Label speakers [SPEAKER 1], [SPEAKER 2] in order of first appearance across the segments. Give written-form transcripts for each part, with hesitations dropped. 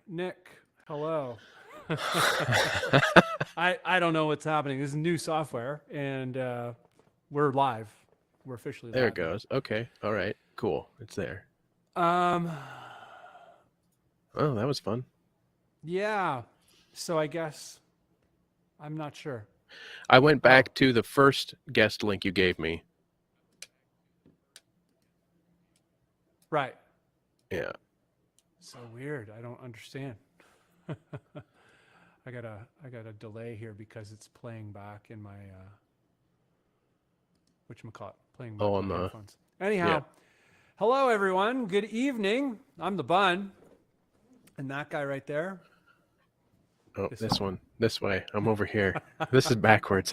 [SPEAKER 1] Nick, hello. I don't know what's happening. This is new software, and we're live. We're officially
[SPEAKER 2] There it
[SPEAKER 1] live now.
[SPEAKER 2] goes. Okay. All right. Cool. It's there.
[SPEAKER 1] Um,
[SPEAKER 2] Oh, that was fun.
[SPEAKER 1] yeah. So I guess I'm not sure.
[SPEAKER 2] I went
[SPEAKER 1] Oh,
[SPEAKER 2] back to the first guest link you gave me.
[SPEAKER 1] right.
[SPEAKER 2] Yeah.
[SPEAKER 1] So weird. I don't understand. I got a delay here because it's playing back in my whatchamacallit, playing back
[SPEAKER 2] Oh,
[SPEAKER 1] in
[SPEAKER 2] on
[SPEAKER 1] my
[SPEAKER 2] the
[SPEAKER 1] headphones.
[SPEAKER 2] yeah.
[SPEAKER 1] Anyhow, hello everyone. Good evening. I'm the Bun, and that guy right there.
[SPEAKER 2] Oh,
[SPEAKER 1] This
[SPEAKER 2] this
[SPEAKER 1] way.
[SPEAKER 2] one. This way. I'm over here. This is backwards.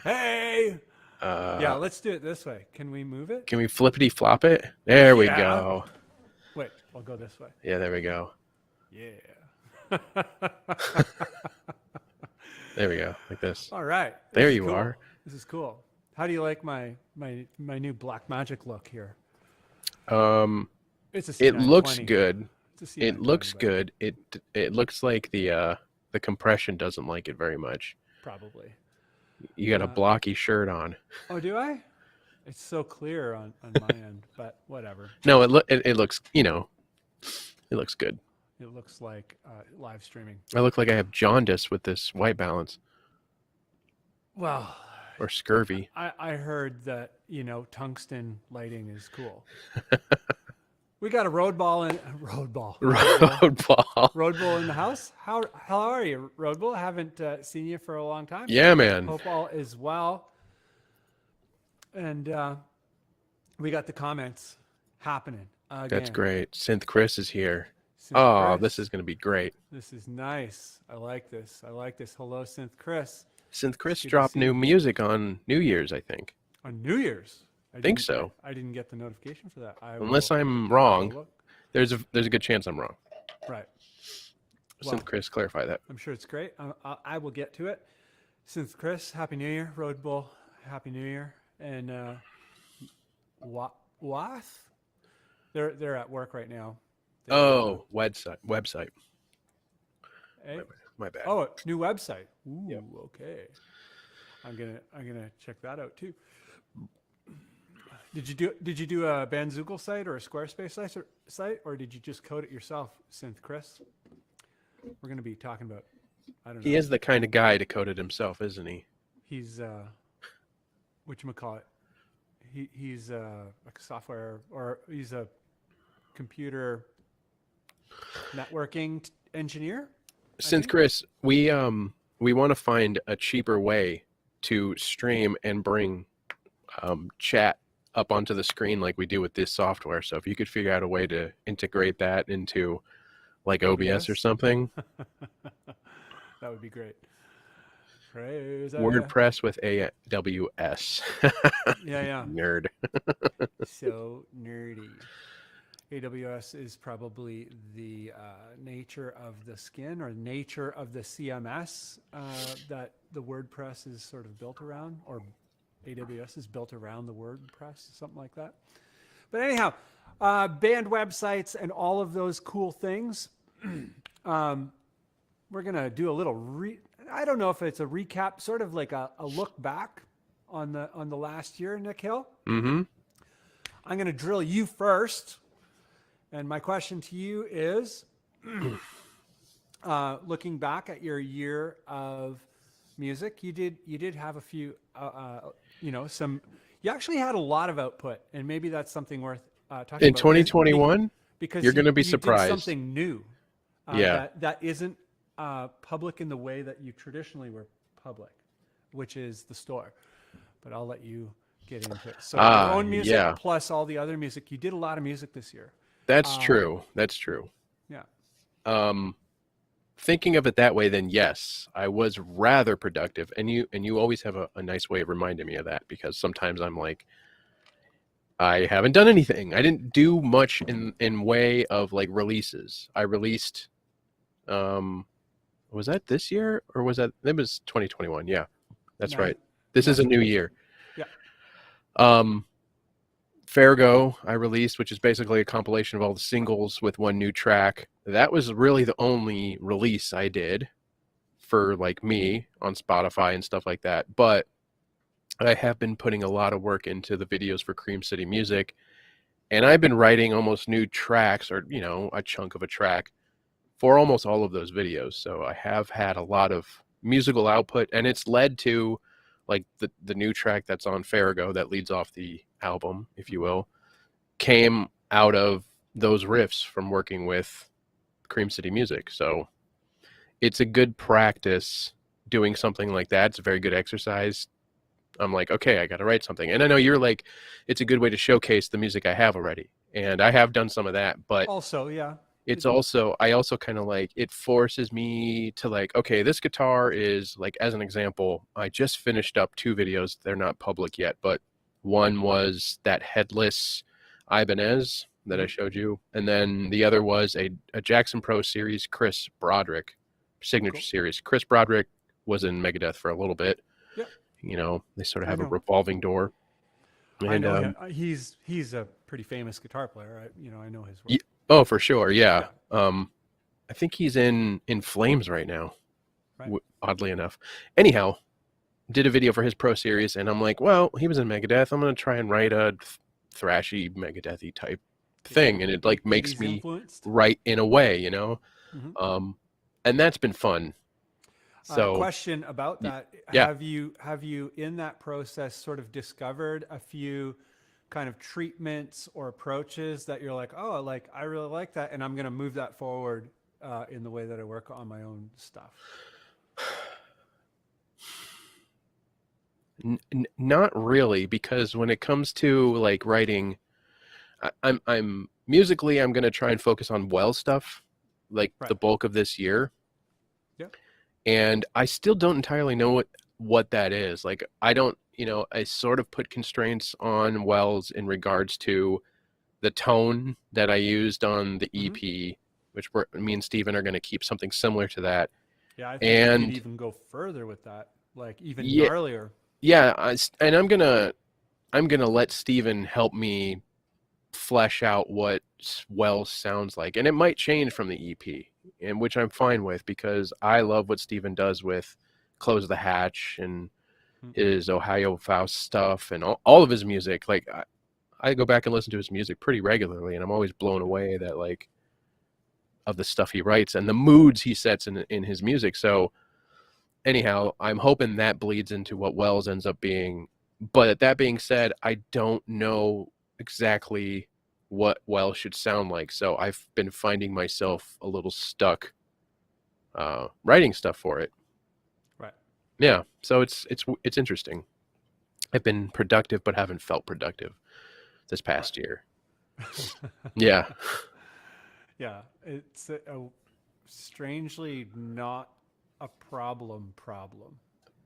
[SPEAKER 1] Hey. Yeah,
[SPEAKER 2] uh,
[SPEAKER 1] let's do it this way. Can we move it?
[SPEAKER 2] can we flippity flop it? There we
[SPEAKER 1] Yeah.
[SPEAKER 2] go.
[SPEAKER 1] Wait, I'll go this way.
[SPEAKER 2] Yeah, there we go.
[SPEAKER 1] Yeah.
[SPEAKER 2] There we go. Like this.
[SPEAKER 1] All right.
[SPEAKER 2] There
[SPEAKER 1] This is
[SPEAKER 2] you
[SPEAKER 1] cool.
[SPEAKER 2] are.
[SPEAKER 1] This is cool. How do you like my new black magic look here?
[SPEAKER 2] Um,
[SPEAKER 1] It's a
[SPEAKER 2] it looks
[SPEAKER 1] C920.
[SPEAKER 2] good.
[SPEAKER 1] It's a
[SPEAKER 2] It
[SPEAKER 1] C920,
[SPEAKER 2] looks
[SPEAKER 1] buddy.
[SPEAKER 2] good. It looks like the compression doesn't like it very much.
[SPEAKER 1] Probably.
[SPEAKER 2] You got a blocky shirt on.
[SPEAKER 1] Oh, do I? It's so clear on my end, but whatever.
[SPEAKER 2] No, it looks, it looks good.
[SPEAKER 1] It looks like live streaming.
[SPEAKER 2] I look like I have jaundice with this white balance
[SPEAKER 1] Well,
[SPEAKER 2] or scurvy.
[SPEAKER 1] I heard that, tungsten lighting is cool. We got a road ball in road ball.
[SPEAKER 2] Road ball.
[SPEAKER 1] Road bull in the house. How are you, Road Bull? Haven't seen you for a long time.
[SPEAKER 2] Yeah, man.
[SPEAKER 1] Hope all is well. And we got the comments happening again.
[SPEAKER 2] That's great. Synth Chris is here.
[SPEAKER 1] Synth Chris.
[SPEAKER 2] This is going to be great.
[SPEAKER 1] This is nice. I like this. Hello, Synth Chris.
[SPEAKER 2] Synth Chris
[SPEAKER 1] Good to
[SPEAKER 2] dropped
[SPEAKER 1] see
[SPEAKER 2] new
[SPEAKER 1] you.
[SPEAKER 2] music on New Year's, I think.
[SPEAKER 1] On New Year's. I
[SPEAKER 2] Think
[SPEAKER 1] didn't-
[SPEAKER 2] so.
[SPEAKER 1] I didn't get the notification for that.
[SPEAKER 2] Unless I'm
[SPEAKER 1] I will
[SPEAKER 2] wrong,
[SPEAKER 1] look.
[SPEAKER 2] there's a good chance I'm wrong.
[SPEAKER 1] Right. Well,
[SPEAKER 2] Synth Chris, clarify that.
[SPEAKER 1] I'm sure it's great. I will get to it. Synth Chris, Happy New Year. Road Bull, Happy New Year. And Wath? They're at work right now.
[SPEAKER 2] Website.
[SPEAKER 1] Hey?
[SPEAKER 2] My bad.
[SPEAKER 1] Oh, new website. Ooh,
[SPEAKER 2] Yep.
[SPEAKER 1] okay. I'm gonna check that out too. Did you do a Bandzoogle site or a Squarespace site, or did you just code it yourself, Synth Chris? We're gonna be talking about. I don't know.
[SPEAKER 2] He is the kind of guy to code it himself, isn't he?
[SPEAKER 1] He's whatchamacallit. He's like a software, or he's a computer networking engineer.
[SPEAKER 2] Synth Chris, we want to find a cheaper way to stream and bring chat up onto the screen like we do with this software. So if you could figure out a way to integrate that into like OBS or something.
[SPEAKER 1] That would be great. Praise
[SPEAKER 2] WordPress with AWS.
[SPEAKER 1] Yeah.
[SPEAKER 2] Nerd.
[SPEAKER 1] So nerdy. AWS is probably the nature of the skin or nature of the CMS that the WordPress is sort of built around, or AWS is built around the WordPress, something like that. But anyhow, band websites and all of those cool things. We're going to do a little, I don't know if it's a recap, sort of like a look back on the last year, Nick Hill.
[SPEAKER 2] Mm-hmm.
[SPEAKER 1] I'm going to drill you first. And my question to you is, looking back at your year of music, you did have a few, you actually had a lot of output, and maybe that's something worth talking
[SPEAKER 2] In
[SPEAKER 1] about.
[SPEAKER 2] 2021,
[SPEAKER 1] because
[SPEAKER 2] you're going to be
[SPEAKER 1] you
[SPEAKER 2] surprised.
[SPEAKER 1] did something new.
[SPEAKER 2] Yeah.
[SPEAKER 1] That isn't public in the way that you traditionally were public, which is the store. But I'll let you get into it. So your own music plus all the other music. You did a lot of music this year.
[SPEAKER 2] That's true. That's true.
[SPEAKER 1] Yeah.
[SPEAKER 2] Thinking of it that way, then yes, I was rather productive. And you always have a nice way of reminding me of that, because sometimes I'm like, I haven't done anything. I didn't do much in way of like releases. I released, was that this year or was that was 2021? Yeah, that's right. This is a new year.
[SPEAKER 1] Yeah.
[SPEAKER 2] Fargo I released, which is basically a compilation of all the singles with one new track. That was really the only release I did for like me on Spotify and stuff like that. But I have been putting a lot of work into the videos for Cream City Music, and I've been writing almost new tracks, or a chunk of a track for almost all of those videos. So I have had a lot of musical output, and it's led to like the new track that's on Farrago that leads off the album, if you will, came out of those riffs from working with Cream City Music. So it's a good practice doing something like that. It's a very good exercise. I'm like, okay, I got to write something. And I know you're like, it's a good way to showcase the music I have already. And I have done some of that, but
[SPEAKER 1] Also, yeah.
[SPEAKER 2] it's also, I also kind of like, it forces me to like, okay, this guitar is like, as an example, I just finished up 2 videos. They're not public yet, but one was that headless Ibanez that I showed you. And then the other was a Jackson Pro series, Chris Broderick signature
[SPEAKER 1] Cool.
[SPEAKER 2] series. Chris Broderick was in Megadeth for a little bit.
[SPEAKER 1] Yep.
[SPEAKER 2] They sort of
[SPEAKER 1] I
[SPEAKER 2] have a
[SPEAKER 1] know.
[SPEAKER 2] revolving door.
[SPEAKER 1] I
[SPEAKER 2] And
[SPEAKER 1] know him. He's a pretty famous guitar player. I know his work.
[SPEAKER 2] oh, for sure, yeah.
[SPEAKER 1] Yeah.
[SPEAKER 2] I think he's in Flames right now,
[SPEAKER 1] Right.
[SPEAKER 2] oddly enough. Anyhow, did a video for his pro series, and I'm like, well, he was in Megadeth. I'm gonna try and write a thrashy Megadethy type thing, and it like makes
[SPEAKER 1] 80s
[SPEAKER 2] me
[SPEAKER 1] influenced.
[SPEAKER 2] write in a way,
[SPEAKER 1] Mhm.
[SPEAKER 2] and that's been fun. So
[SPEAKER 1] Question about that.
[SPEAKER 2] yeah.
[SPEAKER 1] Have you in that process sort of discovered a few kind of treatments or approaches that you're like, oh, like I really like that, and I'm going to move that forward in the way that I work on my own stuff?
[SPEAKER 2] Not really, because when it comes to like writing, I'm musically, I'm gonna try and focus on well stuff, like
[SPEAKER 1] Right.
[SPEAKER 2] the bulk of this year.
[SPEAKER 1] Yep.
[SPEAKER 2] And I still don't entirely know what that is. Like I don't, I sort of put constraints on Wells in regards to the tone that I used on the
[SPEAKER 1] Mm-hmm.
[SPEAKER 2] EP, which me and Steven are going to keep something similar to that.
[SPEAKER 1] Yeah, I think you'd
[SPEAKER 2] And
[SPEAKER 1] even go further with that, like even
[SPEAKER 2] yeah,
[SPEAKER 1] gnarlier.
[SPEAKER 2] yeah, and I'm gonna let Steven help me flesh out what Wells sounds like, and it might change from the EP, and which I'm fine with, because I love what Steven does with Close the Hatch and
[SPEAKER 1] Mm.
[SPEAKER 2] his Ohio Faust stuff and all of his music. Like I go back and listen to his music pretty regularly, and I'm always blown away that like of the stuff he writes and the moods he sets in his music. So anyhow, I'm hoping that bleeds into what Wells ends up being. But that being said, I don't know exactly what Wells should sound like. So I've been finding myself a little stuck writing stuff for it.
[SPEAKER 1] Right.
[SPEAKER 2] Yeah. So it's interesting. I've been productive, but haven't felt productive this past year. Yeah.
[SPEAKER 1] Yeah, it's a strangely not a problem.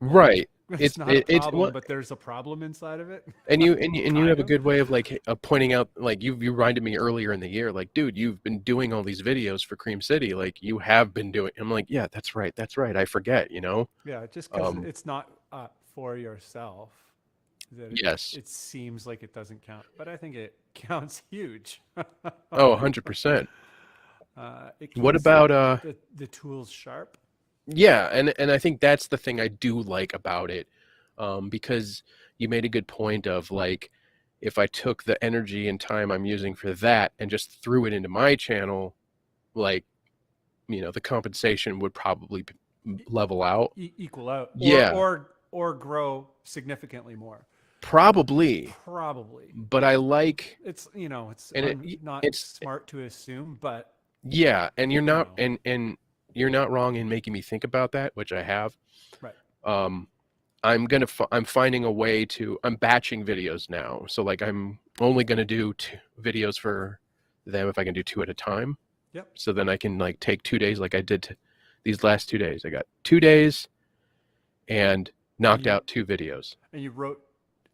[SPEAKER 1] Like,
[SPEAKER 2] Right.
[SPEAKER 1] it's not a problem, but there's a problem inside of it.
[SPEAKER 2] And you
[SPEAKER 1] Kind
[SPEAKER 2] have a
[SPEAKER 1] of.
[SPEAKER 2] good way of like pointing out, like you reminded me earlier in the year, like, dude, you've been doing all these videos for Cream City, like you have been doing. I'm like, yeah, that's right, I forget.
[SPEAKER 1] Yeah, just because
[SPEAKER 2] Um,
[SPEAKER 1] it's not for yourself, that
[SPEAKER 2] yes.
[SPEAKER 1] it seems like it doesn't count, but I think it counts huge.
[SPEAKER 2] Oh, 100%.
[SPEAKER 1] It
[SPEAKER 2] What
[SPEAKER 1] keeps
[SPEAKER 2] about
[SPEAKER 1] the tools sharp.
[SPEAKER 2] yeah, and I think that's the thing I do like about it, because you made a good point of like, if I took the energy and time I'm using for that and just threw it into my channel, like, the compensation would probably level out.
[SPEAKER 1] Equal out,
[SPEAKER 2] Yeah,
[SPEAKER 1] or grow significantly more.
[SPEAKER 2] probably.
[SPEAKER 1] Probably.
[SPEAKER 2] But I like,
[SPEAKER 1] It's it's
[SPEAKER 2] and
[SPEAKER 1] not
[SPEAKER 2] it's
[SPEAKER 1] smart to assume, but
[SPEAKER 2] yeah, and you're
[SPEAKER 1] you
[SPEAKER 2] not,
[SPEAKER 1] know,
[SPEAKER 2] and you're not wrong in making me think about that, which I have.
[SPEAKER 1] right.
[SPEAKER 2] Um, I'm finding a way to, I'm batching videos now. So like I'm only gonna do 2 videos for them if I can do 2 at a time.
[SPEAKER 1] Yep.
[SPEAKER 2] So then I can like take 2 days, like I did these last 2 days. I got 2 days and knocked out 2 videos.
[SPEAKER 1] And you wrote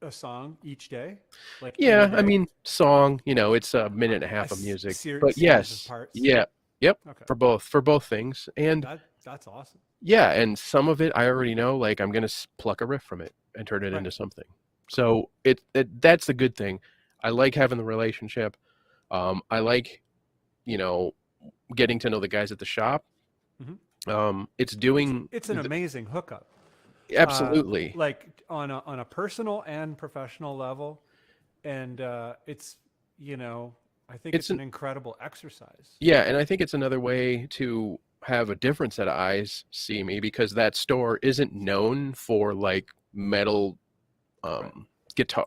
[SPEAKER 1] a song each day, like any
[SPEAKER 2] Yeah, I
[SPEAKER 1] day,
[SPEAKER 2] mean, song, it's a minute and a half of music. But
[SPEAKER 1] series of
[SPEAKER 2] yes,
[SPEAKER 1] parts.
[SPEAKER 2] yeah, yep,
[SPEAKER 1] Okay.
[SPEAKER 2] for both things. And
[SPEAKER 1] That's awesome.
[SPEAKER 2] yeah, and some of it I already know, like I'm gonna pluck a riff from it and turn it
[SPEAKER 1] Right.
[SPEAKER 2] into something. So that's the good thing. I like having the relationship. I like, getting to know the guys at the shop. It's doing
[SPEAKER 1] It's an amazing hookup.
[SPEAKER 2] absolutely.
[SPEAKER 1] Like on a personal and professional level, and it's I think
[SPEAKER 2] It's
[SPEAKER 1] it's an
[SPEAKER 2] an
[SPEAKER 1] incredible exercise.
[SPEAKER 2] Yeah, and I think it's another way to have a different set of eyes see me because that store isn't known for like metal
[SPEAKER 1] Right.
[SPEAKER 2] guitar.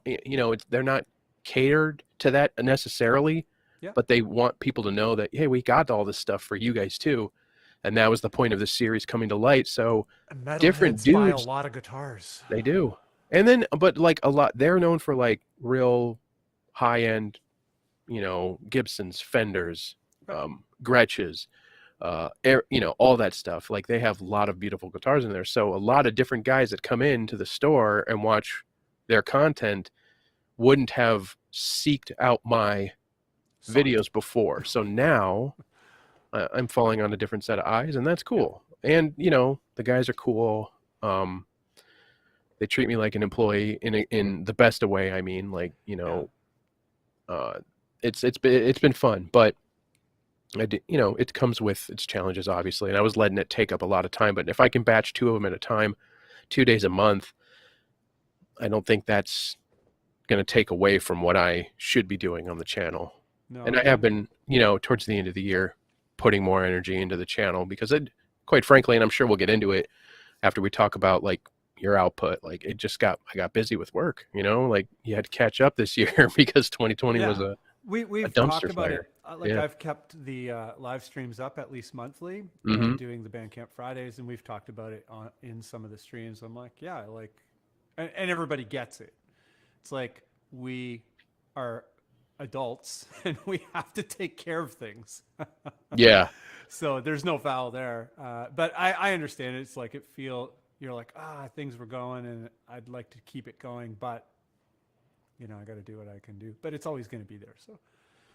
[SPEAKER 2] They're not catered to that necessarily,
[SPEAKER 1] Yeah.
[SPEAKER 2] but they want people to know that hey, we got all this stuff for you guys too, and that was the point of this series coming to light. So
[SPEAKER 1] And
[SPEAKER 2] different
[SPEAKER 1] metalheads buy a
[SPEAKER 2] dudes,
[SPEAKER 1] lot of guitars.
[SPEAKER 2] they do, and then but like a lot, they're known for like real high end, Gibsons, Fenders,
[SPEAKER 1] Right.
[SPEAKER 2] Gretches, all that stuff. Like they have a lot of beautiful guitars in there. So a lot of different guys that come into the store and watch their content wouldn't have seeked out my
[SPEAKER 1] Sought.
[SPEAKER 2] videos before. So now I'm falling on a different set of eyes, and that's
[SPEAKER 1] Yeah.
[SPEAKER 2] cool. And the guys are cool. They treat me like an employee in the best of way. I mean, like uh, it's been fun, but it comes with its challenges, obviously, and I was letting it take up a lot of time. But if I can batch 2 of them at a time, 2 days a month, I don't think that's going to take away from what I should be doing on the channel.
[SPEAKER 1] No.
[SPEAKER 2] And I have been, towards the end of the year, putting more energy into the channel because quite frankly, and I'm sure we'll get into it after we talk about like your output, like I got busy with work, like you had to catch up this year because 2020 was a
[SPEAKER 1] We've talked
[SPEAKER 2] dumpster
[SPEAKER 1] about
[SPEAKER 2] fire.
[SPEAKER 1] it. Like
[SPEAKER 2] Yeah.
[SPEAKER 1] I've kept the live streams up at least monthly,
[SPEAKER 2] Mhm.
[SPEAKER 1] doing the Bandcamp Fridays, and we've talked about it in some of the streams. I'm like, yeah, like, and everybody gets it. It's like we are adults and we have to take care of things.
[SPEAKER 2] Yeah.
[SPEAKER 1] So there's no foul there. But I understand it. It's like you're like, things were going and I'd like to keep it going, but I got to do what I can do. But it's always going to be there. So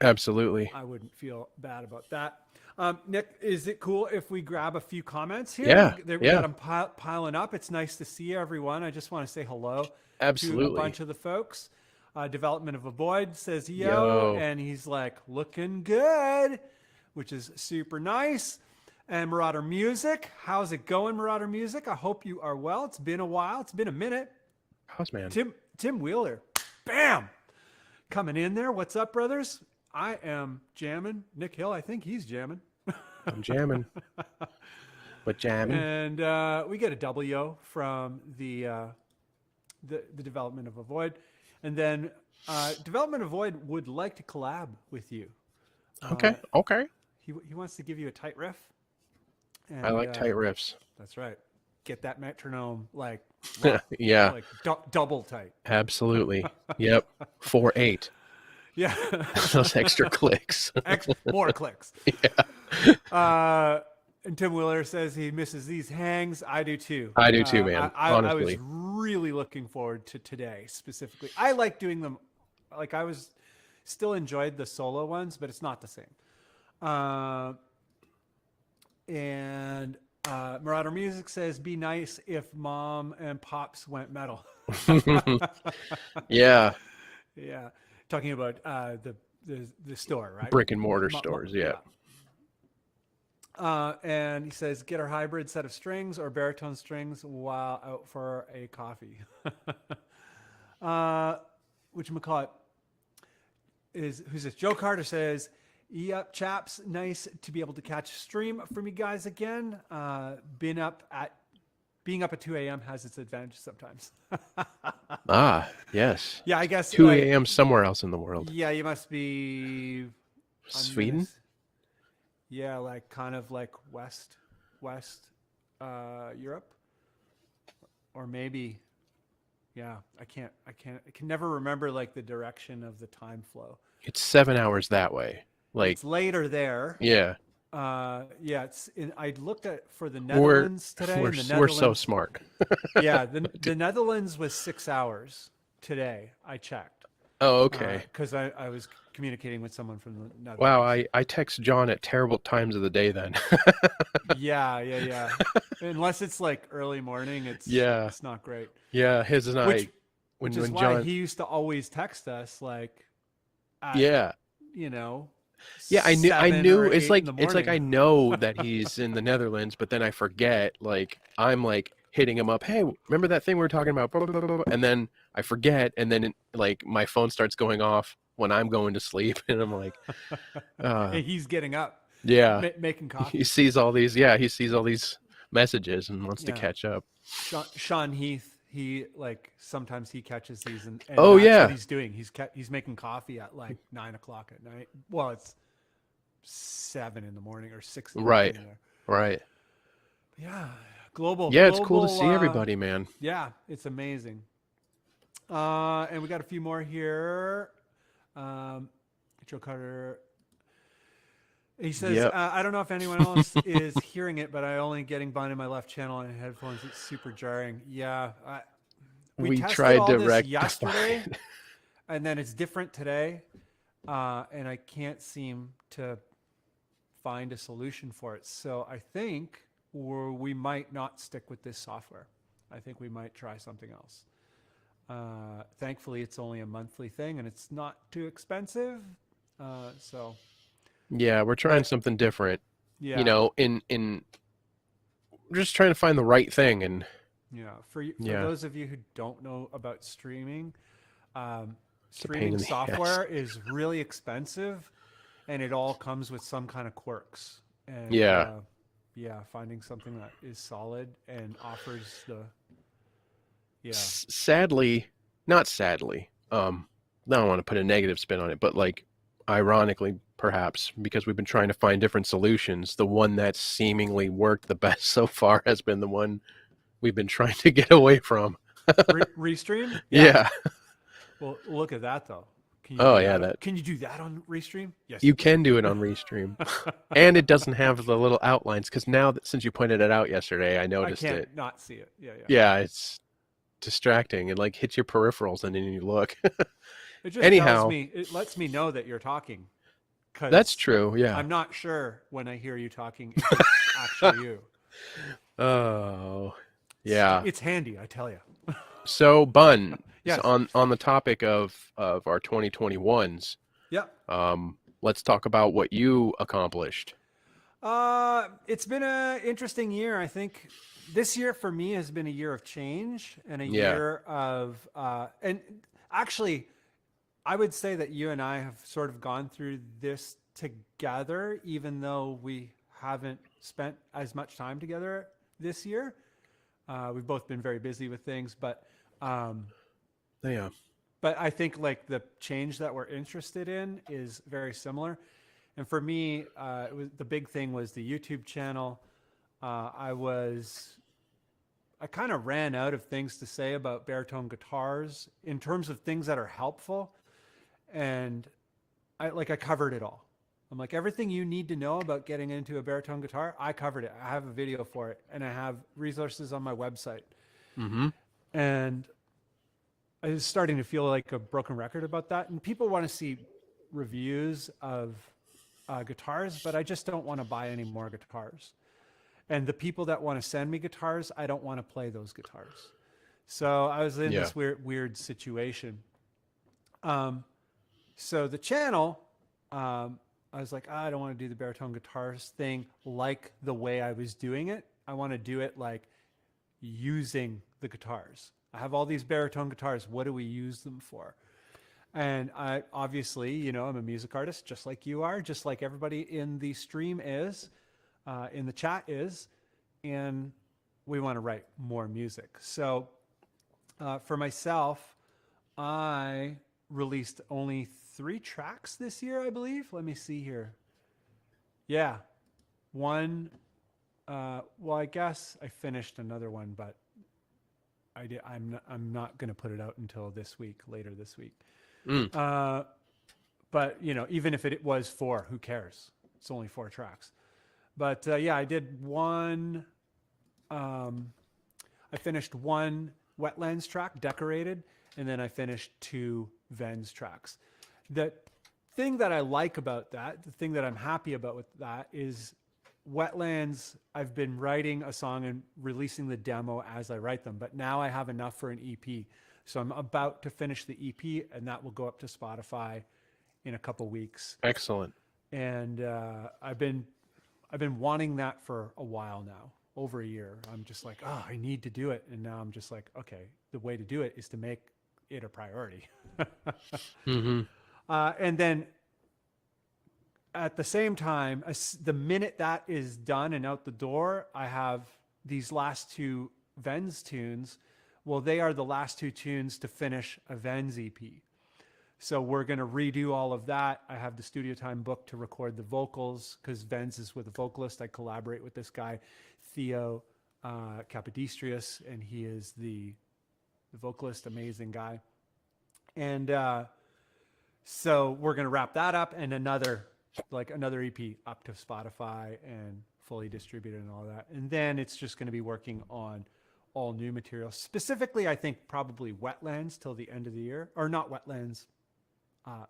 [SPEAKER 2] Absolutely.
[SPEAKER 1] I wouldn't feel bad about that. Nick, is it cool if we grab a few comments here?
[SPEAKER 2] Yeah,
[SPEAKER 1] We
[SPEAKER 2] yeah.
[SPEAKER 1] got them piling up. It's nice to see everyone. I just want to say hello to a
[SPEAKER 2] Absolutely.
[SPEAKER 1] bunch of the folks. Development of a Void says yo,
[SPEAKER 2] Yo.
[SPEAKER 1] and he's like looking good, which is super nice. And Marauder Music, how's it going, Marauder Music? I hope you are well. It's been a while. It's been a minute.
[SPEAKER 2] Cosman.
[SPEAKER 1] Tim Wheeler, bam, coming in there. What's up, brothers? I am jamming. Nick Hill, I think he's jamming.
[SPEAKER 2] I'm jamming. But jamming.
[SPEAKER 1] And we get a W from the Development of a Void. And then Development of Void would like to collab with you.
[SPEAKER 2] Okay. Okay.
[SPEAKER 1] He wants to give you a tight riff. And,
[SPEAKER 2] I like tight riffs.
[SPEAKER 1] That's right. Get that metronome like
[SPEAKER 2] Yeah.
[SPEAKER 1] like double tight.
[SPEAKER 2] Absolutely. Yep. 4/8.
[SPEAKER 1] Yeah.
[SPEAKER 2] Those extra clicks.
[SPEAKER 1] More clicks.
[SPEAKER 2] Yeah.
[SPEAKER 1] And Tim Wheeler says he misses these hangs. I do too.
[SPEAKER 2] I do too, man.
[SPEAKER 1] I was
[SPEAKER 2] Honestly.
[SPEAKER 1] really looking forward to today specifically. I like doing them. Like I was still enjoyed the solo ones, but it's not the same. And Marauder Music says, "Be nice if Mom and Pops went metal."
[SPEAKER 2] Yeah.
[SPEAKER 1] Yeah, talking about the store, right?
[SPEAKER 2] Brick and mortar stores. Yeah.
[SPEAKER 1] And he says, "Get our hybrid set of strings or baritone strings while out for a coffee." Whatchamacallit is who's this? Joe Carter says, "Yep, chaps, nice to be able to catch a stream from you guys again. Being up at 2 a.m. has its advantages sometimes."
[SPEAKER 2] Yes.
[SPEAKER 1] Yeah, I guess
[SPEAKER 2] 2 a.m. somewhere else in the world.
[SPEAKER 1] Yeah, you must be
[SPEAKER 2] Sweden?
[SPEAKER 1] Yeah, like kind of like west Europe, or maybe. Yeah, I can never remember like the direction of the time flow.
[SPEAKER 2] It's 7 hours that way. Like
[SPEAKER 1] It's later there.
[SPEAKER 2] yeah.
[SPEAKER 1] Yeah, I looked at for the Netherlands today.
[SPEAKER 2] We're so smart.
[SPEAKER 1] Yeah, the Netherlands was 6 hours today. I checked.
[SPEAKER 2] Oh, okay.
[SPEAKER 1] Because I was communicating with someone from the Netherlands.
[SPEAKER 2] Wow, I text John at terrible times of the day then.
[SPEAKER 1] Yeah. Unless it's like early morning, it's not great.
[SPEAKER 2] Yeah, his and
[SPEAKER 1] Which
[SPEAKER 2] when
[SPEAKER 1] is why
[SPEAKER 2] John
[SPEAKER 1] he used to always text us like at,
[SPEAKER 2] Yeah.
[SPEAKER 1] you know,
[SPEAKER 2] Yeah, I
[SPEAKER 1] 7
[SPEAKER 2] knew
[SPEAKER 1] or 8 in the
[SPEAKER 2] it's like
[SPEAKER 1] morning.
[SPEAKER 2] I know that he's in the Netherlands, but then I forget. Like I'm like hitting him up, "Hey, remember that thing we were talking about?" Blah, blah, blah, blah, blah," and then I forget, and then like my phone starts going off when I'm going to sleep, and I'm like, uh,
[SPEAKER 1] And he's getting up,
[SPEAKER 2] yeah.
[SPEAKER 1] making
[SPEAKER 2] He
[SPEAKER 1] coffee.
[SPEAKER 2] sees all these, yeah, he sees all these messages and wants to
[SPEAKER 1] Yeah.
[SPEAKER 2] catch up.
[SPEAKER 1] Shawn Heath, he like sometimes he catches these, and
[SPEAKER 2] Oh
[SPEAKER 1] that's what
[SPEAKER 2] yeah,
[SPEAKER 1] he's doing. He's making coffee at like 9 o'clock at night. Well, it's 7 in the morning or 6 in the
[SPEAKER 2] right,
[SPEAKER 1] morning there.
[SPEAKER 2] right.
[SPEAKER 1] Yeah, global,
[SPEAKER 2] Yeah, it's cool to
[SPEAKER 1] global.
[SPEAKER 2] see everybody, man.
[SPEAKER 1] Yeah, it's amazing. And we got a few more here. Um, Joe Carter. He says,
[SPEAKER 2] Yep.
[SPEAKER 1] I don't know if anyone else is hearing it, but I only getting Bunn in my left channel and headphones. It's super jarring. Yeah, we
[SPEAKER 2] We
[SPEAKER 1] tested
[SPEAKER 2] tried
[SPEAKER 1] all
[SPEAKER 2] to
[SPEAKER 1] this
[SPEAKER 2] rectify
[SPEAKER 1] yesterday,
[SPEAKER 2] it.
[SPEAKER 1] and then it's different today, and I can't seem to find a solution for it. So I think we might not stick with this software. I think we might try something else. Thankfully, it's only a monthly thing, and it's not too expensive. So,
[SPEAKER 2] Yeah, we're trying
[SPEAKER 1] but
[SPEAKER 2] something different. You
[SPEAKER 1] yeah,
[SPEAKER 2] know, in just trying to find the right thing, and
[SPEAKER 1] yeah. For
[SPEAKER 2] yeah,
[SPEAKER 1] those of you who don't know about streaming, um,
[SPEAKER 2] it's a pain
[SPEAKER 1] streaming
[SPEAKER 2] in the ass.
[SPEAKER 1] software is really expensive, and it all comes with some kind of quirks. And
[SPEAKER 2] Yeah.
[SPEAKER 1] yeah, finding something that is solid and offers the yeah
[SPEAKER 2] Sadly, not sadly. I don't want to put a negative spin on it, but like, ironically, perhaps because we've been trying to find different solutions, the one that seemingly worked the best so far has been the one we've been trying to get away from.
[SPEAKER 1] Restream. Yeah.
[SPEAKER 2] Yeah.
[SPEAKER 1] Well, look at that though. Can you
[SPEAKER 2] Oh
[SPEAKER 1] do
[SPEAKER 2] yeah,
[SPEAKER 1] that?
[SPEAKER 2] that
[SPEAKER 1] Can you do that on Restream? Yes,
[SPEAKER 2] you
[SPEAKER 1] you
[SPEAKER 2] can do it on Restream.
[SPEAKER 1] can.
[SPEAKER 2] And it doesn't have the little outlines because now that since you pointed it out yesterday, I
[SPEAKER 1] I
[SPEAKER 2] noticed
[SPEAKER 1] can't
[SPEAKER 2] it.
[SPEAKER 1] not see it. Yeah, yeah.
[SPEAKER 2] Yeah, it's distracting. It like hits your peripherals and then you look.
[SPEAKER 1] It just tells
[SPEAKER 2] Anyhow,
[SPEAKER 1] me, it lets me know that you're talking
[SPEAKER 2] that's
[SPEAKER 1] because
[SPEAKER 2] true. Yeah.
[SPEAKER 1] I'm not sure when I hear you talking if it's actually you.
[SPEAKER 2] Oh, yeah.
[SPEAKER 1] It's handy, I tell you.
[SPEAKER 2] So, Bun,
[SPEAKER 1] Yes.
[SPEAKER 2] on the topic of our 2021s,
[SPEAKER 1] Yep.
[SPEAKER 2] let's talk about what you accomplished.
[SPEAKER 1] It's been an interesting year. I think this year for me has been a year of change and a
[SPEAKER 2] Yeah.
[SPEAKER 1] year of, and actually, I would say that you and I have sort of gone through this together, even though we haven't spent as much time together this year. We've both been very busy with things, um,
[SPEAKER 2] Yeah.
[SPEAKER 1] but I think like the change that we're interested in is very similar. And for me, the big thing was the YouTube channel. I kind of ran out of things to say about baritone guitars in terms of things that are helpful, and I covered it all. I'm like, everything you need to know about getting into a baritone guitar, I covered it. I have a video for it, and I have resources on my website.
[SPEAKER 2] Mm-hmm.
[SPEAKER 1] And I was starting to feel like a broken record about that. And people want to see reviews of guitars, but I just don't want to buy any more guitars. And the people that want to send me guitars, I don't want to play those guitars. So I was in
[SPEAKER 2] Yeah.
[SPEAKER 1] this weird situation. So the channel, I was like, I don't want to do the baritone guitars thing like the way I was doing it. I want to do it like using the guitars. I have all these baritone guitars. What do we use them for? And I obviously, I'm a music artist, just like you are, just like everybody in the stream is, in the chat is, and we want to write more music. So for myself, I released only 3 tracks this year, I believe. Let me see here. Yeah, one. Well, I guess I finished another one, but I'm not going to put it out until later this week.
[SPEAKER 2] Mm.
[SPEAKER 1] But even if it was 4, who cares? It's only 4 tracks. But yeah, I did one. I finished one Wetlands track, Decorated, and then I finished 2 Vens tracks. The thing that I like about that, the thing that I'm happy about with that is Wetlands, I've been writing a song and releasing the demo as I write them, but now I have enough for an EP. So I'm about to finish the EP, and that will go up to Spotify in a couple weeks,
[SPEAKER 2] Excellent.
[SPEAKER 1] and I've been wanting that for a while now, over a year. I'm just like, oh, I need to do it, and now I'm just like, okay, the way to do it is to make it a priority.
[SPEAKER 2] Mm-hmm.
[SPEAKER 1] And then at the same time, the minute that is done and out the door, I have these last two Vens tunes. Well, they are the last two tunes to finish a Vens EP. So we're going to redo all of that. I have the studio time booked to record the vocals because Vens is with a vocalist. I collaborate with this guy, Theo Capodistrius, and he is the vocalist, amazing guy. And so we're going to wrap that up and another EP up to Spotify and fully distributed and all that. And then it's just going to be working on all new material. Specifically, I think probably Wetlands till the end of the year, or not Wetlands,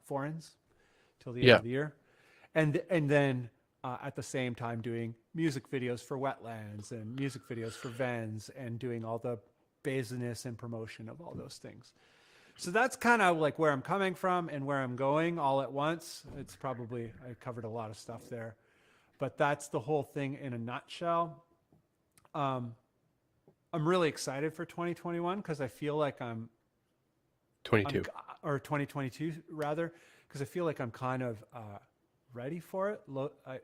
[SPEAKER 1] Foreigns till the end
[SPEAKER 2] Yeah.
[SPEAKER 1] of the year. And then at the same time doing music videos for Wetlands and music videos for Vens and doing all the business and promotion of all those things. So that's kind of like where I'm coming from and where I'm going all at once. It's probably, I covered a lot of stuff there, but that's the whole thing in a nutshell. I'm really excited for 2021 because I feel like I'm
[SPEAKER 2] 22.
[SPEAKER 1] or 2022 rather, because I feel like I'm kind of ready for it. I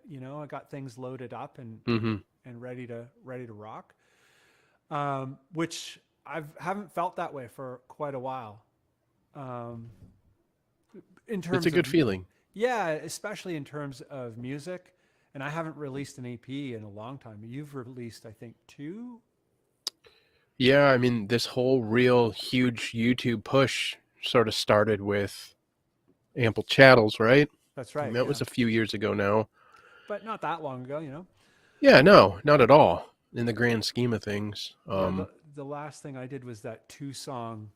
[SPEAKER 1] got things loaded up and
[SPEAKER 2] Mm-hmm.
[SPEAKER 1] and ready to rock, which haven't felt that way for quite a while. In terms
[SPEAKER 2] It's a good
[SPEAKER 1] of,
[SPEAKER 2] feeling.
[SPEAKER 1] yeah, especially in terms of music. And I haven't released an EP in a long time. You've released, I think, 2.
[SPEAKER 2] Yeah, I mean, this whole real huge YouTube push sort of started with Ample Chattels, right?
[SPEAKER 1] That's
[SPEAKER 2] And
[SPEAKER 1] right.
[SPEAKER 2] that
[SPEAKER 1] Yeah,
[SPEAKER 2] was a few years ago now.
[SPEAKER 1] but not that long ago.
[SPEAKER 2] Yeah, no, not at all in the grand scheme of things.
[SPEAKER 1] Yeah, the last thing I did was that 2-song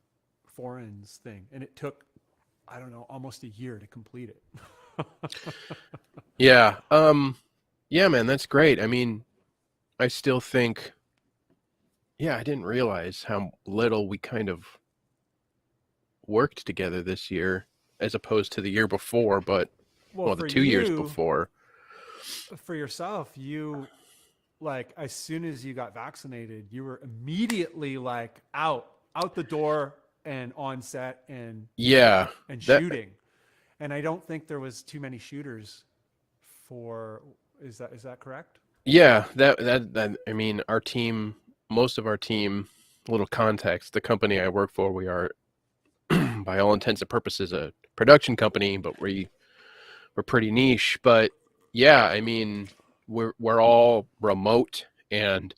[SPEAKER 1] Foreigns thing, and it took, I don't know, almost a year to complete it.
[SPEAKER 2] Yeah, yeah, man, that's great. I mean, I still think, yeah, I didn't realize how little we kind of worked together this year as opposed to the year before, but
[SPEAKER 1] Well,
[SPEAKER 2] the
[SPEAKER 1] for
[SPEAKER 2] 2 years
[SPEAKER 1] you,
[SPEAKER 2] before.
[SPEAKER 1] for yourself, you, like, as soon as you got vaccinated, you were immediately like out the door and on set and
[SPEAKER 2] Yeah, that
[SPEAKER 1] shooting. And I don't think there was too many shooters for, is that correct?
[SPEAKER 2] yeah, that I mean, our team, most of our team, little context, the company I work for, we are by all intents and purposes a production company, but we're pretty niche. But yeah, I mean, we're all remote, and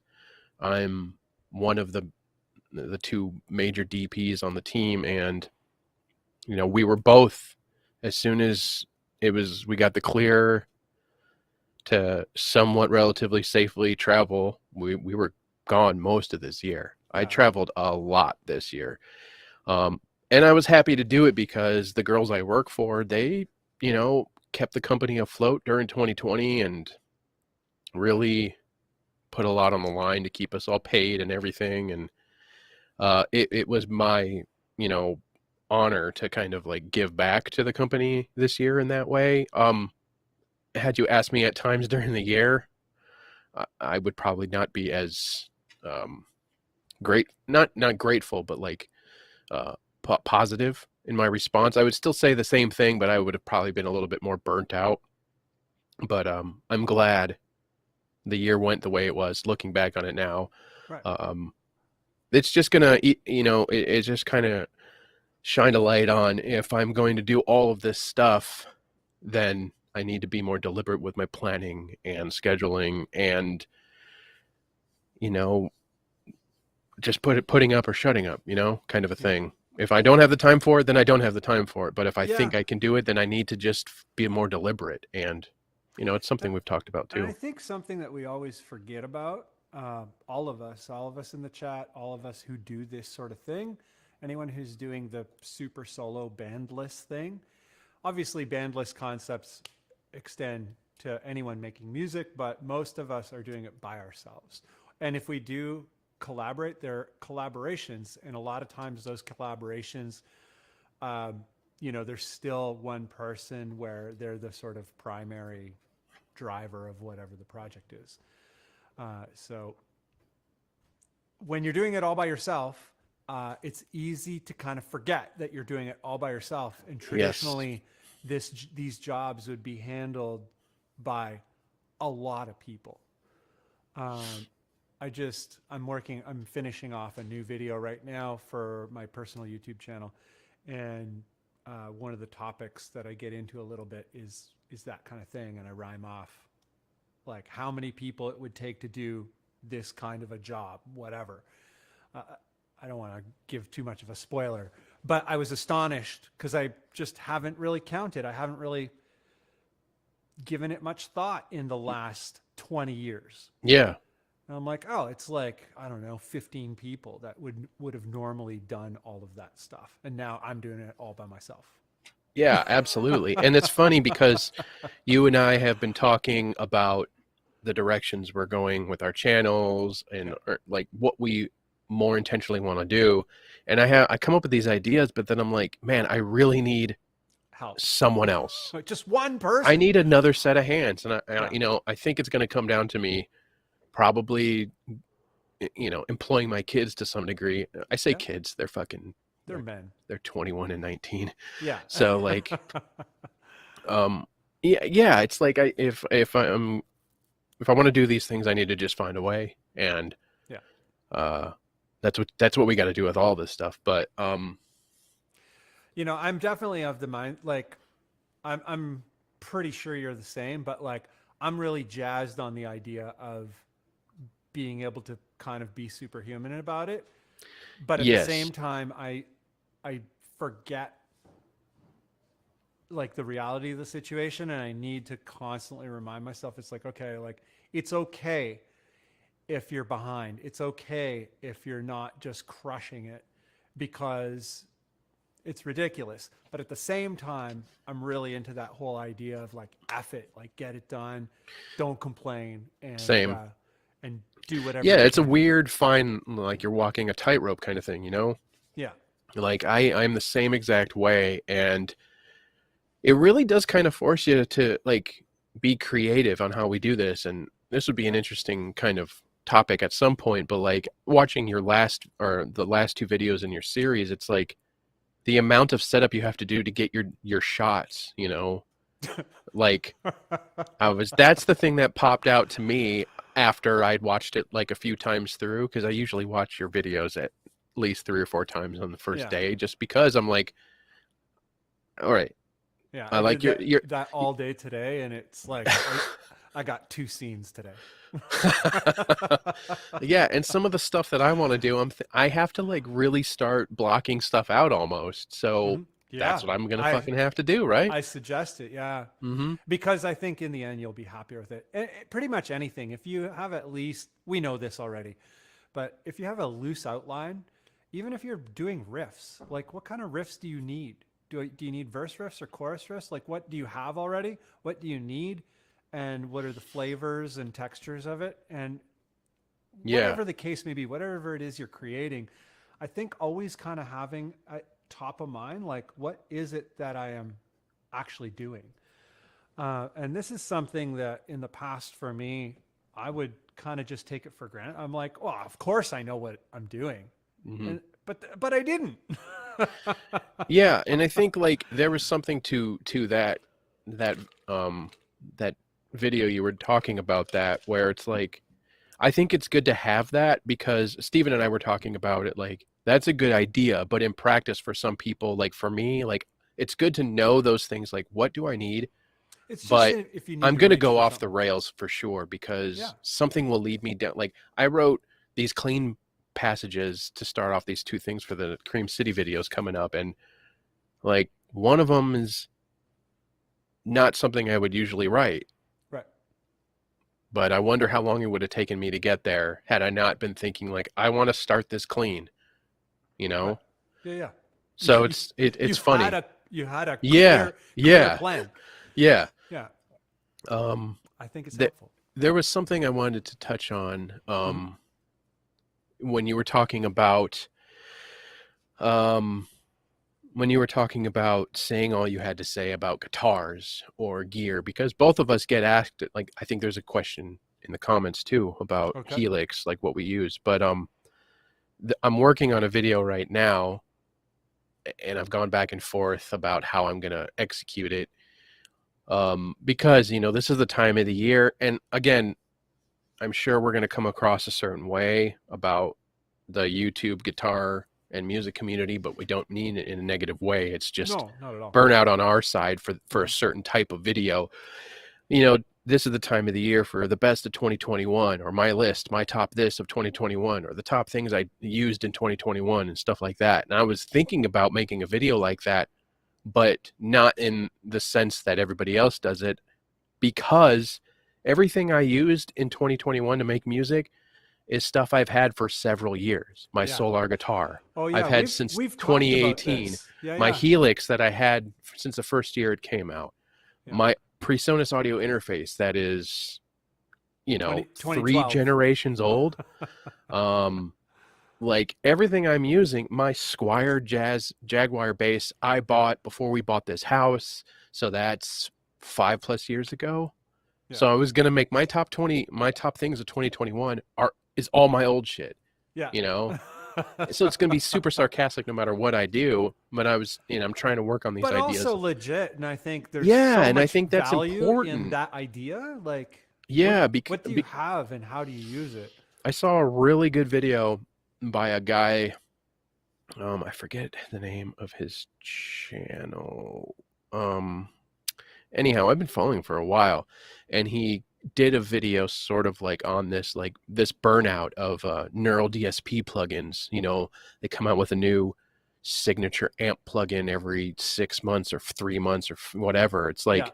[SPEAKER 2] I'm one of the two major DPs on the team, and we were both, as soon as we got the clear to somewhat relatively safely travel, we were gone most of this year. I
[SPEAKER 1] Yeah.
[SPEAKER 2] traveled a lot this year. And I was happy to do it because the girls I work for, they, kept the company afloat during 2020 and really put a lot on the line to keep us all paid and everything. And it was my, honor to kind of like give back to the company this year in that way. Had you asked me at times during the year, I would probably not be as not grateful, but like positive in my response. I would still say the same thing, but I would have probably been a little bit more burnt out. But I'm glad the year went the way it was. Looking back on it now,
[SPEAKER 1] Right.
[SPEAKER 2] it's just gonna, it just kind of shined a light on, if I'm going to do all of this stuff, then I need to be more deliberate with my planning and scheduling and, just putting up or shutting up, kind of a thing. If I don't have the time for it, then I don't have the time for it. But if I think I can do it, then I need to just be more deliberate. And, it's something we've talked about
[SPEAKER 1] And I
[SPEAKER 2] too.
[SPEAKER 1] think something that we always forget about, all of us in the chat, all of us who do this sort of thing, anyone who's doing the super solo bandless thing, obviously bandless concepts extend to anyone making music, but most of us are doing it by ourselves. And if we do collaborate, they're collaborations, and a lot of times those collaborations you know, there's still one person where they're the sort of primary driver of whatever the project is. So when you're doing it all by yourself, it's easy to kind of forget that you're doing it all by yourself. And
[SPEAKER 2] Yes.
[SPEAKER 1] traditionally, these jobs would be handled by a lot of people. Um, I'm finishing off a new video right now for my personal YouTube channel, and one of the topics that I get into a little bit is that kind of thing, and I rhyme off like how many people it would take to do this kind of a job, whatever. Uh, I don't want to give too much of a spoiler, but I was astonished because I just haven't really counted. I haven't really given it much thought in the last 20 years.
[SPEAKER 2] Yeah.
[SPEAKER 1] And I'm like, oh, it's like, I don't know, 15 people that would have normally done all of that stuff. And now I'm doing it all by myself.
[SPEAKER 2] Yeah, absolutely. And it's funny because you and I have been talking about the directions we're going with our channels and or, like what we more intentionally want to do. And I come up with these ideas, but then I'm like, man, I really need
[SPEAKER 1] Help.
[SPEAKER 2] someone else.
[SPEAKER 1] Just one person.
[SPEAKER 2] I need another set of hands. And
[SPEAKER 1] Yeah.
[SPEAKER 2] you know, I think it's going to come down to me probably, you know, employing my kids to some degree. I say kids,
[SPEAKER 1] They're men.
[SPEAKER 2] They're 21 and 19.
[SPEAKER 1] Yeah.
[SPEAKER 2] So like, yeah, it's like if I want to do these things, I need to just find a way, and
[SPEAKER 1] yeah,
[SPEAKER 2] that's what we got to do with all this stuff. But
[SPEAKER 1] you know, I'm definitely of the mind, like, I'm pretty sure you're the same, but like, I'm really jazzed on the idea of being able to kind of be superhuman about it, but at the same time, I forget like the reality of the situation, and I need to constantly remind myself it's like, okay, like it's okay if you're behind. It's okay if you're not just crushing it, because it's ridiculous. But at the same time, I'm really into that whole idea of like, F it, like get it done, don't complain, and and do whatever.
[SPEAKER 2] Yeah, it's a weird fine, like you're walking a tightrope kind of thing, you know?
[SPEAKER 1] Yeah.
[SPEAKER 2] Like I'm the same exact way, and it really does kind of force you to like be creative on how we do this. And this would be an interesting kind of topic at some point, but like watching the last two videos in your series, it's like the amount of setup you have to do to get your shots, you know? Like that's the thing that popped out to me after I'd watched it like a few times through, because I usually watch your videos at least 3 or 4 times on the first day, just because I'm like, all right.
[SPEAKER 1] Yeah,
[SPEAKER 2] I like your
[SPEAKER 1] that all day today, and it's like I got 2 scenes today.
[SPEAKER 2] Yeah, and some of the stuff that I want to do, I have to like really start blocking stuff out almost. So that's what I'm gonna fucking have to do, right?
[SPEAKER 1] I suggest it, yeah.
[SPEAKER 2] Mm-hmm.
[SPEAKER 1] Because I think in the end you'll be happier with it. Pretty much anything. If you have at least, we know this already, but if you have a loose outline, even if you're doing riffs, like what kind of riffs do you need? Do you need verse riffs or chorus riffs? Like what do you have already? What do you need? And what are the flavors and textures of it? And whatever the case may be, whatever it is you're creating, I think always kind of having a top of mind, like what is it that I am actually doing? And this is something that in the past for me, I would kind of just take it for granted. I'm like, well, of course I know what I'm doing.
[SPEAKER 2] Mm-hmm.
[SPEAKER 1] But I didn't.
[SPEAKER 2] Yeah, and I think like there was something to that video you were talking about, that where it's like, I think it's good to have that, because Steven and I were talking about it, like that's a good idea, but in practice for some people, like for me, like it's good to know those things, like what do I need?
[SPEAKER 1] It's just
[SPEAKER 2] but
[SPEAKER 1] if you need
[SPEAKER 2] I'm going to go off the rails for sure, because something will lead me down. Like I wrote these clean passages to start off these 2 things for the Cream City videos coming up, and like one of them is not something I would usually write.
[SPEAKER 1] Right.
[SPEAKER 2] But I wonder how long it would have taken me to get there had I not been thinking like, I want to start this clean, you know?
[SPEAKER 1] Right. Yeah.
[SPEAKER 2] So it's funny.
[SPEAKER 1] You had a clear plan.
[SPEAKER 2] Yeah.
[SPEAKER 1] Yeah. I think it's helpful.
[SPEAKER 2] There was something I wanted to touch on when you were talking about when you were talking about saying all you had to say about guitars or gear, because both of us get asked, like, I think there's a question in the comments too about
[SPEAKER 1] Okay.
[SPEAKER 2] Helix, like what we use. But I'm working on a video right now, and I've gone back and forth about how I'm going to execute it. Because, you know, this is the time of the year. And again, I'm sure we're going to come across a certain way about the YouTube guitar and music community, but we don't mean it in a negative way. It's just
[SPEAKER 1] No, not at all.
[SPEAKER 2] burnout on our side for a certain type of video. You know, this is the time of the year for the best of 2021, or my list, my top this of 2021, or the top things I used in 2021 and stuff like that. And I was thinking about making a video like that, but not in the sense that everybody else does it, because everything I used in 2021 to make music is stuff I've had for several years. My
[SPEAKER 1] Yeah.
[SPEAKER 2] Solar guitar,
[SPEAKER 1] Oh
[SPEAKER 2] I've
[SPEAKER 1] yeah,
[SPEAKER 2] had since
[SPEAKER 1] we've talked about
[SPEAKER 2] 2018.
[SPEAKER 1] this. Yeah,
[SPEAKER 2] My
[SPEAKER 1] yeah.
[SPEAKER 2] Helix that I had since the first year it came out.
[SPEAKER 1] Yeah.
[SPEAKER 2] My PreSonus audio interface that is, you know, 3
[SPEAKER 1] 2012.
[SPEAKER 2] generations old. Like everything I'm using, my Squier Jaguar bass I bought before we bought this house, so that's 5+ years ago.
[SPEAKER 1] Yeah.
[SPEAKER 2] So I was gonna make my top things of 2021 is all my old shit.
[SPEAKER 1] Yeah.
[SPEAKER 2] You know, so it's gonna be super sarcastic no matter what I do. But I'm trying to work on these
[SPEAKER 1] but
[SPEAKER 2] ideas.
[SPEAKER 1] also legit, and I think there's
[SPEAKER 2] Yeah,
[SPEAKER 1] so
[SPEAKER 2] and
[SPEAKER 1] much
[SPEAKER 2] I think that's
[SPEAKER 1] value in
[SPEAKER 2] important.
[SPEAKER 1] that idea. Like,
[SPEAKER 2] Yeah,
[SPEAKER 1] what do you have, and how do you use it?
[SPEAKER 2] I saw a really good video by a guy. I forget the name of his channel. Anyhow, I've been following for a while, and he did a video sort of like on this burnout of neural DSP plugins. You know, they come out with a new signature amp plugin every 6 months or 3 months or whatever. It's like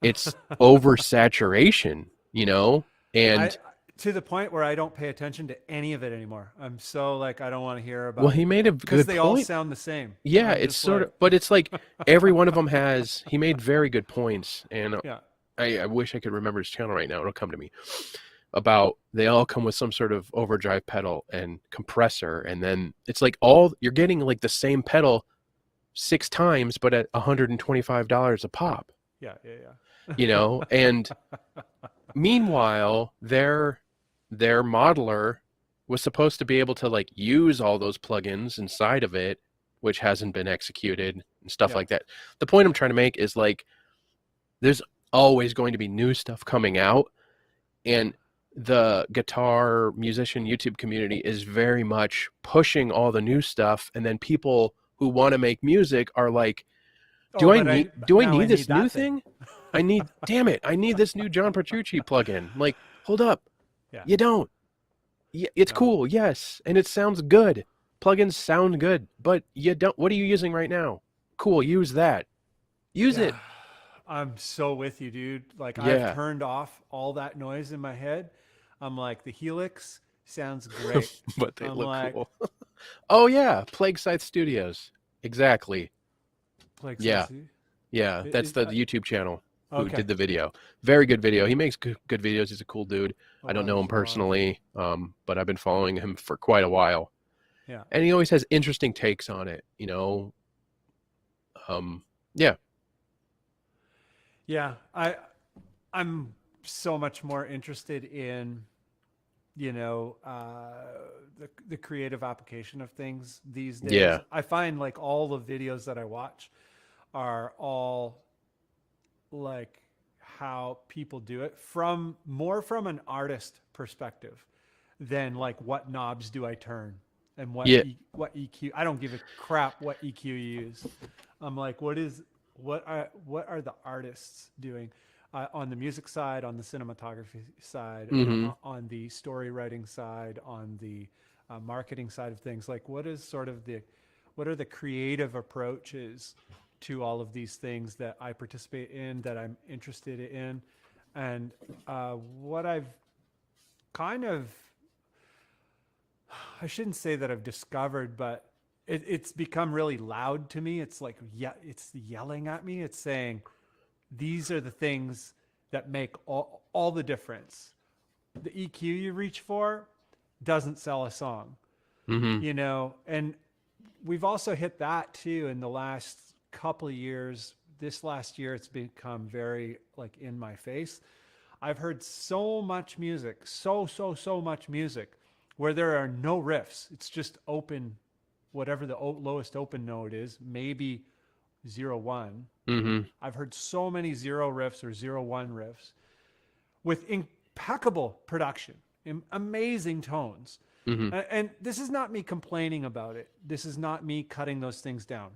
[SPEAKER 2] it's oversaturation, you know, and
[SPEAKER 1] to the point where I don't pay attention to any of it anymore. I'm so like, I don't want to hear about
[SPEAKER 2] well, he made a
[SPEAKER 1] because
[SPEAKER 2] good
[SPEAKER 1] they
[SPEAKER 2] point.
[SPEAKER 1] all sound the same.
[SPEAKER 2] Yeah, it's sort of, but it's like every one of them has, he made very good points. And
[SPEAKER 1] yeah.
[SPEAKER 2] I wish I could remember his channel right now. It'll come to me. About they all come with some sort of overdrive pedal and compressor. And then it's like you're getting like the same pedal 6 times, but at $125 a pop.
[SPEAKER 1] Yeah.
[SPEAKER 2] You know, and meanwhile, their modeler was supposed to be able to like use all those plugins inside of it, which hasn't been executed and stuff like that. The point I'm trying to make is like, there's always going to be new stuff coming out, and the guitar musician YouTube community is very much pushing all the new stuff. And then people who want to make music are like, do I need this new thing? I need this new John Petrucci plugin. Like, hold up.
[SPEAKER 1] Yeah.
[SPEAKER 2] You don't. It's cool, yes, and it sounds good. Plugins sound good, but you don't. What are you using right now? Cool, use that. Use it.
[SPEAKER 1] I'm so with you, dude. Like, I've turned off all that noise in my head. I'm like, the Helix sounds great.
[SPEAKER 2] But they look cool. Oh yeah, Plague Scythe Studios. Exactly.
[SPEAKER 1] Plague
[SPEAKER 2] Yeah.
[SPEAKER 1] Scythe?
[SPEAKER 2] Yeah, that's the YouTube channel who
[SPEAKER 1] Okay.
[SPEAKER 2] did the video. Very good video. He makes good videos. He's a cool dude. I don't know him personally, but I've been following him for quite a while.
[SPEAKER 1] Yeah.
[SPEAKER 2] And he always has interesting takes on it, you know. Yeah.
[SPEAKER 1] Yeah. I'm so much more interested in, you know, the creative application of things these days.
[SPEAKER 2] Yeah.
[SPEAKER 1] I find like all the videos that I watch are all like how people do it from an artist perspective than like what knobs do I turn and what EQ. I don't give a crap what EQ you use. I'm like, what are the artists doing on the music side, on the cinematography side, on the story writing side, on the marketing side of things? Like, what are the creative approaches to all of these things that I participate in, that I'm interested in? And what I've kind of, I shouldn't say that I've discovered, but it's become really loud to me. It's like, it's yelling at me. It's saying, these are the things that make all the difference. The EQ you reach for doesn't sell a song, you know, and we've also hit that too in the last couple of years. This last year, it's become very like in my face. I've heard so much music, so much music, where there are no riffs. It's just open, whatever the lowest open note is, maybe 0-1.
[SPEAKER 2] Mm-hmm.
[SPEAKER 1] I've heard so many 0 riffs or 0-1 riffs with impeccable production, amazing tones.
[SPEAKER 2] Mm-hmm.
[SPEAKER 1] And this is not me complaining about it. This is not me cutting those things down.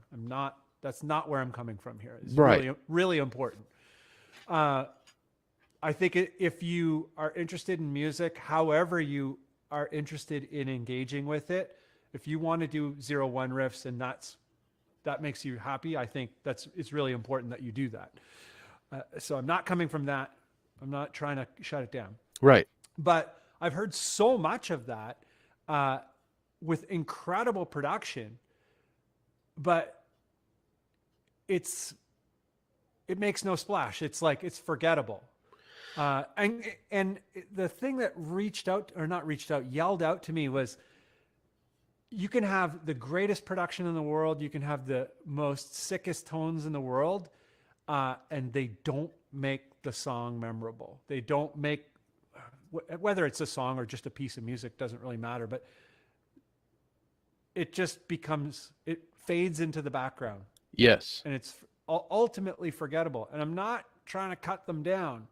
[SPEAKER 1] That's not where I'm coming from here. It's
[SPEAKER 2] Right.
[SPEAKER 1] really, really important. I think if you are interested in music, however you are interested in engaging with it, if you want to do 0-1 riffs and that makes you happy, I think it's really important that you do that. So I'm not coming from that. I'm not trying to shut it down.
[SPEAKER 2] Right.
[SPEAKER 1] But I've heard so much of that with incredible production, but it makes no splash. It's like, it's forgettable. And the thing that yelled out to me was, you can have the greatest production in the world, you can have the most sickest tones in the world, and they don't make the song memorable. They don't make, whether it's a song or just a piece of music, doesn't really matter, but it fades into the background.
[SPEAKER 2] Yes.
[SPEAKER 1] And it's ultimately forgettable. And I'm not trying to cut them down.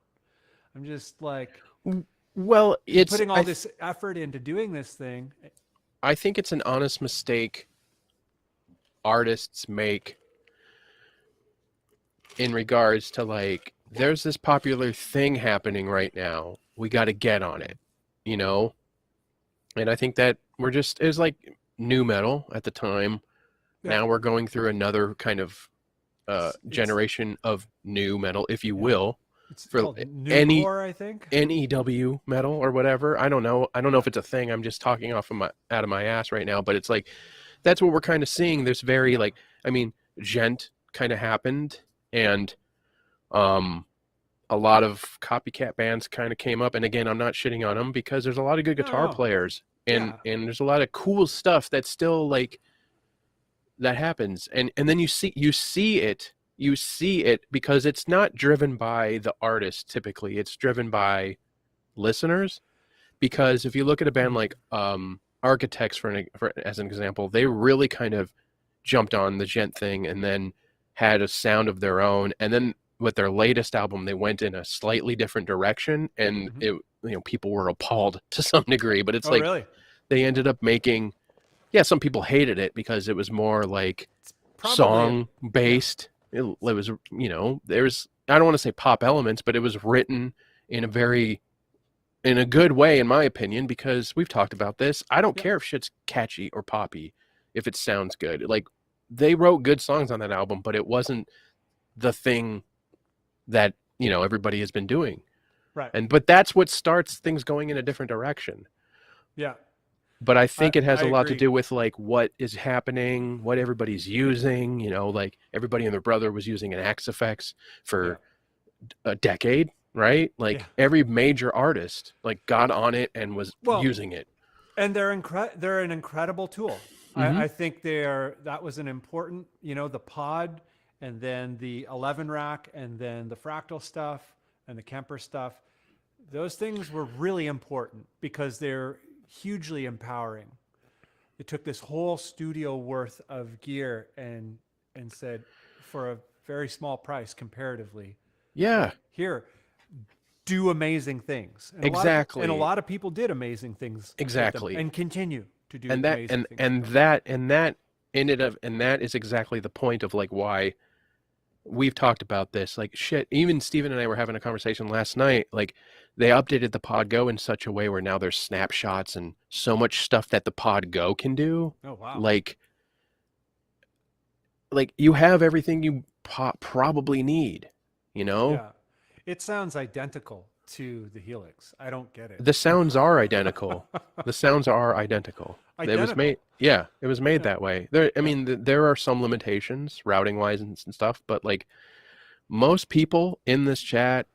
[SPEAKER 1] I'm just like,
[SPEAKER 2] well, it's
[SPEAKER 1] putting all this effort into doing this thing.
[SPEAKER 2] I think it's an honest mistake artists make in regards to like, there's this popular thing happening right now. We got to get on it, you know? And I think that it was like new metal at the time. Yeah. Now we're going through another kind of generation of new metal, if you will.
[SPEAKER 1] It's for any core, I think.
[SPEAKER 2] NEW metal or whatever. I don't know if it's a thing. I'm just talking out of my ass right now, but it's like, that's what we're kind of seeing. There's very like, I mean, gent kind of happened, and a lot of copycat bands kind of came up. And again, I'm not shitting on them because there's a lot of good guitar players, and there's a lot of cool stuff that's still like that happens. And then you see it because it's not driven by the artist. Typically it's driven by listeners, because if you look at a band like Architects as an example, they really kind of jumped on the gent thing and then had a sound of their own, and then with their latest album they went in a slightly different direction, and people were appalled to some degree, but it's really? They ended up making, some people hated it because it was more like song based. It was, there's, I don't want to say pop elements, but it was written in a good way, in my opinion, because we've talked about this. I don't care if shit's catchy or poppy, if it sounds good. Like, they wrote good songs on that album, but it wasn't the thing that, everybody has been doing.
[SPEAKER 1] Right.
[SPEAKER 2] But that's what starts things going in a different direction.
[SPEAKER 1] Yeah.
[SPEAKER 2] But I think it has a lot to do with like what is happening, what everybody's using. Like everybody and their brother was using an Axe Effects for a decade, right? Like every major artist like got on it and was using it.
[SPEAKER 1] And they're an incredible tool. Mm-hmm. I think that was an important, the pod, and then the 11 rack, and then the Fractal stuff and the Kemper stuff. Those things were really important because they're hugely empowering. They took this whole studio worth of gear and said, for a very small price comparatively, here, do amazing things. And
[SPEAKER 2] exactly.
[SPEAKER 1] A lot of people did amazing things.
[SPEAKER 2] Exactly.
[SPEAKER 1] And continue to do
[SPEAKER 2] amazing things. And that is exactly the point of like why we've talked about this. Like shit, even Steven and I were having a conversation last night. Like, they updated the Pod Go in such a way where now there's snapshots and so much stuff that the Pod Go can do.
[SPEAKER 1] Oh, wow.
[SPEAKER 2] Like you have everything you probably need, Yeah.
[SPEAKER 1] It sounds identical to the Helix. I don't get it.
[SPEAKER 2] The sounds are identical. Identical. It was made that way. There are some limitations routing wise and stuff, but like most people in this chat,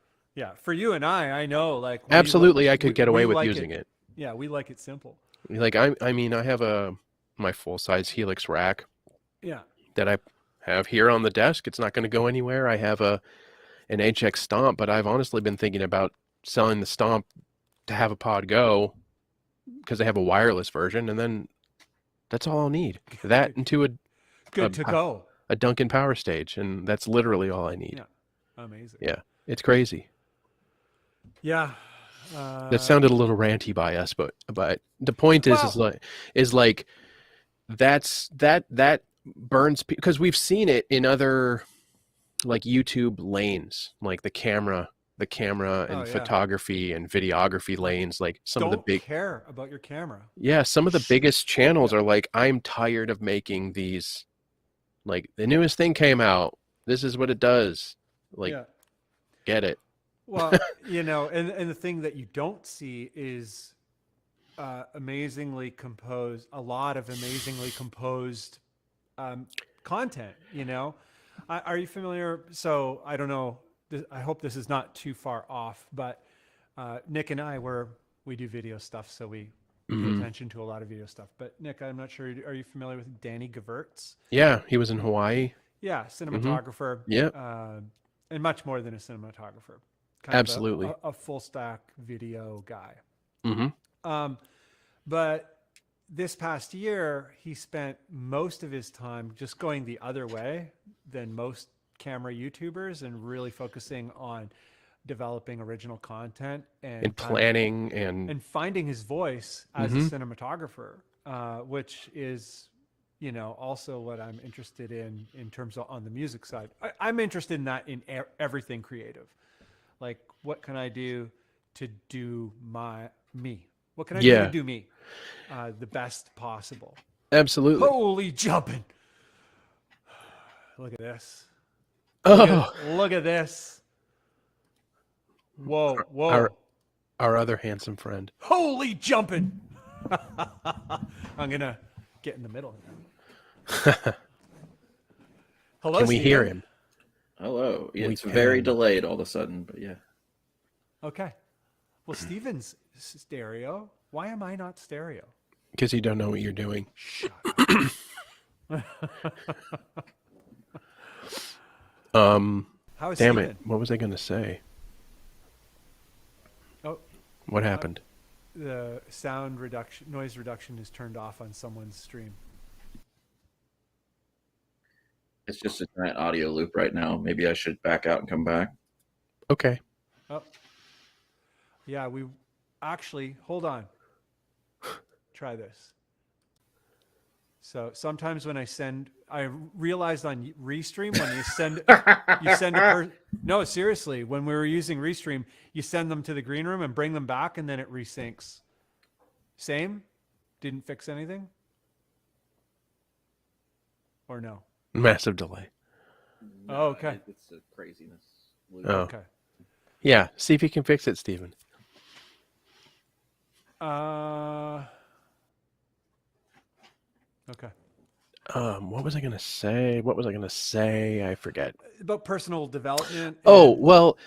[SPEAKER 1] for you and I know, like,
[SPEAKER 2] absolutely, I could get away with using it.
[SPEAKER 1] Yeah, we like it simple.
[SPEAKER 2] Like I have a my full-size Helix rack
[SPEAKER 1] Yeah.
[SPEAKER 2] that I have here on the desk. It's not going to go anywhere. I have an HX Stomp, but I've honestly been thinking about selling the Stomp to have a pod go because they have a wireless version, and then that's all I'll need. That into
[SPEAKER 1] Good to go.
[SPEAKER 2] a Duncan Power Stage, and that's literally all I need.
[SPEAKER 1] Yeah. Amazing.
[SPEAKER 2] Yeah, it's crazy.
[SPEAKER 1] Yeah.
[SPEAKER 2] That sounded a little ranty by us, but the point is like that burns because we've seen it in other like YouTube lanes, like the camera and photography and videography lanes, like some of the big
[SPEAKER 1] care about your camera.
[SPEAKER 2] Yeah, some of the biggest channels are like, I'm tired of making these, like the newest thing came out. This is what it does. Like, get it.
[SPEAKER 1] Well, you know, and the thing that you don't see is a lot of amazingly composed content, you know. Are you familiar? So I don't know. I hope this is not too far off, but Nick and I we do video stuff, so we pay attention to a lot of video stuff. But Nick, I'm not sure. Are you familiar with Danny Gevirtz?
[SPEAKER 2] Yeah, he was in Hawaii.
[SPEAKER 1] Yeah, cinematographer.
[SPEAKER 2] Yeah,
[SPEAKER 1] and much more than a cinematographer.
[SPEAKER 2] Absolutely,
[SPEAKER 1] a full stack video guy. But this past year, he spent most of his time just going the other way than most camera YouTubers and really focusing on developing original content and
[SPEAKER 2] planning and
[SPEAKER 1] finding his voice as a cinematographer, which is, you know, also what I'm interested in terms of on the music side. I'm interested in that in everything creative. Like, what can I do to do me? What can I do to do me the best possible?
[SPEAKER 2] Absolutely.
[SPEAKER 1] Holy jumping. Look at this.
[SPEAKER 2] Oh,
[SPEAKER 1] look at this. Whoa.
[SPEAKER 2] Our other handsome friend.
[SPEAKER 1] Holy jumping. I'm going to get in the middle. Hello,
[SPEAKER 2] Can we
[SPEAKER 1] Steven?
[SPEAKER 2] hear him?
[SPEAKER 3] Hello. It's very delayed all of a sudden, but yeah.
[SPEAKER 1] Okay. Well, Steven's stereo. Why am I not stereo?
[SPEAKER 2] Because you don't know what you're doing.
[SPEAKER 1] Shut up. How is
[SPEAKER 2] Damn
[SPEAKER 1] Steven?
[SPEAKER 2] it. What was I going to say?
[SPEAKER 1] Oh,
[SPEAKER 2] what happened?
[SPEAKER 1] The noise reduction is turned off on someone's stream.
[SPEAKER 3] It's just a giant audio loop right now. Maybe I should back out and come back.
[SPEAKER 2] Okay.
[SPEAKER 1] Oh. Yeah, we actually, hold on. Try this. So sometimes when I realized on Restream, when you send no, seriously, when we were using Restream, you send them to the green room and bring them back and then it resyncs. Same? Didn't fix anything? Or no?
[SPEAKER 2] Massive delay.
[SPEAKER 3] No,
[SPEAKER 1] oh, okay.
[SPEAKER 3] It's a craziness.
[SPEAKER 2] Oh.
[SPEAKER 1] Okay.
[SPEAKER 2] Yeah, see if you can fix it, Steven.
[SPEAKER 1] Okay.
[SPEAKER 2] What was I going to say? I forget.
[SPEAKER 1] About personal development.
[SPEAKER 2] Oh, well,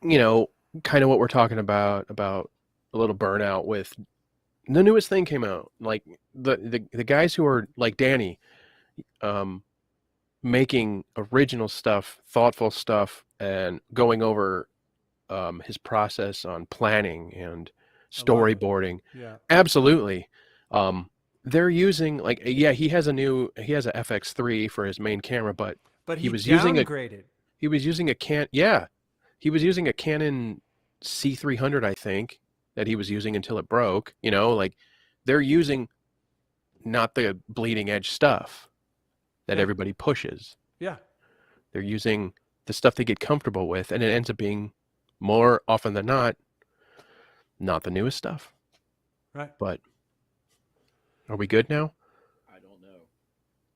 [SPEAKER 2] you know, kind of what we're talking about a little burnout with the newest thing came out. Like the guys who are like Danny, making original stuff, thoughtful stuff, and going over his process on planning and storyboarding.
[SPEAKER 1] Yeah.
[SPEAKER 2] Absolutely. They're using he has a FX3 for his main camera, but
[SPEAKER 1] he
[SPEAKER 2] was
[SPEAKER 1] downgraded.
[SPEAKER 2] He was using a Canon C300, I think, that he was using until it broke. You know, like they're using not the bleeding edge stuff that everybody pushes.
[SPEAKER 1] Yeah.
[SPEAKER 2] They're using the stuff they get comfortable with, and it ends up being more often than not the newest stuff.
[SPEAKER 1] Right.
[SPEAKER 2] But are we good now?
[SPEAKER 3] I don't know.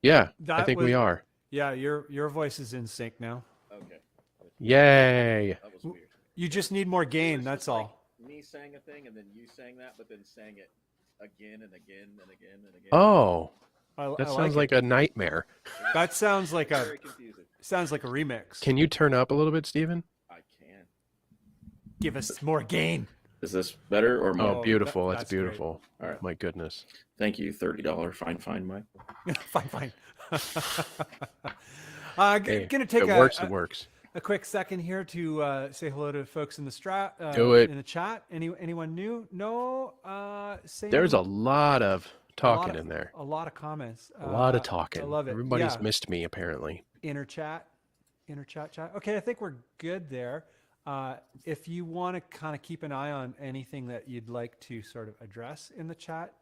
[SPEAKER 2] Yeah, I think we are.
[SPEAKER 1] Yeah, your voice is in sync now.
[SPEAKER 3] Okay.
[SPEAKER 2] Yay.
[SPEAKER 3] That was weird.
[SPEAKER 1] You just need more gain, that's all.
[SPEAKER 3] Like me saying a thing and then you saying that, but then saying it again and again and again and again.
[SPEAKER 2] Oh, that
[SPEAKER 1] I
[SPEAKER 2] sounds like a nightmare.
[SPEAKER 1] That sounds like
[SPEAKER 3] very confusing.
[SPEAKER 1] Sounds like a remix.
[SPEAKER 2] Can you turn up a little bit, Steven?
[SPEAKER 3] I can.
[SPEAKER 1] Give us more gain.
[SPEAKER 3] Is this better or more?
[SPEAKER 2] Oh, beautiful. That's
[SPEAKER 1] that's great.
[SPEAKER 2] beautiful.
[SPEAKER 3] All right.
[SPEAKER 2] My goodness.
[SPEAKER 3] Thank you. $30. Fine, Mike.
[SPEAKER 1] Fine.
[SPEAKER 2] Hey,
[SPEAKER 1] Gonna
[SPEAKER 2] if
[SPEAKER 1] take
[SPEAKER 2] it works, it works.
[SPEAKER 1] a quick second here to say hello to folks in the
[SPEAKER 2] Do it.
[SPEAKER 1] in the chat. Anyone new? No.
[SPEAKER 2] There's a
[SPEAKER 1] Same.
[SPEAKER 2] lot of talking
[SPEAKER 1] of,
[SPEAKER 2] in there.
[SPEAKER 1] A lot of comments.
[SPEAKER 2] A lot of
[SPEAKER 1] I
[SPEAKER 2] talking.
[SPEAKER 1] love it.
[SPEAKER 2] Everybody's
[SPEAKER 1] Yeah.
[SPEAKER 2] missed me, apparently.
[SPEAKER 1] Inner chat. Okay, I think we're good there. If you want to kind of keep an eye on anything that you'd like to sort of address in the chat,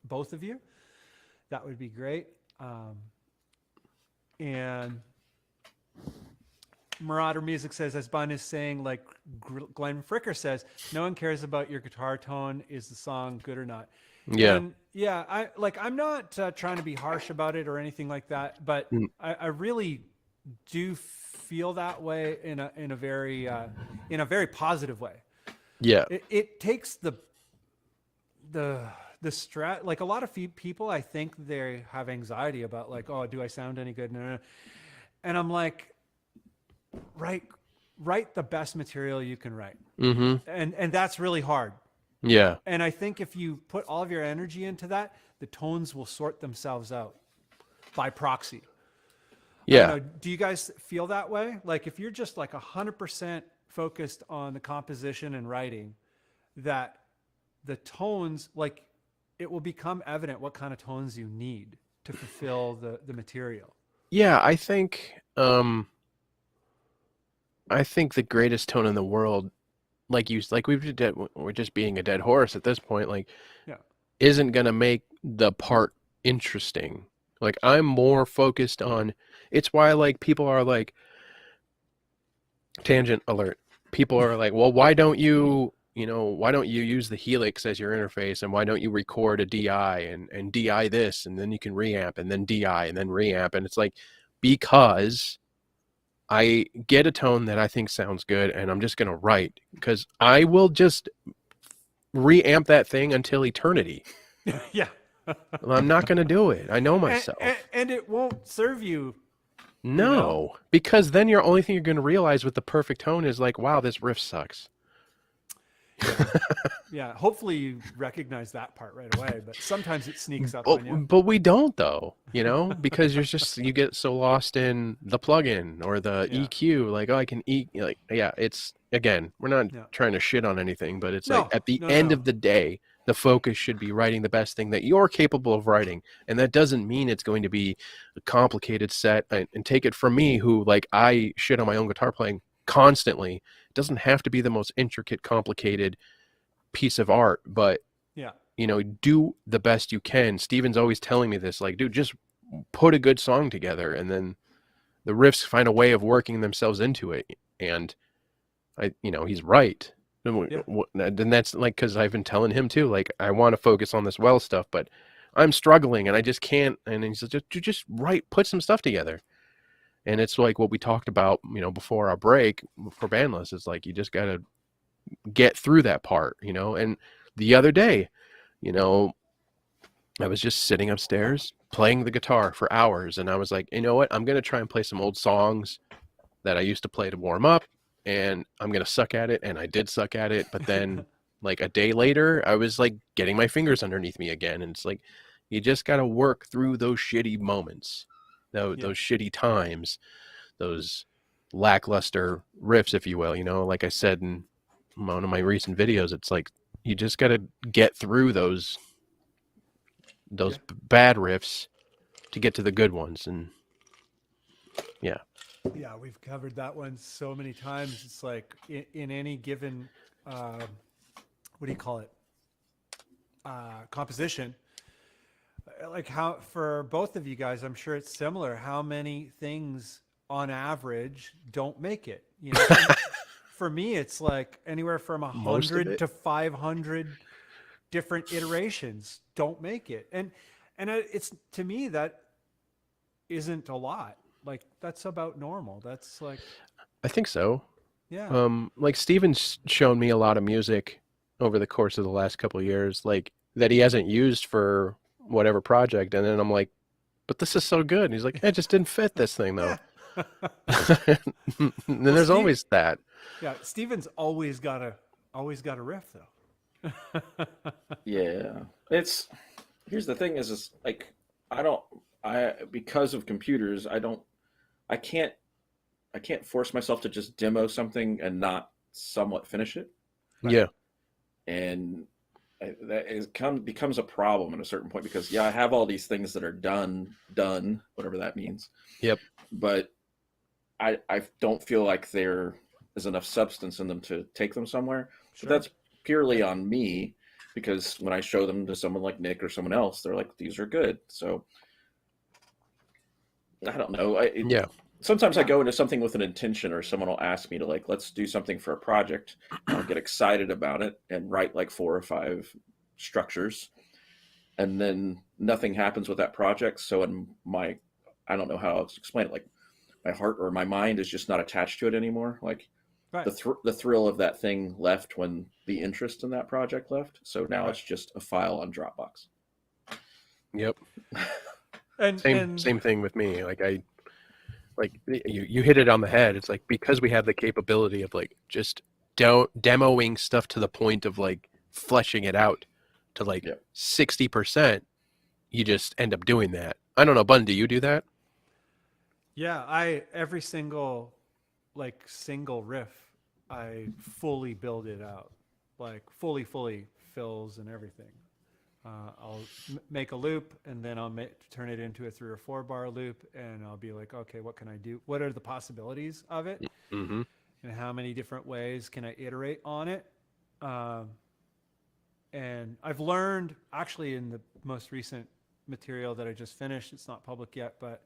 [SPEAKER 1] both of you, that would be great. And Marauder Music says, as Bunn is saying, like Glenn Fricker says, no one cares about your guitar tone. Is the song good or not?
[SPEAKER 2] Yeah.
[SPEAKER 1] And yeah, I'm not trying to be harsh about it or anything like that, but I really do feel that way in a very positive way.
[SPEAKER 2] Yeah.
[SPEAKER 1] It takes the strat. Like a lot of people, I think they have anxiety about like, oh, do I sound any good? No. And I'm like, write the best material you can write.
[SPEAKER 2] Mm-hmm.
[SPEAKER 1] And that's really hard.
[SPEAKER 2] Yeah.
[SPEAKER 1] And I think if you put all of your energy into that, the tones will sort themselves out by proxy.
[SPEAKER 2] Yeah.
[SPEAKER 1] Do you guys feel that way? Like if you're just like 100% focused on the composition and writing, that the tones, like it will become evident what kind of tones you need to fulfill the material.
[SPEAKER 2] Yeah, I think the greatest tone in the world, we're just being a dead horse at this point, like
[SPEAKER 1] Yeah.
[SPEAKER 2] isn't gonna make the part interesting. Like I'm more focused on, it's why like people are like, tangent alert, people are like, well, why don't you use the Helix as your interface, and why don't you record a DI and DI this, and then you can reamp and then DI and then reamp? And it's like, because I get a tone that I think sounds good and I'm just going to write, because I will just reamp that thing until eternity.
[SPEAKER 1] Yeah.
[SPEAKER 2] I'm not going to do it. I know myself.
[SPEAKER 1] And it won't serve you.
[SPEAKER 2] No, because then your only thing you're going to realize with the perfect tone is like, wow, this riff sucks.
[SPEAKER 1] Yeah. Hopefully you recognize that part right away, but sometimes it sneaks up on you.
[SPEAKER 2] But we don't though, because you get so lost in the plugin or the EQ, like, oh, I can it's, again, we're not trying to shit on anything, but it's like at the end of the day, the focus should be writing the best thing that you're capable of writing. And that doesn't mean it's going to be a complicated set. And take it from me, who like, I shit on my own guitar playing constantly. It doesn't have to be the most intricate, complicated piece of art, but do the best you can. Steven's always telling me this, like, dude, just put a good song together, and then the riffs find a way of working themselves into it. And he's right. And that's like, because I've been telling him too, like, I want to focus on this well stuff, but I'm struggling and I just can't. And he says, just write, put some stuff together. And it's like what we talked about, before our break for Bandless. It's like, you just got to get through that part, And the other day, I was just sitting upstairs playing the guitar for hours, and I was like, you know what? I'm going to try and play some old songs that I used to play to warm up, and I'm going to suck at it. And I did suck at it. But then like a day later, I was like getting my fingers underneath me again. And it's like, you just got to work through those shitty moments, those shitty times, those lackluster riffs, if you will. Like I said in one of my recent videos, it's like, you just got to get through those bad riffs to get to the good ones. And yeah,
[SPEAKER 1] we've covered that one so many times. It's like in any given what do you call it, composition, like how, for both of you guys, I'm sure it's similar, how many things on average don't make it, For me, it's like anywhere from 100 to 500 different iterations don't make it. And it's, to me, that isn't a lot. Like, that's about normal. That's like,
[SPEAKER 2] I think so.
[SPEAKER 1] Yeah.
[SPEAKER 2] Like Steven's shown me a lot of music over the course of the last couple of years, like that he hasn't used for whatever project. And then I'm like, but this is so good. And he's like, it just didn't fit this thing though. And then there's always that.
[SPEAKER 1] Yeah, Steven's always got a always got a riff though.
[SPEAKER 4] Yeah, here's the thing is like because of computers, I can't force myself to just demo something and not somewhat finish it.
[SPEAKER 2] Yeah.
[SPEAKER 4] And becomes a problem at a certain point because I have all these things that are done, whatever that means.
[SPEAKER 2] Yep.
[SPEAKER 4] But I don't feel like there is enough substance in them to take them somewhere.
[SPEAKER 1] Sure.
[SPEAKER 4] But that's purely on me because when I show them to someone like Nick or someone else, they're like, these are good. So I don't know.
[SPEAKER 2] Yeah.
[SPEAKER 4] Sometimes I go into something with an intention, or someone will ask me to like, let's do something for a project. I'll get excited about it and write like 4 or 5 structures, and then nothing happens with that project. So I don't know how else to explain it. Like my heart or my mind is just not attached to it anymore. Like
[SPEAKER 1] Right.
[SPEAKER 4] the thrill of that thing left when the interest in that project left. So now it's just a file on Dropbox.
[SPEAKER 2] Yep.
[SPEAKER 1] And
[SPEAKER 2] Same thing with me. Like you hit it on the head. It's like because we have the capability of like just demoing stuff to the point of like fleshing it out to like 60%, you just end up doing that. I don't know, Bun, do you do that?
[SPEAKER 1] Yeah, every single riff, I fully build it out, like fully fills and everything. I'll make a loop, and then I'll turn it into a 3 or 4 bar loop, and I'll be like, okay, what can I do? What are the possibilities of it?
[SPEAKER 2] Mm-hmm.
[SPEAKER 1] And how many different ways can I iterate on it? And I've learned actually in the most recent material that I just finished, it's not public yet, but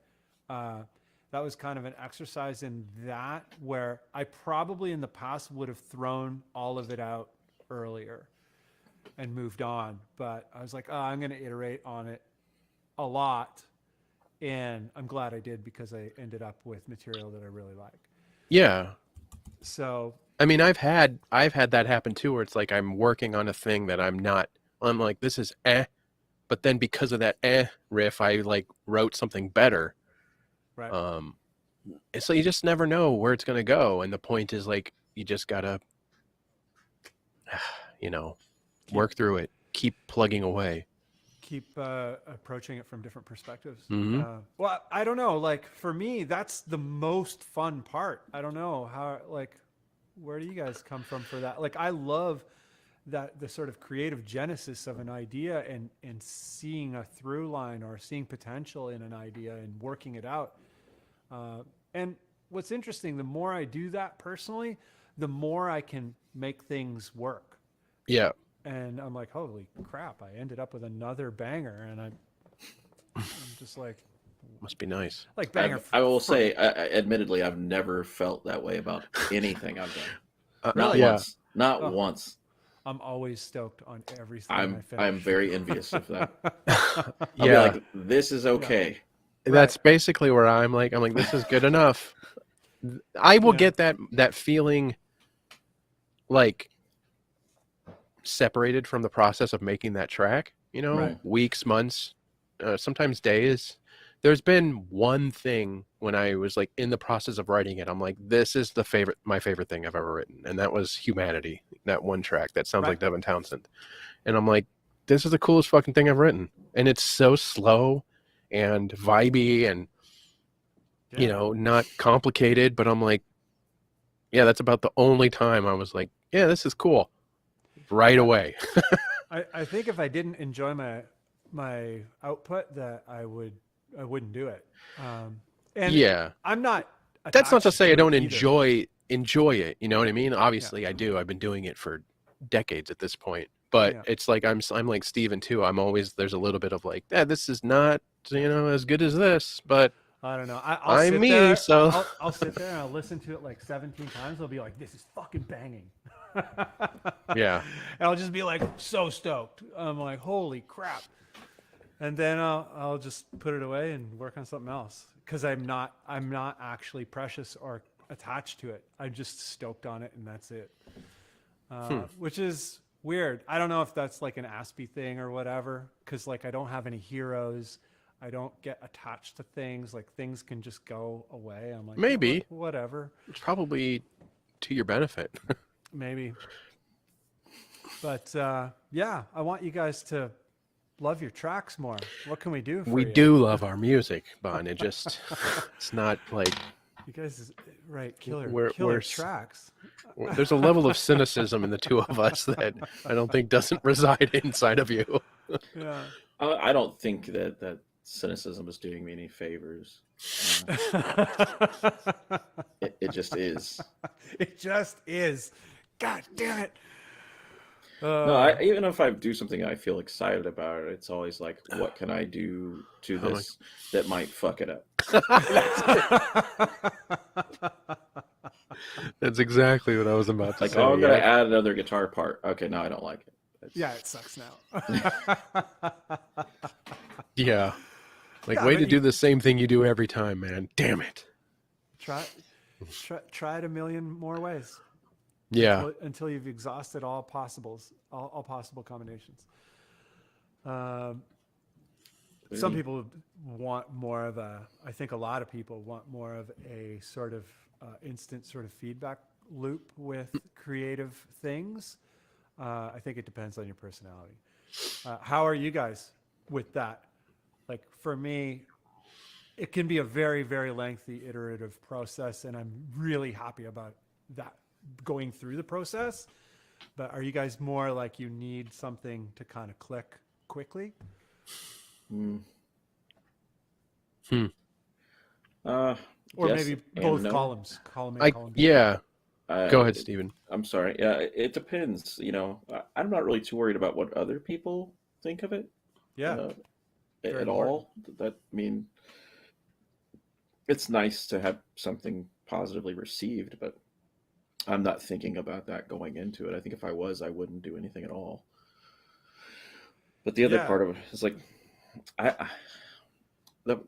[SPEAKER 1] that was kind of an exercise in that where I probably in the past would have thrown all of it out earlier and moved on. But I was like, oh, I'm going to iterate on it a lot. And I'm glad I did because I ended up with material that I really like.
[SPEAKER 2] Yeah.
[SPEAKER 1] So,
[SPEAKER 2] I mean, I've had that happen too, where it's like I'm working on a thing that I'm like, this is but then because of that riff, I like wrote something better.
[SPEAKER 1] right.
[SPEAKER 2] So you just never know where it's going to go. And the point is like, you just gotta, work through it, keep plugging away.
[SPEAKER 1] Keep approaching it from different perspectives.
[SPEAKER 2] Mm-hmm.
[SPEAKER 1] Well, I don't know. Like for me, that's the most fun part. I don't know how, like, where do you guys come from for that? Like, I love that the sort of creative genesis of an idea and seeing a through line or seeing potential in an idea and working it out. And what's interesting, the more I do that personally, the more I can make things work.
[SPEAKER 2] Yeah.
[SPEAKER 1] And I'm like, holy crap, I ended up with another banger. And I'm just like,
[SPEAKER 2] must be nice.
[SPEAKER 1] Like banger.
[SPEAKER 4] I will say, admittedly, I've never felt that way about anything I've done. Not
[SPEAKER 1] Really?
[SPEAKER 4] once. Not once.
[SPEAKER 1] I'm always stoked on everything I finish.
[SPEAKER 4] I'm very envious of that.
[SPEAKER 2] Yeah.
[SPEAKER 4] I'll be like, this is okay.
[SPEAKER 2] Yeah. That's basically where I'm like, this is good enough. I will get that feeling like separated from the process of making that track, weeks, months, sometimes days. There's been one thing when I was like in the process of writing it, I'm like, this is my favorite thing I've ever written. And that was Humanity, that one track that sounds like Devin Townsend. And I'm like, this is the coolest fucking thing I've written. And it's so slow and vibey and, not complicated, but I'm like, yeah, that's about the only time I was like, yeah, this is cool. Right away.
[SPEAKER 1] I think if I didn't enjoy my output, that I wouldn't do it. And I'm not.
[SPEAKER 2] That's not to say I don't
[SPEAKER 1] either.
[SPEAKER 2] enjoy it. You know what I mean? Obviously, I do. I've been doing it for decades at this point. But it's like I'm like Steven too. I'm always there's a little bit of like, this is not as good as this, but.
[SPEAKER 1] I don't know.
[SPEAKER 2] I'm me, there, so
[SPEAKER 1] I'll sit there and I'll listen to it like 17 times. I'll be like, "This is fucking banging."
[SPEAKER 2] Yeah.
[SPEAKER 1] And I'll just be like so stoked. I'm like, "Holy crap!" And then I'll just put it away and work on something else because I'm not actually precious or attached to it. I'm just stoked on it, and that's it. Which is weird. I don't know if that's like an Aspie thing or whatever. Because like I don't have any heroes. I don't get attached to things. Like things can just go away. I'm like,
[SPEAKER 2] maybe
[SPEAKER 1] whatever.
[SPEAKER 2] It's probably to your benefit.
[SPEAKER 1] Maybe. But yeah, I want you guys to love your tracks more. What can we do for
[SPEAKER 2] We
[SPEAKER 1] you?
[SPEAKER 2] do love our music, Bunn. It just, it's not like
[SPEAKER 1] You guys, right? Killer,
[SPEAKER 2] We're-
[SPEAKER 1] killer
[SPEAKER 2] we're s-
[SPEAKER 1] tracks.
[SPEAKER 2] there's a level of cynicism in the two of us that I don't think doesn't reside inside of you.
[SPEAKER 1] Yeah.
[SPEAKER 4] I don't think that cynicism is doing me any favors. It just is.
[SPEAKER 1] It just is. God damn it.
[SPEAKER 4] No, even if I do something I feel excited about, it's always like, what can I do to
[SPEAKER 2] Oh my-
[SPEAKER 4] this that might fuck it up?
[SPEAKER 2] That's exactly what I was about to
[SPEAKER 4] Like,
[SPEAKER 2] say.
[SPEAKER 4] oh, I'm gonna
[SPEAKER 2] yeah.
[SPEAKER 4] add another guitar part. Okay, no, I don't like it. It's-
[SPEAKER 1] Yeah, it sucks now.
[SPEAKER 2] Yeah. Like,
[SPEAKER 1] Yeah,
[SPEAKER 2] way
[SPEAKER 1] but
[SPEAKER 2] to
[SPEAKER 1] you-
[SPEAKER 2] do the same thing you do every time, man. Damn it.
[SPEAKER 1] try it a million more ways.
[SPEAKER 2] Yeah.
[SPEAKER 1] Until you've exhausted all possibles, all possible combinations. Some people want more of a. I think a lot of people want more of a sort of instant sort of feedback loop with creative things. I think it depends on your personality. How are you guys with that? Like for me, it can be a very, very lengthy iterative process, and I'm really happy about that going through the process. But are you guys more like you need something to kind of click quickly? Or
[SPEAKER 4] yes
[SPEAKER 1] maybe
[SPEAKER 4] and
[SPEAKER 1] both
[SPEAKER 4] no.
[SPEAKER 1] columns, column A, column B?
[SPEAKER 2] Yeah.
[SPEAKER 4] Uh,
[SPEAKER 2] Go ahead, Steven.
[SPEAKER 4] I'm sorry. Yeah, it depends. You know, I'm not really too worried about what other people think of it.
[SPEAKER 1] Yeah.
[SPEAKER 4] At
[SPEAKER 1] Very
[SPEAKER 4] all. That I mean, it's nice to have something positively received, but I'm not thinking about that going into it. I think if I was, I wouldn't do anything at all. But the other
[SPEAKER 1] Yeah.
[SPEAKER 4] part of it is like,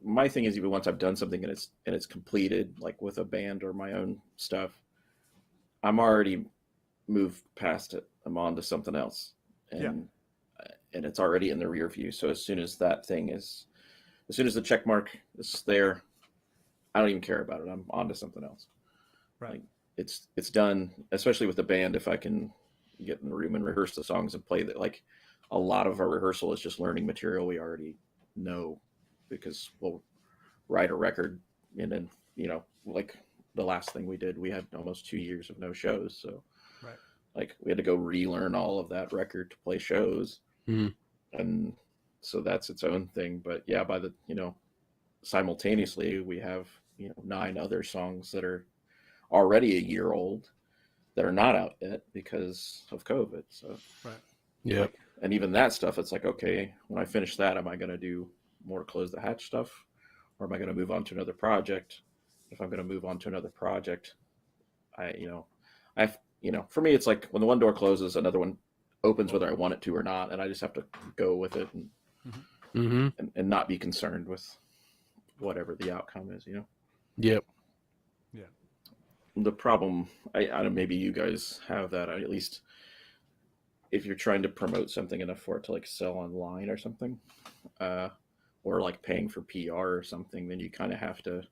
[SPEAKER 4] my thing is, even once I've done something and it's completed, like with a band or my own stuff, I'm already moved past it. I'm on to something else, and it's already in the rear view. So as soon as the check mark is there, I don't even care about it. I'm on to something else.
[SPEAKER 1] Right.
[SPEAKER 4] Like, it's done. Especially with the band, if I can get in the room and rehearse the songs and play that. Like a lot of our rehearsal is just learning material we already know, because we'll write a record and then like the last thing we did, we had almost 2 years of no shows, so
[SPEAKER 1] Right.
[SPEAKER 4] like we had to go relearn all of that record to play shows.
[SPEAKER 2] Mhm.
[SPEAKER 4] And so that's its own thing. But yeah, by the simultaneously we have 9 other songs that are already a year old that are not out yet because of COVID. So
[SPEAKER 1] Right.
[SPEAKER 2] Yeah.
[SPEAKER 4] and even that stuff, it's like, okay, when I finish that, am I going to do more Close the Hatch stuff, or am I going to move on to another project? If I'm going to move on to another project, for me, it's like when the one door closes, another one opens, whether I want it to or not, and I just have to go with it and
[SPEAKER 2] Mm-hmm.
[SPEAKER 4] and not be concerned with whatever the outcome is.
[SPEAKER 2] Yep.
[SPEAKER 1] Yeah.
[SPEAKER 4] The problem, I don't, maybe you guys have that. At least if you're trying to promote something enough for it to like sell online or something, or like paying for PR or something, then you kind of have to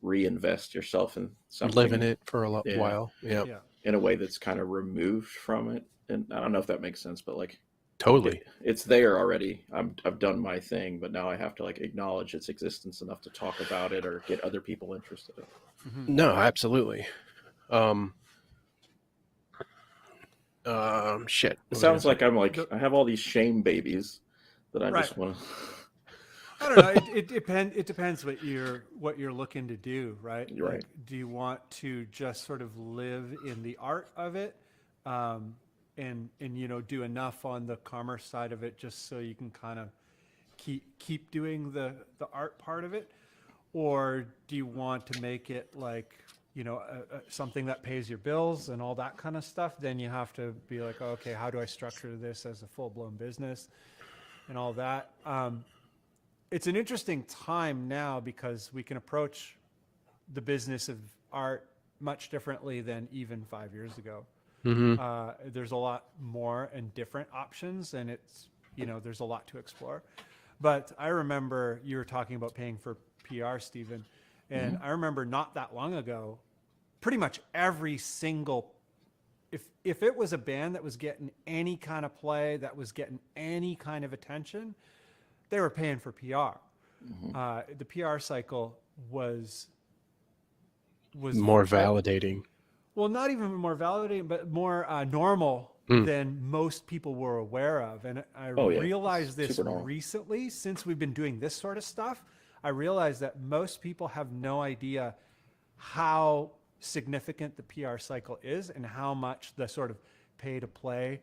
[SPEAKER 4] reinvest yourself in something.
[SPEAKER 2] Live in it for a
[SPEAKER 4] Yeah.
[SPEAKER 2] while. Yeah.
[SPEAKER 1] Yeah.
[SPEAKER 4] In a way that's kind of removed from it. And I don't know if that makes sense, but like
[SPEAKER 2] Totally.
[SPEAKER 4] it's there already. I've done my thing, but now I have to like acknowledge its existence enough to talk about it or get other people interested in it.
[SPEAKER 1] Mm-hmm.
[SPEAKER 2] No, absolutely. Shit.
[SPEAKER 4] It sounds like I'm like, I have all these shame babies that I
[SPEAKER 1] Right.
[SPEAKER 4] just want to.
[SPEAKER 1] I don't know. It depends what you're looking to do, right?
[SPEAKER 4] Right.
[SPEAKER 1] Like, do you want to just sort of live in the art of it, and do enough on the commerce side of it just so you can kind of keep doing the art part of it, or do you want to make it like something that pays your bills and all that kind of stuff? Then you have to be like, okay, how do I structure this as a full-blown business and all that? It's an interesting time now because we can approach the business of art much differently than even 5 years ago.
[SPEAKER 2] Mm-hmm.
[SPEAKER 1] There's a lot more and different options, and it's, there's a lot to explore. But I remember you were talking about paying for PR, Stephen, and I remember not that long ago, pretty much every single if it was a band that was getting any kind of play, that was getting any kind of attention, they were paying for PR. The PR cycle was
[SPEAKER 2] More validating.
[SPEAKER 1] well, not even more validating, but more normal than most people were aware of. And I realized this
[SPEAKER 4] Super normal.
[SPEAKER 1] recently, since we've been doing this sort of stuff. I realized that most people have no idea how significant the PR cycle is and how much the sort of pay to play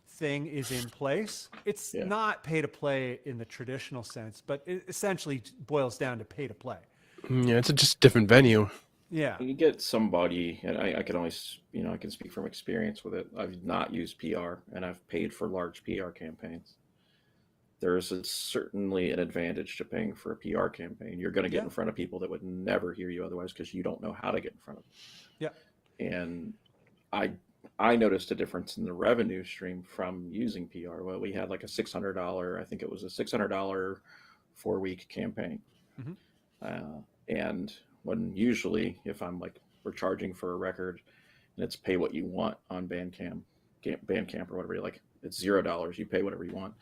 [SPEAKER 1] thing is in place. It's not pay to play in the traditional sense, but it essentially boils down to pay to play.
[SPEAKER 2] Yeah, it's just a different venue.
[SPEAKER 1] Yeah.
[SPEAKER 4] You get somebody, and I can always, I can speak from experience with it. I've not used PR, and I've paid for large PR campaigns. There is certainly an advantage to paying for a PR campaign. You're going to get in front of people that would never hear you otherwise because you don't know how to get in front of them.
[SPEAKER 1] Yeah.
[SPEAKER 4] And I noticed a difference in the revenue stream from using PR. Well, we had like a $600, I think it was a $600 4-week campaign. And when usually if I'm like, we're charging for a record and it's pay what you want on Bandcamp or whatever, like it's $0. You pay whatever you want.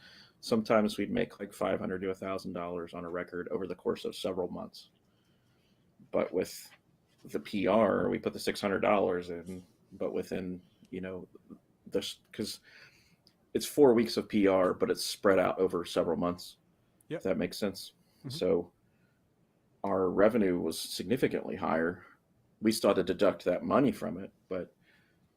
[SPEAKER 4] Sometimes we'd make like $500 to $1,000 on a record over the course of several months. But with the PR, we put the $600 in, but within, this, because it's 4 weeks of PR, but it's spread out over several months. If that makes sense. So our revenue was significantly higher. We still had to deduct that money from it, but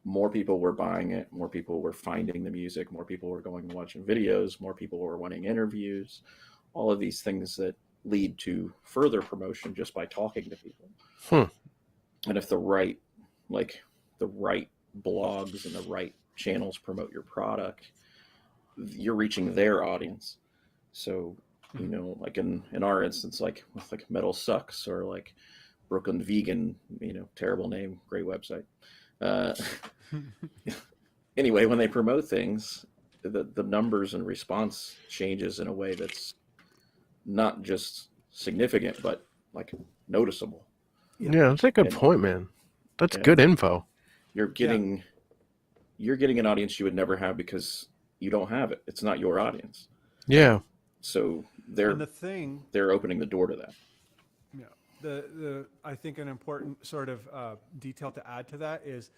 [SPEAKER 4] more people were buying it. More people were finding the music. More people were going and watching videos. More people were wanting interviews. All of these things that lead to further promotion just by talking to people. And if the right blogs and the right channels promote your product, you're reaching their audience. So, like in our instance, like with like Metal Sucks or like Brooklyn Vegan, terrible name, great website. Anyway, when they promote things, the numbers and response changes in a way that's not just significant, but like noticeable.
[SPEAKER 2] Yeah, that's a good point, man. That's good info.
[SPEAKER 4] You're getting an audience you would never have because you don't have it. It's not your audience.
[SPEAKER 2] Yeah.
[SPEAKER 4] So they're opening the door to that.
[SPEAKER 1] Yeah. I think an important sort of detail to add to that is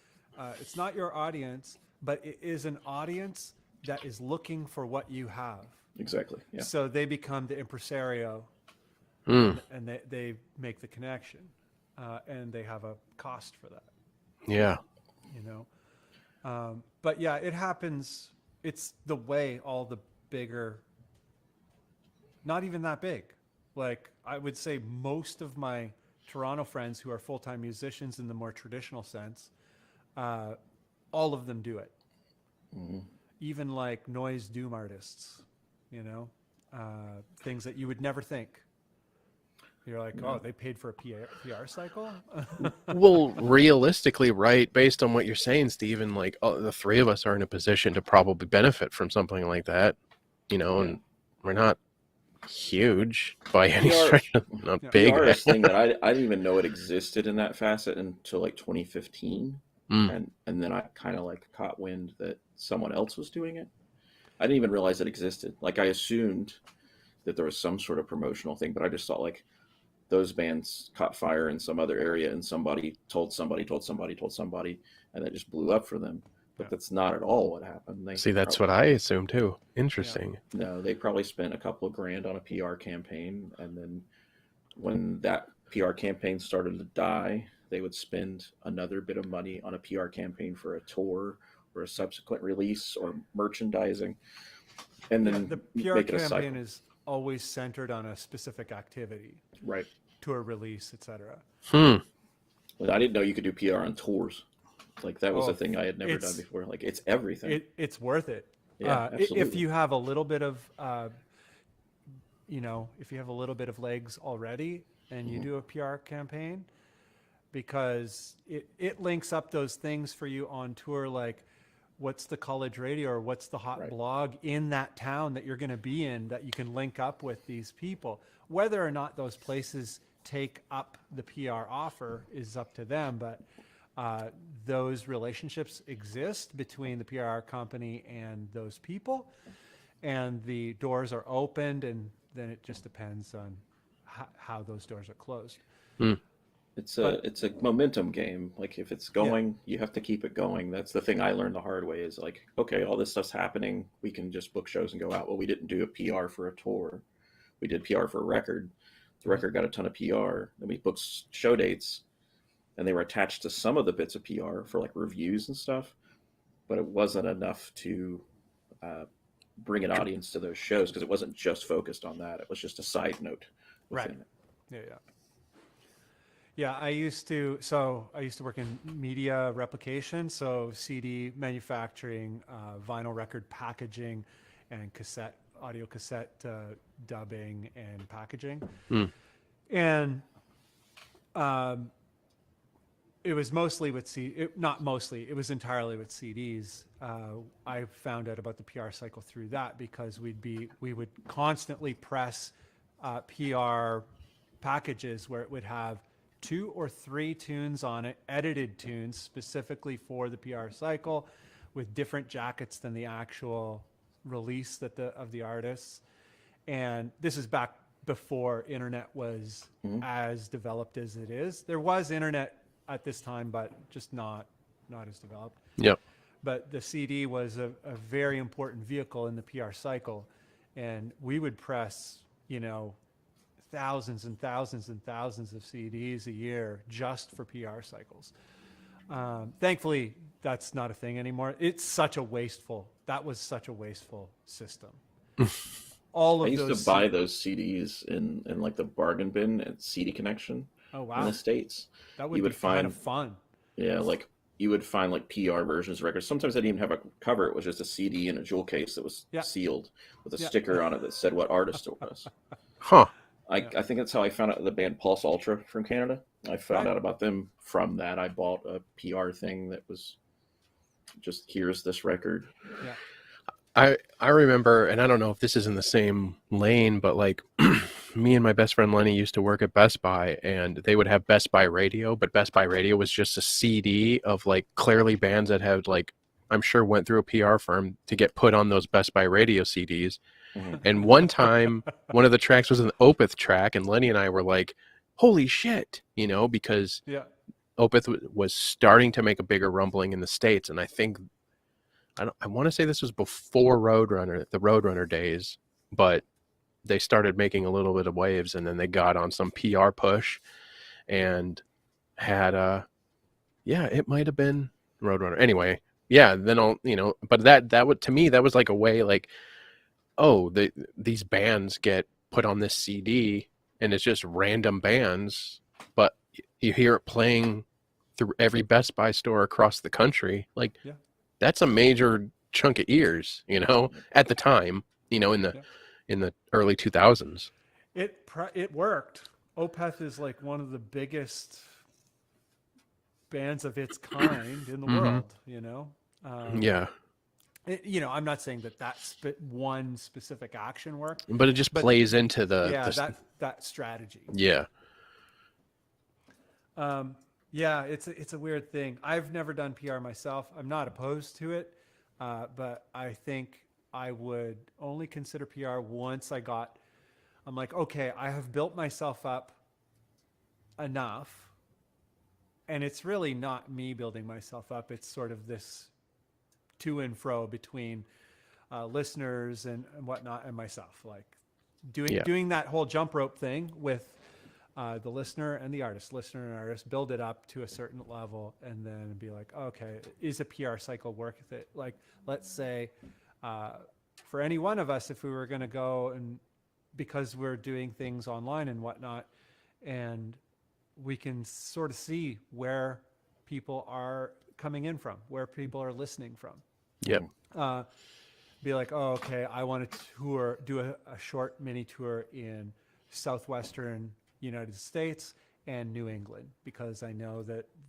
[SPEAKER 1] it's not your audience, but it is an audience that is looking for what you have.
[SPEAKER 4] Exactly. Yeah.
[SPEAKER 1] So they become the impresario and they make the connection and they have a cost for that.
[SPEAKER 2] Yeah.
[SPEAKER 1] But yeah, it happens. It's the way all the bigger, not even that big. Like I would say most of my Toronto friends who are full-time musicians in the more traditional sense, all of them do it. Even like noise doom artists, things that you would never think. You're like, oh, they paid for a PR cycle?
[SPEAKER 2] Well, realistically, right, based on what you're saying, Stephen, like the three of us are in a position to probably benefit from something like that, and we're not huge by any stretch. Not big.
[SPEAKER 4] PR is thing that I didn't even know it existed in that facet until like 2015. And then I kind of like caught wind that someone else was doing it. I didn't even realize it existed. Like I assumed that there was some sort of promotional thing, but I just thought like those bands caught fire in some other area and somebody told somebody, and that just blew up for them. But that's not at all what happened.
[SPEAKER 2] That's what I assume too. Interesting.
[SPEAKER 4] Yeah. No, they probably spent a couple of grand on a PR campaign, and then when that PR campaign started to die, they would spend another bit of money on a PR campaign for a tour or a subsequent release or merchandising, and then
[SPEAKER 1] the PR campaign is always centered on a specific activity,
[SPEAKER 4] right?
[SPEAKER 1] Tour release, etc.
[SPEAKER 4] Well, I didn't know you could do PR on tours. Like that was a thing I had never done before. Like it's everything.
[SPEAKER 1] It's worth it.
[SPEAKER 4] Yeah, absolutely.
[SPEAKER 1] If you have a little bit of, if you have a little bit of legs already, and you do a PR campaign, because it links up those things for you on tour, like what's the college radio or what's the hot blog in that town that you're going to be in that you can link up with these people. Whether or not those places take up the PR offer is up to them, but those relationships exist between the PR company and those people, and the doors are opened, and then it just depends on how those doors are closed.
[SPEAKER 4] It's a momentum game. Like if it's going, you have to keep it going. That's the thing I learned the hard way is like, okay, all this stuff's happening. We can just book shows and go out. Well, we didn't do a PR for a tour. We did PR for a record. The record got a ton of PR. Then we booked show dates, and they were attached to some of the bits of PR for like reviews and stuff, but it wasn't enough to bring an audience to those shows because it wasn't just focused on that. It was just a side note within it.
[SPEAKER 1] Yeah. Yeah, I used to work in media replication, so CD manufacturing, vinyl record packaging, and audio cassette dubbing and packaging. And it was mostly with it was entirely with CDs. I found out about the PR cycle through that because we would constantly press PR packages where it would have 2 or 3 tunes on it, edited tunes specifically for the PR cycle, with different jackets than the actual release of the artists. And this is back before internet was as developed as it is. There was internet at this time, but just not as developed.
[SPEAKER 2] Yep.
[SPEAKER 1] But the CD was a very important vehicle in the PR cycle, and we would press, thousands and thousands and thousands of CDs a year just for PR cycles. Thankfully, that's not a thing anymore. That was such a wasteful system. All of
[SPEAKER 4] I used to buy those CDs in like the bargain bin at CD Connection.
[SPEAKER 1] Oh, wow.
[SPEAKER 4] In the States.
[SPEAKER 1] That would be kind of fun.
[SPEAKER 4] Yeah, like you would find like PR versions of records. Sometimes they didn't even have a cover. It was just a CD in a jewel case that was sealed with a sticker on it that said what artist it was.
[SPEAKER 2] Huh.
[SPEAKER 4] I think that's how I found out the band Pulse Ultra from Canada. I found out about them from that. I bought a PR thing that was just, here's this record.
[SPEAKER 2] Yeah. I remember, and I don't know if this is in the same lane, but like me and my best friend Lenny used to work at Best Buy, and they would have Best Buy Radio, but Best Buy Radio was just a CD of like clearly bands that had like, I'm sure went through a PR firm to get put on those Best Buy Radio CDs. And one time, one of the tracks was an Opeth track, and Lenny and I were like, holy shit, because Opeth was starting to make a bigger rumbling in the States. And I think, I want to say this was before the Roadrunner days, but they started making a little bit of waves, and then they got on some PR push and had it might have been Roadrunner. Anyway, then but that would, to me, that was like a way like, oh, these bands get put on this CD, and it's just random bands, but you hear it playing through every Best Buy store across the country. Like, that's a major chunk of ears, at the time, in the early 2000s.
[SPEAKER 1] It worked. Opeth is like one of the biggest bands of its kind in the world, I'm not saying that's one specific action worked,
[SPEAKER 2] but it just plays into
[SPEAKER 1] that strategy. It's a weird thing. I've never done PR myself. I'm not opposed to it, but I think I would only consider PR once I'm like, okay, I have built myself up enough, and it's really not me building myself up. It's sort of this to and fro between listeners and whatnot and myself, like doing that whole jump rope thing with the listener and the artist, build it up to a certain level, and then be like, okay, is a PR cycle worth it? Like, let's say for any one of us, if we were going to go, and because we're doing things online and whatnot, and we can sort of see where people are coming in from, where people are listening from. Be like, oh, okay, I want to do a short mini tour in southwestern United States and New England, because I know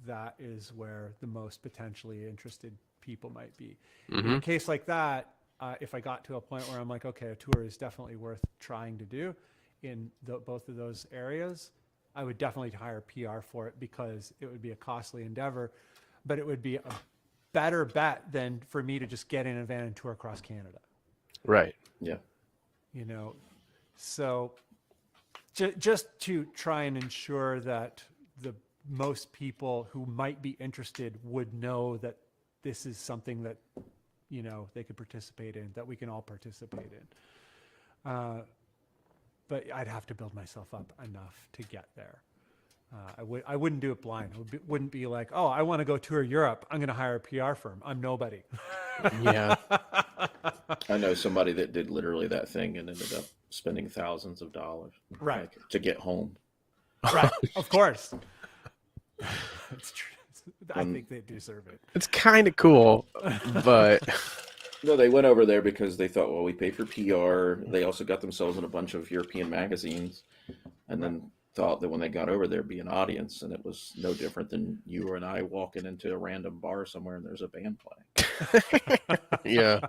[SPEAKER 1] that is where the most potentially interested people might be. In a case like that, if I got to a point where I'm like, okay, a tour is definitely worth trying to do in both of those areas, I would definitely hire PR for it, because it would be a costly endeavor. but it would be a better bet than for me to just get in a van and tour across Canada.
[SPEAKER 2] Right.
[SPEAKER 4] Yeah.
[SPEAKER 1] You know, so just to try and ensure that the most people who might be interested would know that this is something that, you know, they could participate in, that we can all participate in. But I'd have to build myself up enough to get there. I wouldn't do it blind. Wouldn't be like, oh, I want to go tour Europe. I'm going to hire a PR firm. I'm nobody.
[SPEAKER 2] Yeah.
[SPEAKER 4] I know somebody that did literally that thing and ended up spending thousands of dollars
[SPEAKER 1] Right.
[SPEAKER 4] like, to get home.
[SPEAKER 1] Right. Of course. It's true. I
[SPEAKER 4] Um,
[SPEAKER 1] think they deserve it.
[SPEAKER 2] It's kind of cool, but
[SPEAKER 4] No, they went over there because they thought, well, we pay for PR. They also got themselves in a bunch of European magazines, and then thought that when they got over there, be an audience, and it was no different than you or I walking into a random bar somewhere and there's a band playing.
[SPEAKER 2] yeah.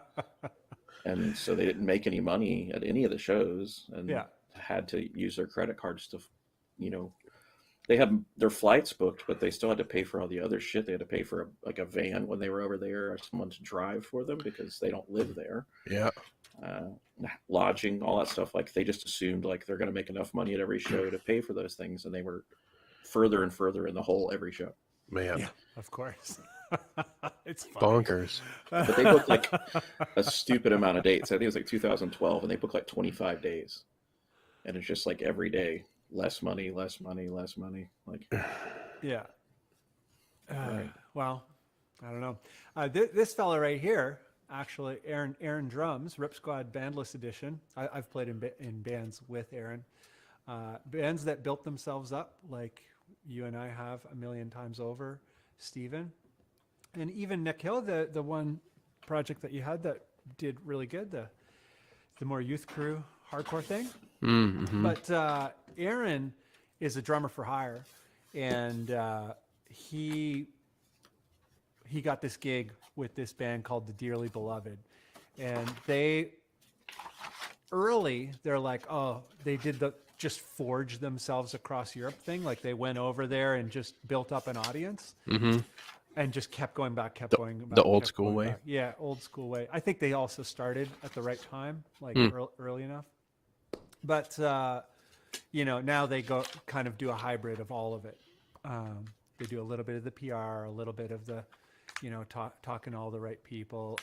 [SPEAKER 4] And so they didn't make any money at any of the shows, and
[SPEAKER 1] Yeah.
[SPEAKER 4] had to use their credit cards to, you know, they had their flights booked, but they still had to pay for all the other shit. They had to pay for a van when they were over there, or someone to drive for them because they don't live there.
[SPEAKER 2] Yeah.
[SPEAKER 4] Lodging, all that stuff. Like they just assumed like they're going to make enough money at every show to pay for those things, and they were further and further in the hole every show.
[SPEAKER 2] Man.
[SPEAKER 1] Yeah, of course. It's funny.
[SPEAKER 2] Bonkers.
[SPEAKER 4] But they booked like a stupid amount of dates. I think it was like 2012, and they booked like 25 days, and it's just like every day, less money, less money, less money. Like,
[SPEAKER 1] Yeah.
[SPEAKER 4] Right.
[SPEAKER 1] Well, I don't know. This fella right here, actually, Aaron drums, Rip Squad Bandless Edition. I've played in bands with Aaron. Bands that built themselves up, like you and I have a million times over, Steven. And even Nick Hill, the one project that you had that did really good, the more youth crew hardcore thing.
[SPEAKER 2] Mm-hmm.
[SPEAKER 1] But Aaron is a drummer for hire, and he got this gig with this band called the Dearly Beloved, and they're like, oh, they did the just forge themselves across Europe thing. Like they went over there and just built up an audience.
[SPEAKER 2] Mm-hmm.
[SPEAKER 1] And just kept going back.
[SPEAKER 2] The old school way.
[SPEAKER 1] Back. Yeah, old school way. I think they also started at the right time, like early enough. But you know, now they go kind of do a hybrid of all of it. They do a little bit of the PR, a little bit of the, you know, talking to all the right people,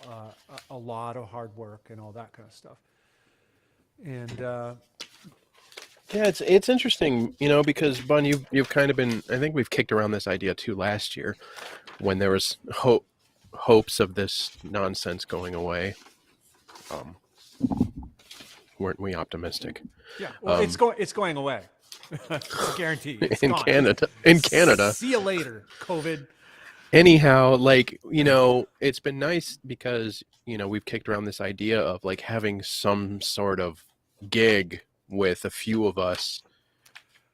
[SPEAKER 1] a lot of hard work and all that kind of stuff. And
[SPEAKER 2] Yeah, it's interesting, you know, because Bunn, you've kind of been. I think we've kicked around this idea too last year, when there was hopes of this nonsense going away. Weren't we optimistic?
[SPEAKER 1] yeah, well, it's going away. It's guaranteed. It's
[SPEAKER 2] in
[SPEAKER 1] gone.
[SPEAKER 2] Canada, in Canada.
[SPEAKER 1] See you later, COVID.
[SPEAKER 2] Anyhow, like, you know, it's been nice because, you know, we've kicked around this idea of like having some sort of gig with a few of us,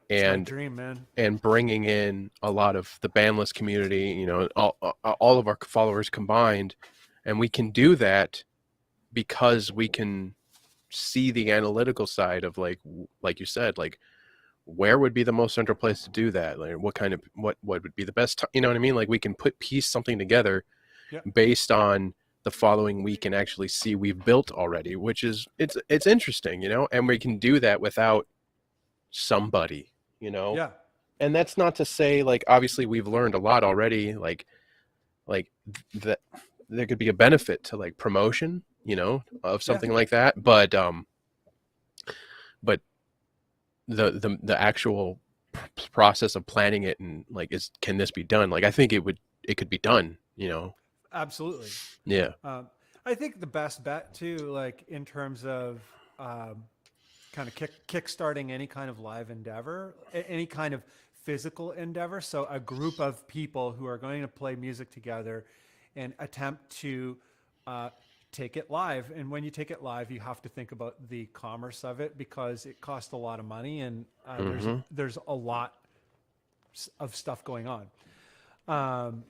[SPEAKER 1] It's my
[SPEAKER 2] and
[SPEAKER 1] dream, man.
[SPEAKER 2] and bringing in a lot of the bandless community, you know, all of our followers combined, and we can do that because we can see the analytical side of like you said, like where would be the most central place to do that, like what would be the best you know what I mean, like we can piece something together.
[SPEAKER 1] Yeah.
[SPEAKER 2] Based on the following we can actually see we've built already, which is it's interesting, you know, and we can do that without somebody, you know.
[SPEAKER 1] Yeah.
[SPEAKER 2] And that's not to say, like, obviously we've learned a lot already, like that there could be a benefit to like promotion, you know, of something like that, but the actual process of planning it and like can this be done, like I think it could be done, you know.
[SPEAKER 1] Absolutely.
[SPEAKER 2] Yeah.
[SPEAKER 1] I think the best bet too, like in terms of kind of kickstarting any kind of live endeavor, any kind of physical endeavor. So a group of people who are going to play music together and attempt to take it live. And when you take it live, you have to think about the commerce of it because it costs a lot of money, and there's a lot of stuff going on.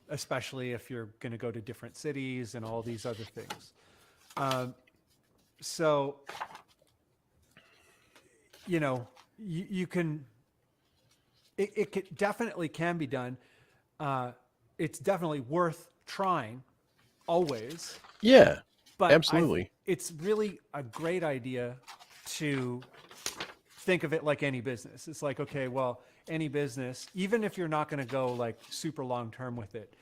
[SPEAKER 1] Especially if you're going to go to different cities and all these other things. So, you know, you can, it definitely can be done. it's definitely worth trying always.
[SPEAKER 2] Yeah,
[SPEAKER 1] But
[SPEAKER 2] absolutely.
[SPEAKER 1] it's really a great idea to think of it like any business. It's like, okay, well, any business, even if you're not going to go like super long term with it,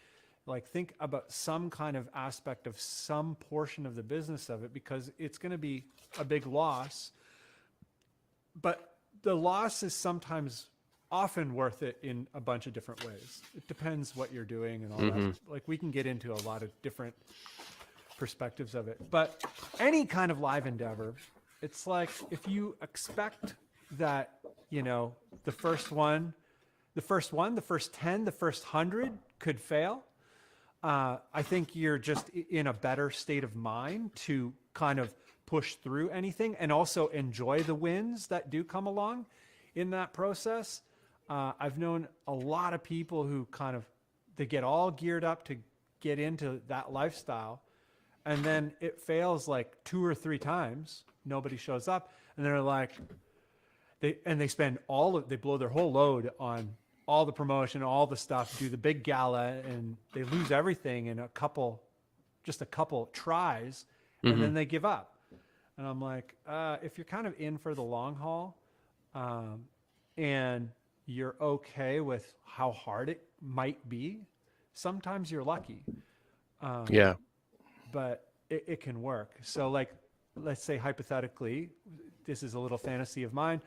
[SPEAKER 1] like think about some kind of aspect of some portion of the business of it, because it's going to be a big loss. But the loss is sometimes often worth it in a bunch of different ways. It depends what you're doing and all that. Like we can get into a lot of different perspectives of it. But any kind of live endeavor, it's like if you expect that, you know, the first 10, the first 10, the first 100 could fail, I think you're just in a better state of mind to kind of push through anything and also enjoy the wins that do come along in that process. I've known a lot of people who kind of, they get all geared up to get into that lifestyle, and then it fails like 2 or 3 times. Nobody shows up, and they're like, they spend they blow their whole load on all the promotion, all the stuff, do the big gala, and they lose everything in just a couple tries, and then they give up. And I'm like, if you're kind of in for the long haul, and you're okay with how hard it might be, sometimes you're lucky.
[SPEAKER 2] Yeah.
[SPEAKER 1] But it can work. So like, let's say hypothetically, this is a little fantasy of mine,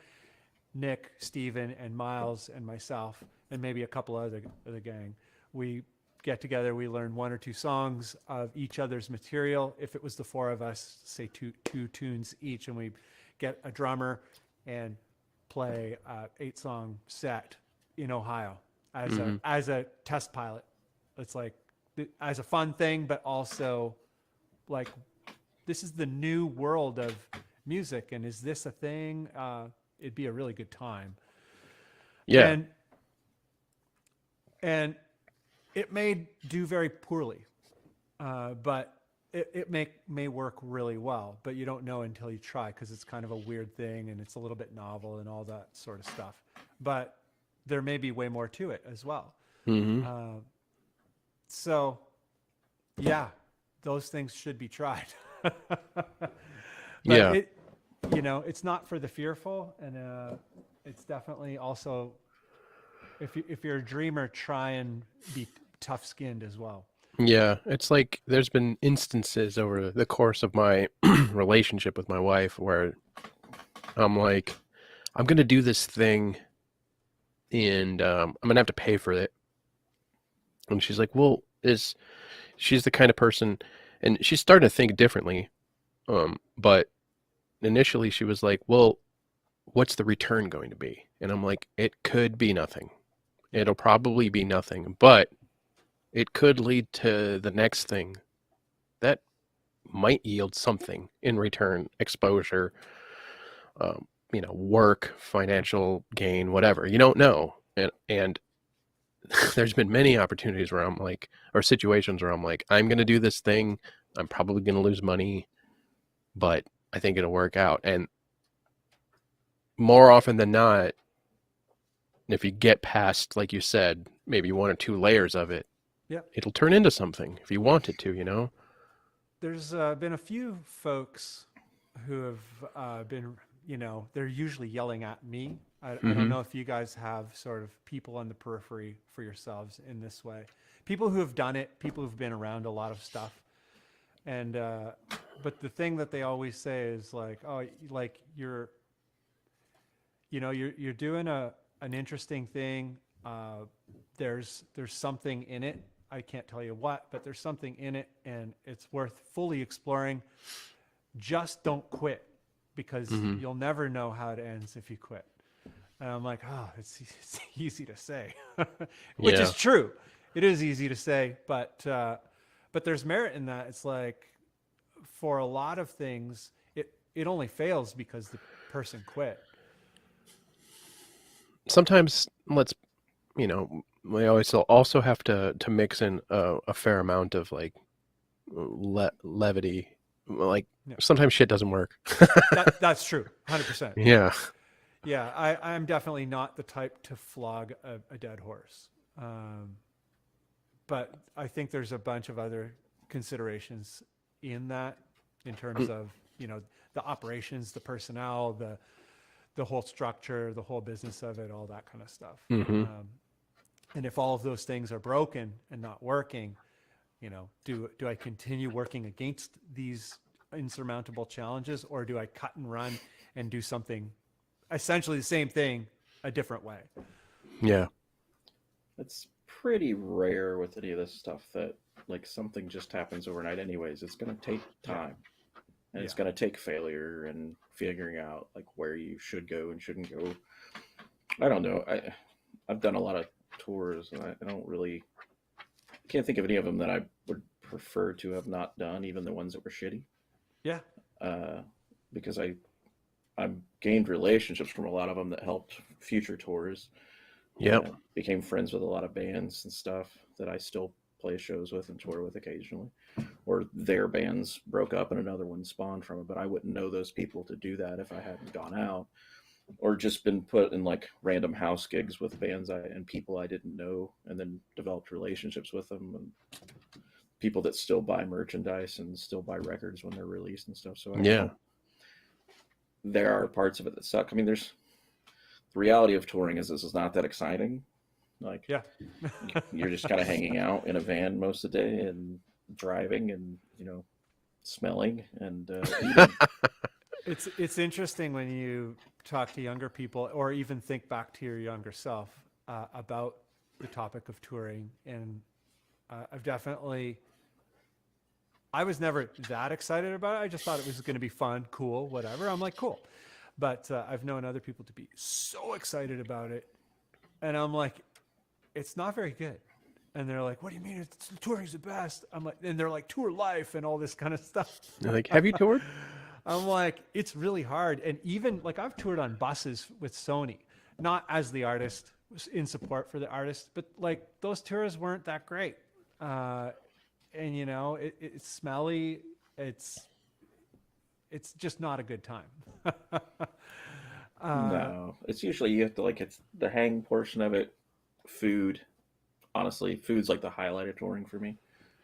[SPEAKER 1] Nick, Steven, and Miles and myself, and maybe a couple other of the gang, we get together, we learn 1 or 2 songs of each other's material. If it was the 4 of us, say two tunes each, and we get a drummer and play a 8-song set in Ohio as a test pilot. It's like, as a fun thing, but also like, this is the new world of music, and is this a thing? It'd be a really good time.
[SPEAKER 2] Yeah.
[SPEAKER 1] And it may do very poorly, but it may work really well, but you don't know until you try, because it's kind of a weird thing and it's a little bit novel and all that sort of stuff. But there may be way more to it as well. So yeah, those things should be tried. But
[SPEAKER 2] Yeah.
[SPEAKER 1] it's not for the fearful, and it's definitely also, if you're a dreamer, try and be tough-skinned as well.
[SPEAKER 2] Yeah, it's like there's been instances over the course of my relationship with my wife where I'm like, I'm going to do this thing, and I'm going to have to pay for it. And she's like, well, she's the kind of person, and she's starting to think differently. But initially she was like, well, what's the return going to be? And I'm like, it could be nothing. It'll probably be nothing, but it could lead to the next thing that might yield something in return, exposure, work, financial gain, whatever. You don't know. And there's been many opportunities where I'm like, or situations where I'm like, I'm going to do this thing. I'm probably going to lose money, but I think it'll work out. And more often than not, if you get past, like you said, maybe 1 or 2 layers of it,
[SPEAKER 1] Yeah.
[SPEAKER 2] it'll turn into something if you want it to,
[SPEAKER 1] There's been a few folks who have been, they're usually yelling at me. I don't know if you guys have sort of people on the periphery for yourselves in this way. People who have done it, people who've been around a lot of stuff. And, but the thing that they always say is like, oh, like you're doing an interesting thing. There's something in it. I can't tell you what, but there's something in it, and it's worth fully exploring. Just don't quit, because you'll never know how it ends if you quit. And I'm like, oh, it's easy to say, which is true. It is easy to say, but there's merit in that. It's like, for a lot of things, it only fails because the person quit.
[SPEAKER 2] Sometimes we always also have to mix in a fair amount of like levity. Like sometimes shit doesn't work.
[SPEAKER 1] That's true. 100%.
[SPEAKER 2] Yeah.
[SPEAKER 1] Yeah. I'm definitely not the type to flog a dead horse. but I think there's a bunch of other considerations in that, in terms of, you know, the operations, the personnel, the whole structure, the whole business of it, all that kind of stuff. And if all of those things are broken and not working, you know, do I continue working against these insurmountable challenges, or do I cut and run and do something essentially the same thing a different way?
[SPEAKER 2] Yeah.
[SPEAKER 4] It's pretty rare with any of this stuff that like something just happens overnight anyways. It's going to take time. And it's
[SPEAKER 1] Yeah.
[SPEAKER 4] going to take failure and figuring out like where you should go and shouldn't go. I don't know. I've done a lot of tours, and I don't really can't think of any of them that I would prefer to have not done, even the ones that were shitty.
[SPEAKER 1] Yeah.
[SPEAKER 4] Because I've gained relationships from a lot of them that helped future tours.
[SPEAKER 2] Yep.
[SPEAKER 4] Became friends with a lot of bands and stuff that I still play shows with and tour with occasionally, or their bands broke up and another one spawned from it. But I wouldn't know those people to do that if I hadn't gone out, or just been put in like random house gigs with bands and people I didn't know, and then developed relationships with them, and people that still buy merchandise and still buy records when they're released and stuff. So there are parts of it that suck. I mean, the reality of touring is this is not that exciting. Like,
[SPEAKER 1] Yeah.
[SPEAKER 4] you're just kind of hanging out in a van most of the day and driving and, you know, smelling and eating.
[SPEAKER 1] It's interesting when you talk to younger people, or even think back to your younger self, about the topic of touring. And I was never that excited about it. I just thought it was going to be fun, cool, whatever. I'm like, cool. But I've known other people to be so excited about it. And I'm like, it's not very good. And they're like, what do you mean? Touring's the best. I'm like, and they're like, tour life and all this kind of stuff.
[SPEAKER 2] They're like, have you toured?
[SPEAKER 1] I'm like, it's really hard. And even like I've toured on buses with Sony, not as the artist, in support for the artist, but like those tours weren't that great. And you know, it's smelly. It's just not a good time.
[SPEAKER 4] No, it's usually you have to like, it's the hang portion of it. Food, honestly, food's like the highlight of touring for me.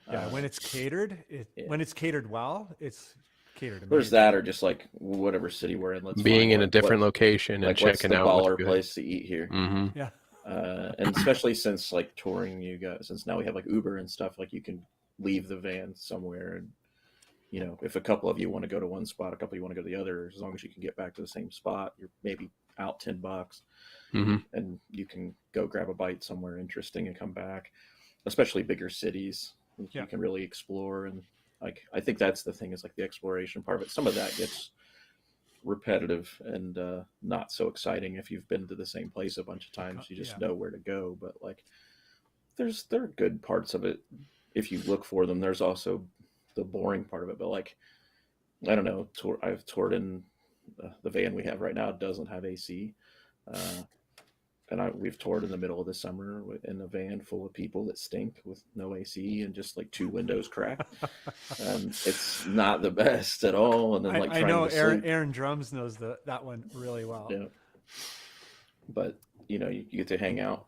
[SPEAKER 1] Yeah, when it's catered, when it's catered well, it's catered amazing.
[SPEAKER 4] There's that, or just like whatever city we're in. Let's
[SPEAKER 2] Being
[SPEAKER 4] find
[SPEAKER 2] in a different location and
[SPEAKER 4] like what's
[SPEAKER 2] checking
[SPEAKER 4] the
[SPEAKER 2] out what's
[SPEAKER 4] baller
[SPEAKER 2] good.
[SPEAKER 4] place to eat here.
[SPEAKER 2] Mm-hmm.
[SPEAKER 1] Yeah.
[SPEAKER 4] And especially since like touring, since now we have like Uber and stuff, like you can leave the van somewhere, and you know, if a couple of you want to go to one spot, a couple of you want to go to the other, as long as you can get back to the same spot, you're maybe out $10.
[SPEAKER 2] Mm-hmm.
[SPEAKER 4] And you can go grab a bite somewhere interesting and come back, especially bigger cities. You can really explore. And like, I think that's the thing, is like the exploration part of it. Some of that gets repetitive and not so exciting if you've been to the same place a bunch of times. You just know where to go. But like, there are good parts of it if you look for them. There's also the boring part of it. But like, I don't know, I've toured in the van we have right now. It doesn't have AC. And we've toured in the middle of the summer in a van full of people that stink with no AC and just like 2 windows cracked. It's not the best at all. And then like
[SPEAKER 1] I know Aaron Drums knows that one really well.
[SPEAKER 4] Yeah. But you know, you get to hang out.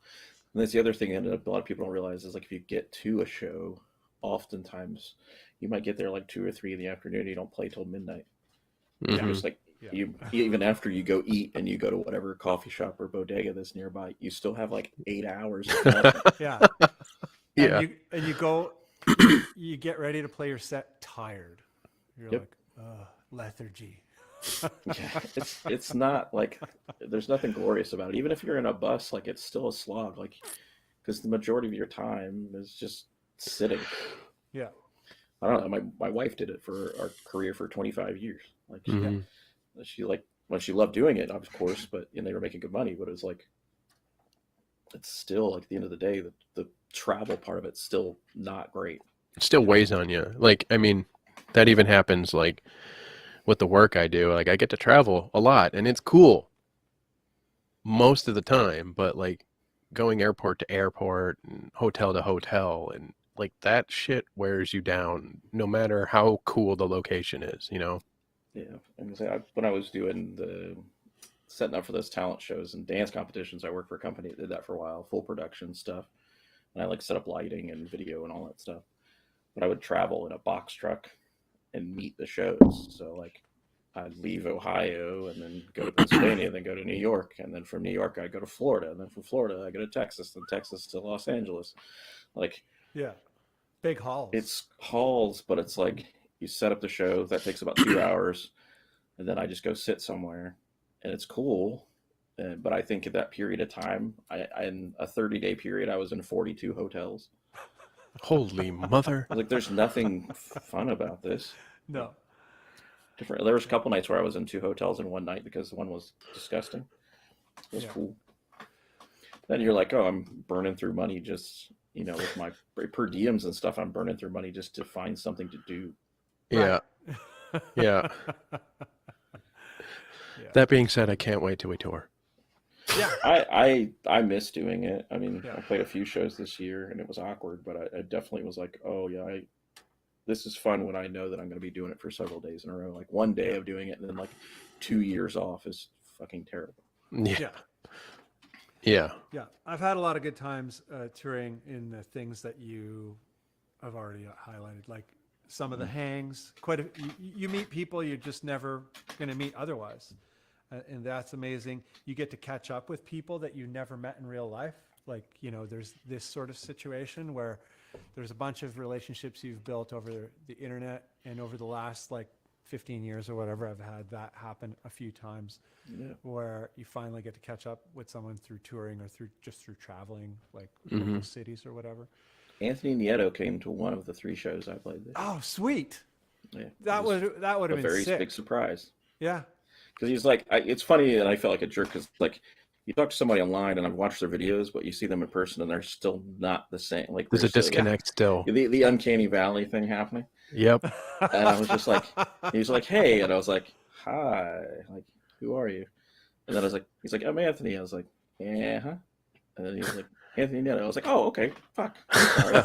[SPEAKER 4] And that's the other thing that a lot of people don't realize is like, if you get to a show, oftentimes you might get there like 2 or 3 in the afternoon. You don't play till midnight.
[SPEAKER 2] Mm-hmm.
[SPEAKER 4] Just like, even after you go eat and you go to whatever coffee shop or bodega that's nearby, you still have like 8 hours of nothing.
[SPEAKER 1] Yeah.
[SPEAKER 2] Yeah.
[SPEAKER 1] And you go, you get ready to play your set tired. You're like, lethargy.
[SPEAKER 4] Yeah, it's not like, there's nothing glorious about it. Even if you're in a bus, like it's still a slog, like, because the majority of your time is just sitting.
[SPEAKER 1] Yeah.
[SPEAKER 4] I don't know. My wife did it for our career for 25 years. Like, she loved doing it, of course, and they were making good money, but it was like, it's still like, at the end of the day, the travel part of it's still not great.
[SPEAKER 2] It still weighs on you. Like, I mean, that even happens like with the work I do. Like, I get to travel a lot and it's cool most of the time, but like going airport to airport and hotel to hotel, and like that shit wears you down no matter how cool the location is, you know?
[SPEAKER 4] Yeah. And when I was doing setting up for those talent shows and dance competitions, I worked for a company that did that for a while, full production stuff. and I like set up lighting and video and all that stuff. But I would travel in a box truck and meet the shows. So like I'd leave Ohio and then go to Pennsylvania, then go to New York, and then from New York I'd go to Florida, and then from Florida I go to Texas, then Texas to Los Angeles. Like
[SPEAKER 1] Yeah. Big hauls.
[SPEAKER 4] it's hauls, but it's like you set up the show that takes about 2 hours, and then I just go sit somewhere, and it's cool. But I think at that period of time, in a 30-day period, I was in 42 hotels.
[SPEAKER 2] Holy mother.
[SPEAKER 4] I was like, there's nothing fun about this.
[SPEAKER 1] No.
[SPEAKER 4] Different. There was a couple nights where I was in 2 hotels in one night because one was disgusting. It was
[SPEAKER 1] Yeah.
[SPEAKER 4] cool. Then you're like, oh, I'm burning through money just, with my per diems and stuff. I'm burning through money just to find something to do.
[SPEAKER 2] Yeah.
[SPEAKER 1] Right.
[SPEAKER 2] Yeah.
[SPEAKER 1] Yeah.
[SPEAKER 2] That being said, I can't wait till we tour.
[SPEAKER 1] Yeah.
[SPEAKER 4] I miss doing it. I mean,
[SPEAKER 1] Yeah.
[SPEAKER 4] I played a few shows this year and it was awkward, but I definitely was like, oh yeah, this is fun when I know that I'm going to be doing it for several days in a row. Like one day of doing it and then like 2 years off is fucking terrible.
[SPEAKER 2] Yeah.
[SPEAKER 1] Yeah.
[SPEAKER 2] Yeah.
[SPEAKER 1] Yeah. I've had a lot of good times touring in the things that you have already highlighted, like some of the hangs. You meet people you're just never going to meet otherwise. And that's amazing. You get to catch up with people that you never met in real life. Like, there's this sort of situation where there's a bunch of relationships you've built over the internet, and over the last like 15 years or whatever, I've had that happen a few times, where you finally get to catch up with someone through touring or through traveling, like local cities or whatever.
[SPEAKER 4] Anthony Nieto came to one of the 3 shows I played this.
[SPEAKER 1] Oh, sweet.
[SPEAKER 4] Yeah,
[SPEAKER 1] That would have
[SPEAKER 4] a
[SPEAKER 1] been
[SPEAKER 4] very
[SPEAKER 1] sick.
[SPEAKER 4] big surprise.
[SPEAKER 1] Yeah.
[SPEAKER 4] Because he's like, it's funny, and I felt like a jerk because like you talk to somebody online and I've watched their videos, but you see them in person and they're still not the same. Like
[SPEAKER 2] There's a disconnect still.
[SPEAKER 4] The uncanny valley thing happening.
[SPEAKER 2] Yep.
[SPEAKER 4] And I was just like, he's like, hey, and I was like, hi, like, who are you? And then he's like, I'm Anthony. I was like, yeah, huh? And then he was like, Anthony Nieto. I was like, oh, okay, fuck. I'm sorry.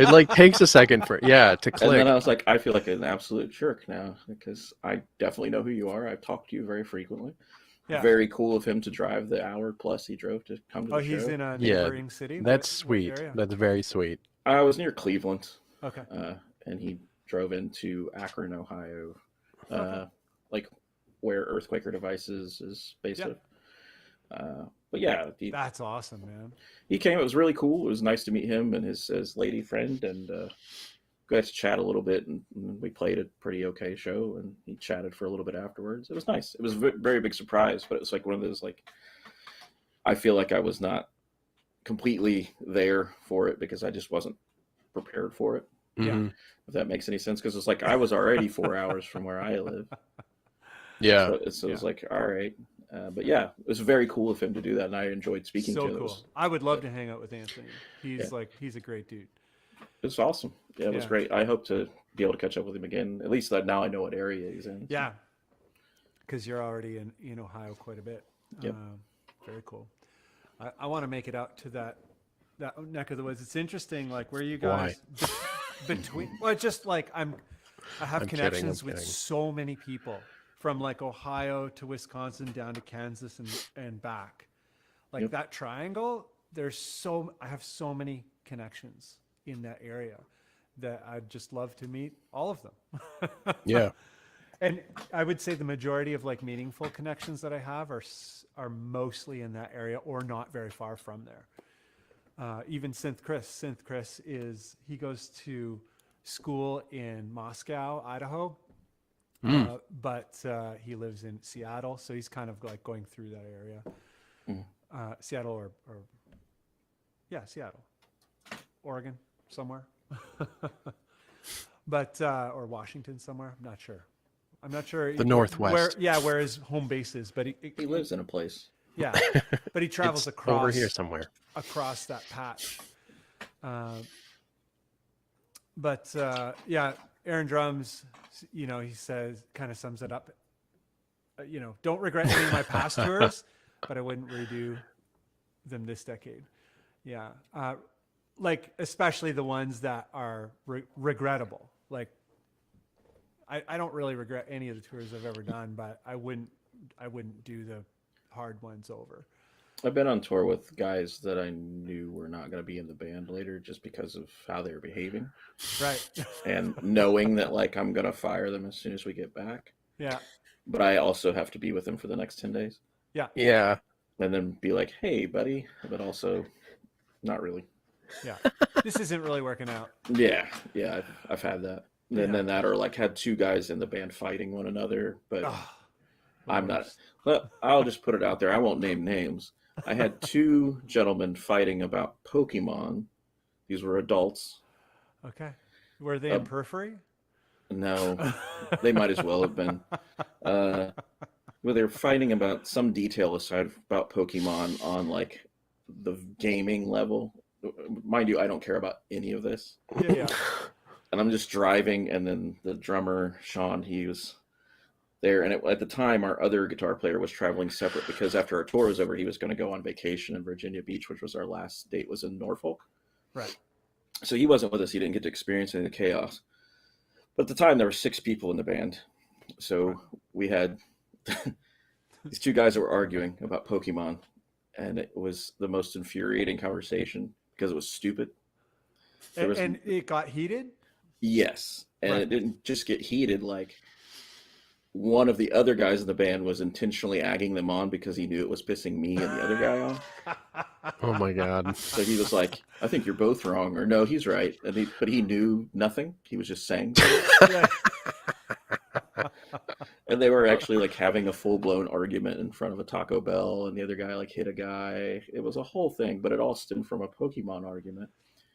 [SPEAKER 2] It like takes a second to
[SPEAKER 4] And
[SPEAKER 2] click.
[SPEAKER 4] then I was like, I feel like an absolute jerk now because I definitely know who you are. I've talked to you very frequently.
[SPEAKER 1] Yeah.
[SPEAKER 4] Very cool of him to drive the hour plus he drove to come to the show.
[SPEAKER 1] He's in a
[SPEAKER 2] Yeah,
[SPEAKER 1] neighboring city.
[SPEAKER 2] That's
[SPEAKER 1] What
[SPEAKER 2] sweet.
[SPEAKER 1] area?
[SPEAKER 2] That's very sweet.
[SPEAKER 4] I was near Cleveland,
[SPEAKER 1] Okay.
[SPEAKER 4] and he drove into Akron, Ohio,
[SPEAKER 1] Okay.
[SPEAKER 4] like where Earthquaker Devices is based
[SPEAKER 1] Yeah.
[SPEAKER 4] of. But yeah,
[SPEAKER 1] That's awesome, man.
[SPEAKER 4] he came. It was really cool. It was nice to meet him and his lady friend, and got to chat a little bit. And we played a pretty okay show, and he chatted for a little bit afterwards. It was nice. It was a very big surprise, but it was like one of those like I feel like I was not completely there for it because I just wasn't prepared for it.
[SPEAKER 1] Yeah.
[SPEAKER 2] Mhm.
[SPEAKER 4] If that makes any sense, because it's like I was already 4 hours from where I live.
[SPEAKER 2] Yeah.
[SPEAKER 4] So it was like, all right. But yeah, it was very cool of him to do that, and I enjoyed speaking
[SPEAKER 1] So
[SPEAKER 4] to him.
[SPEAKER 1] cool. I would love to hang out with Anthony. He's a great dude.
[SPEAKER 4] It was awesome. Yeah, it was
[SPEAKER 1] Yeah.
[SPEAKER 4] great. I hope to be able to catch up with him again. At least that now I know what area he's in.
[SPEAKER 1] Yeah. Because you're already in Ohio quite a bit.
[SPEAKER 4] Yep.
[SPEAKER 1] Very cool. I want to make it out to that neck of the woods. It's interesting, like where you guys between. Well, it's just like I have
[SPEAKER 2] I'm
[SPEAKER 1] connections
[SPEAKER 2] kidding.
[SPEAKER 1] with so many people from like Ohio to Wisconsin down to Kansas and back. Like
[SPEAKER 4] Yep.
[SPEAKER 1] that triangle. I have so many connections in that area that I'd just love to meet all of them.
[SPEAKER 2] Yeah.
[SPEAKER 1] And I would say the majority of like meaningful connections that I have are mostly in that area or not very far from there. Even Synth Chris he goes to school in Moscow, Idaho, but he lives in Seattle, so he's kind of like going through that area. Seattle Seattle, Oregon, somewhere, but or Washington somewhere. I'm not sure.
[SPEAKER 2] The Northwest.
[SPEAKER 1] Where his home base is, but
[SPEAKER 4] He lives in a place.
[SPEAKER 1] yeah, but he travels
[SPEAKER 2] It's
[SPEAKER 1] across
[SPEAKER 2] over here somewhere.
[SPEAKER 1] across that patch. Aaron Drums, he says, kind of sums it up. Don't regret any of my past tours, but I wouldn't redo them this decade. Yeah, like especially the ones that are regrettable. Like I don't really regret any of the tours I've ever done, but I wouldn't do the hard ones over.
[SPEAKER 4] I've been on tour with guys that I knew were not going to be in the band later just because of how they were behaving
[SPEAKER 1] Right.
[SPEAKER 4] and knowing that like I'm going to fire them as soon as we get back.
[SPEAKER 1] Yeah.
[SPEAKER 4] But I also have to be with them for the next 10 days
[SPEAKER 1] Yeah.
[SPEAKER 2] Yeah.
[SPEAKER 4] and then be like, hey, buddy, but also not really.
[SPEAKER 1] Yeah. This isn't really working out.
[SPEAKER 4] Yeah. Yeah. I've had that. And
[SPEAKER 1] Yeah.
[SPEAKER 4] then that, or like had two guys in the band fighting one another, but
[SPEAKER 1] Oh,
[SPEAKER 4] I'm not.
[SPEAKER 1] worst.
[SPEAKER 4] Well, I'll just put it out there. I won't name names. I had two gentlemen fighting about Pokemon. These were adults.
[SPEAKER 1] Okay. Were they in periphery?
[SPEAKER 4] No, they might as well have been. Well, they were fighting about some detail aside about Pokemon on like the gaming level. Mind you, I don't care about any of this.
[SPEAKER 1] Yeah. Yeah.
[SPEAKER 4] And I'm just driving, and then the drummer Shawn, he was there, and at the time our other guitar player was traveling separate because after our tour was over he was going to go on vacation in Virginia Beach, which was our last date, was in Norfolk.
[SPEAKER 1] Right.
[SPEAKER 4] So he wasn't with us. He didn't get to experience any of the chaos, but at the time there were 6 people in the band, so we had these two guys that were arguing about Pokemon, and it was the most infuriating conversation because it was stupid.
[SPEAKER 1] And it got heated?
[SPEAKER 4] Yes, and
[SPEAKER 1] Right.
[SPEAKER 4] it didn't just get heated. Like, one of the other guys in the band was intentionally egging them on because he knew it was pissing me and the other guy off.
[SPEAKER 2] Oh my God.
[SPEAKER 4] So he was like, I think you're both wrong, or no, he's right. But he knew nothing. He was just saying.
[SPEAKER 1] Yeah.
[SPEAKER 4] And they were actually like having a full-blown argument in front of a Taco Bell, and the other guy like hit a guy. It was a whole thing, but it all stemmed from a Pokemon argument.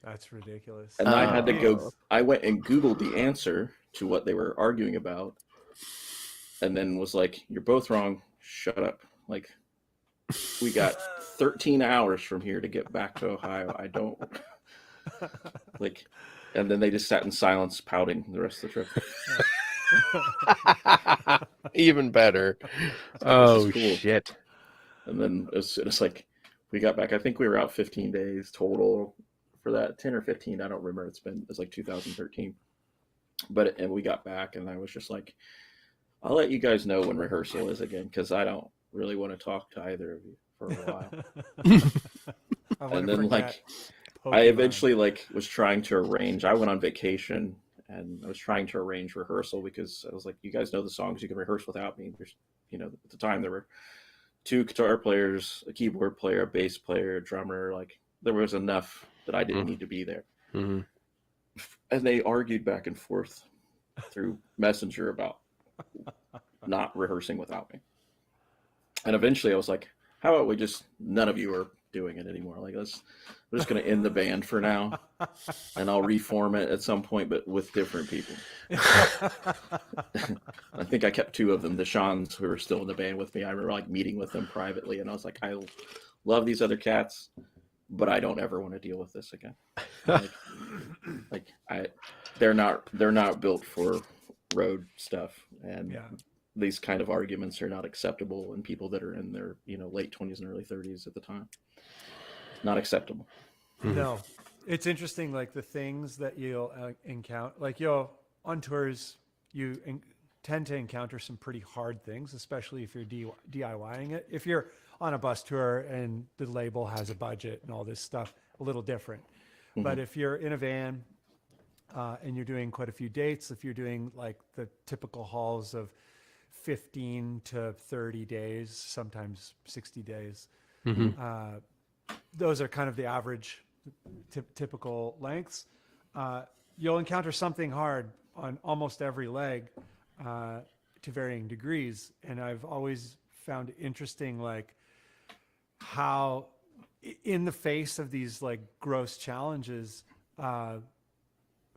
[SPEAKER 1] That's ridiculous.
[SPEAKER 4] And I had to go,
[SPEAKER 2] Oh.
[SPEAKER 4] I went and Googled the answer to what they were arguing about, and then was like, you're both wrong. Shut up. Like, we got 13 hours from here to get back to Ohio. I don't like, and then they just sat in silence, pouting the rest of the trip.
[SPEAKER 2] Even better.
[SPEAKER 4] This
[SPEAKER 2] Oh
[SPEAKER 4] is cool.
[SPEAKER 2] shit.
[SPEAKER 4] And then it's like, we got back, I think we were out 15 days total for that, 10 or 15. I don't remember. It's like 2013. And we got back, and I was just like, I'll let you guys know when rehearsal is again, because I don't really want to talk to either of you for a while. And then like, I eventually like was trying to arrange. I went on vacation, and I was trying to arrange rehearsal because I was like, you guys know the songs, you can rehearse without me. There's, at the time there were 2 guitar players, a keyboard player, a bass player, a drummer. Like, there was enough that I didn't need to be there.
[SPEAKER 2] Mm-hmm.
[SPEAKER 4] And they argued back and forth through Messenger about not rehearsing without me. And eventually I was like, how about none of you are doing it anymore. Like, we're just going to end the band for now, and I'll reform it at some point, but with different people. I think I kept 2 of them, the Shawns, who were still in the band with me. I remember like meeting with them privately, and I was like, I love these other cats, but I don't ever want to deal with this again. They're not built for road stuff, and
[SPEAKER 1] Yeah.
[SPEAKER 4] these kind of arguments are not acceptable in people that are in their late 20s and early 30s at the time. Not acceptable.
[SPEAKER 1] No, it's interesting. Like the things that you'll encounter, like on tours, you tend to encounter some pretty hard things, especially if you're DIYing it. If you're on a bus tour and the label has a budget and all this stuff, a little different.
[SPEAKER 4] Mm-hmm.
[SPEAKER 1] But if you're in a van and you're doing quite a few dates, if you're doing like the typical hauls of 15 to 30 days, sometimes 60 days, those are kind of the average typical lengths. You'll encounter something hard on almost every leg to varying degrees. And I've always found it interesting, like how in the face of these like gross challenges,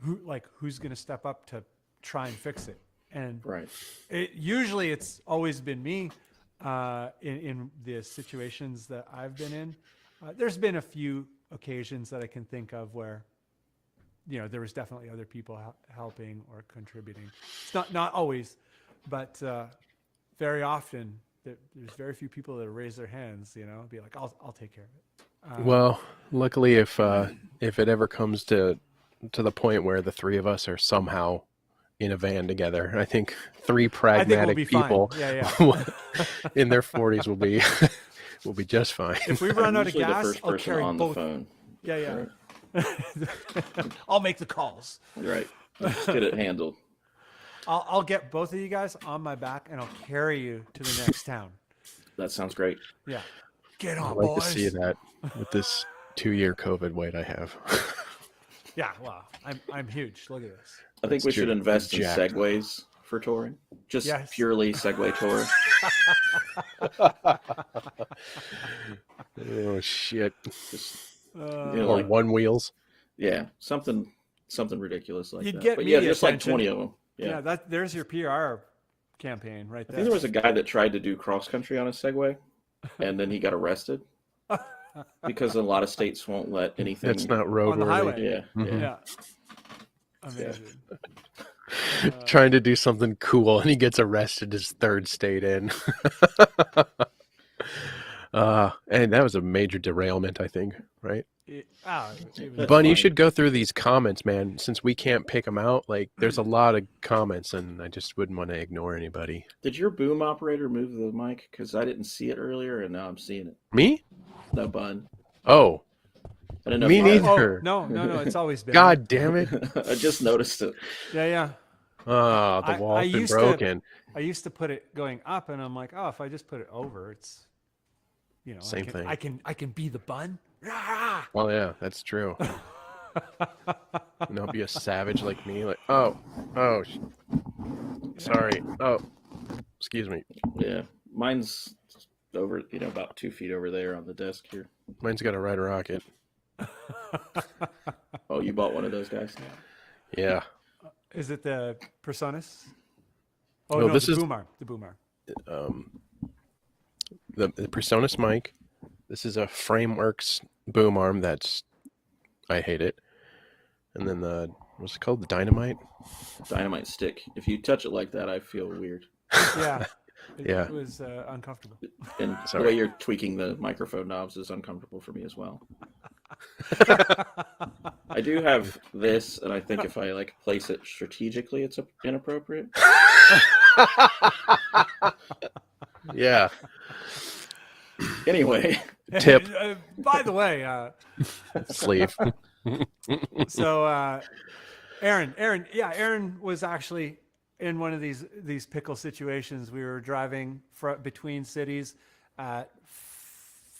[SPEAKER 1] who's going to step up to try and fix it? And
[SPEAKER 4] Right.
[SPEAKER 1] Usually it's always been me in the situations that I've been in. There's been a few occasions that I can think of where, there was definitely other people helping or contributing. It's not always, but very often there's very few people that raise their hands, be like, I'll take care of it.
[SPEAKER 2] Well, luckily, if it ever comes to the point where the 3 of us are somehow in a van together, I think 3 pragmatic
[SPEAKER 1] be fine.
[SPEAKER 2] people
[SPEAKER 1] Yeah.
[SPEAKER 2] in their 40s We'll be just fine.
[SPEAKER 1] If we
[SPEAKER 4] I'm
[SPEAKER 1] run out of
[SPEAKER 4] usually the
[SPEAKER 1] gas,
[SPEAKER 4] first
[SPEAKER 1] I'll
[SPEAKER 4] person
[SPEAKER 1] carry
[SPEAKER 4] on
[SPEAKER 1] both.
[SPEAKER 4] the phone.
[SPEAKER 1] Yeah.
[SPEAKER 4] Right.
[SPEAKER 1] I'll make the calls.
[SPEAKER 4] You're right. Let's get it handled.
[SPEAKER 1] I'll get both of you guys on my back and I'll carry you to the next town.
[SPEAKER 4] That sounds great.
[SPEAKER 1] Yeah. Get
[SPEAKER 2] I'd
[SPEAKER 1] on,
[SPEAKER 2] like
[SPEAKER 1] boys.
[SPEAKER 2] to see that with this 2-year COVID weight I have.
[SPEAKER 1] Yeah, well, I'm huge. Look at this.
[SPEAKER 4] I think
[SPEAKER 2] That's
[SPEAKER 4] we
[SPEAKER 2] true.
[SPEAKER 4] should invest in
[SPEAKER 2] Jacked.
[SPEAKER 4] segways for touring. Just
[SPEAKER 1] Yes.
[SPEAKER 4] purely Segway tour.
[SPEAKER 2] Oh shit!
[SPEAKER 4] Just
[SPEAKER 1] Uh,
[SPEAKER 2] Or
[SPEAKER 4] like-
[SPEAKER 2] one wheels.
[SPEAKER 4] yeah, something ridiculous like
[SPEAKER 1] You'd
[SPEAKER 4] that.
[SPEAKER 1] get
[SPEAKER 4] But yeah,
[SPEAKER 1] media
[SPEAKER 4] just
[SPEAKER 1] attention.
[SPEAKER 4] like 20 of them.
[SPEAKER 1] yeah,
[SPEAKER 4] Yeah.
[SPEAKER 1] there's your PR campaign right
[SPEAKER 4] I
[SPEAKER 1] there.
[SPEAKER 4] think there was a guy that tried to do cross country on a Segway, and then he got arrested because a lot of states won't let anything.
[SPEAKER 2] That's not
[SPEAKER 1] on the
[SPEAKER 2] roadworthy.
[SPEAKER 1] highway.
[SPEAKER 4] Yeah,
[SPEAKER 2] Mhm.
[SPEAKER 1] Yeah. Amazing.
[SPEAKER 2] Trying to do something cool, and he gets arrested his 3rd state in. And that was a major derailment, I think. Right?
[SPEAKER 1] It was
[SPEAKER 2] Bunny, you
[SPEAKER 4] fine.
[SPEAKER 2] should go through these comments, man. Since we can't pick them out, like there's a lot of comments, and I just wouldn't want to ignore anybody.
[SPEAKER 4] Did your boom operator move the mic? Because I didn't see it earlier, and now I'm seeing it.
[SPEAKER 2] Me?
[SPEAKER 4] No bun.
[SPEAKER 2] Oh,
[SPEAKER 4] I didn't know.
[SPEAKER 2] Me
[SPEAKER 4] if you-
[SPEAKER 2] neither.
[SPEAKER 1] Oh, no, it's always been.
[SPEAKER 2] God damn it!
[SPEAKER 4] I just noticed it.
[SPEAKER 1] Yeah.
[SPEAKER 2] Oh, the wall's been
[SPEAKER 1] used to-
[SPEAKER 2] broken.
[SPEAKER 1] I used to put it going up, and I'm like, oh, if I just put it over, it's,
[SPEAKER 2] Same thing.
[SPEAKER 1] I can be the bun. Rah!
[SPEAKER 2] Well, yeah, that's true. Don't be a savage like me. Like, oh, sorry. Oh, excuse me.
[SPEAKER 4] Yeah, mine's over. About 2 feet over there on the desk here.
[SPEAKER 2] Mine's got a red rocket.
[SPEAKER 4] Oh, you bought one of those guys?
[SPEAKER 2] Yeah.
[SPEAKER 1] Is it the Personas? Oh
[SPEAKER 2] No,
[SPEAKER 1] no,
[SPEAKER 2] this
[SPEAKER 1] the
[SPEAKER 2] is-
[SPEAKER 1] boom arm. The boom arm.
[SPEAKER 2] The Personas mic. This is a Frameworks boom arm. I hate it. And then what's it called? The Dynamite.
[SPEAKER 4] Dynamite stick. If you touch it like that, I feel weird.
[SPEAKER 1] Yeah.
[SPEAKER 2] Yeah.
[SPEAKER 1] It was uncomfortable.
[SPEAKER 4] And
[SPEAKER 2] Sorry.
[SPEAKER 4] the way you're tweaking the microphone knobs is uncomfortable for me as well. I do have this, and I think if I place it strategically, it's inappropriate.
[SPEAKER 2] Yeah.
[SPEAKER 4] Anyway,
[SPEAKER 2] Tip.
[SPEAKER 1] By the way,
[SPEAKER 2] Sleeve.
[SPEAKER 1] so Aaron was actually in one of these pickle situations. We were driving between cities at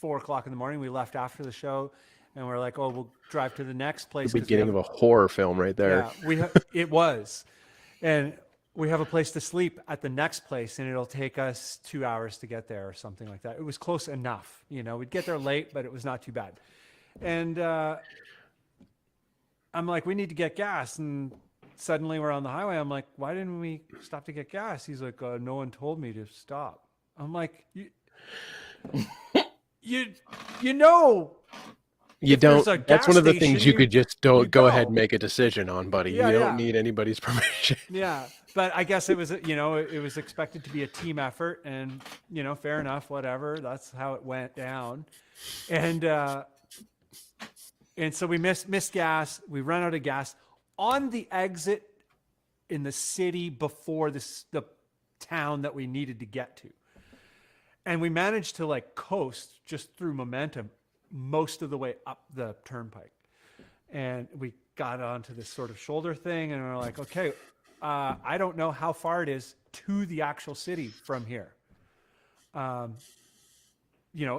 [SPEAKER 1] 4:00 in the morning. We left after the show, and we're like, "Oh, we'll drive to the next place."
[SPEAKER 2] The beginning of a horror film right there.
[SPEAKER 1] Yeah, it was, and we have a place to sleep at the next place, and it'll take us 2 hours to get there or something like that. It was close enough, we'd get there late, but it was not too bad. And I'm like, we need to get gas, and suddenly we're on the highway. I'm like, why didn't we stop to get gas? He's like, no one told me to stop. I'm like, you know.
[SPEAKER 2] You
[SPEAKER 1] If there's
[SPEAKER 2] don't.
[SPEAKER 1] a
[SPEAKER 2] That's
[SPEAKER 1] gas
[SPEAKER 2] one of the
[SPEAKER 1] station,
[SPEAKER 2] things you could just
[SPEAKER 1] you
[SPEAKER 2] go ahead
[SPEAKER 1] go.
[SPEAKER 2] and make a decision on, buddy.
[SPEAKER 1] Yeah,
[SPEAKER 2] you don't
[SPEAKER 1] yeah.
[SPEAKER 2] need anybody's permission.
[SPEAKER 1] Yeah, but I guess it was, it was expected to be a team effort, and fair enough, whatever. That's how it went down, and so we missed gas. We ran out of gas on the exit in the city before the town that we needed to get to, and we managed to coast just through momentum most of the way up the turnpike, and we got onto this sort of shoulder thing, and we're like, okay, I don't know how far it is to the actual city from here.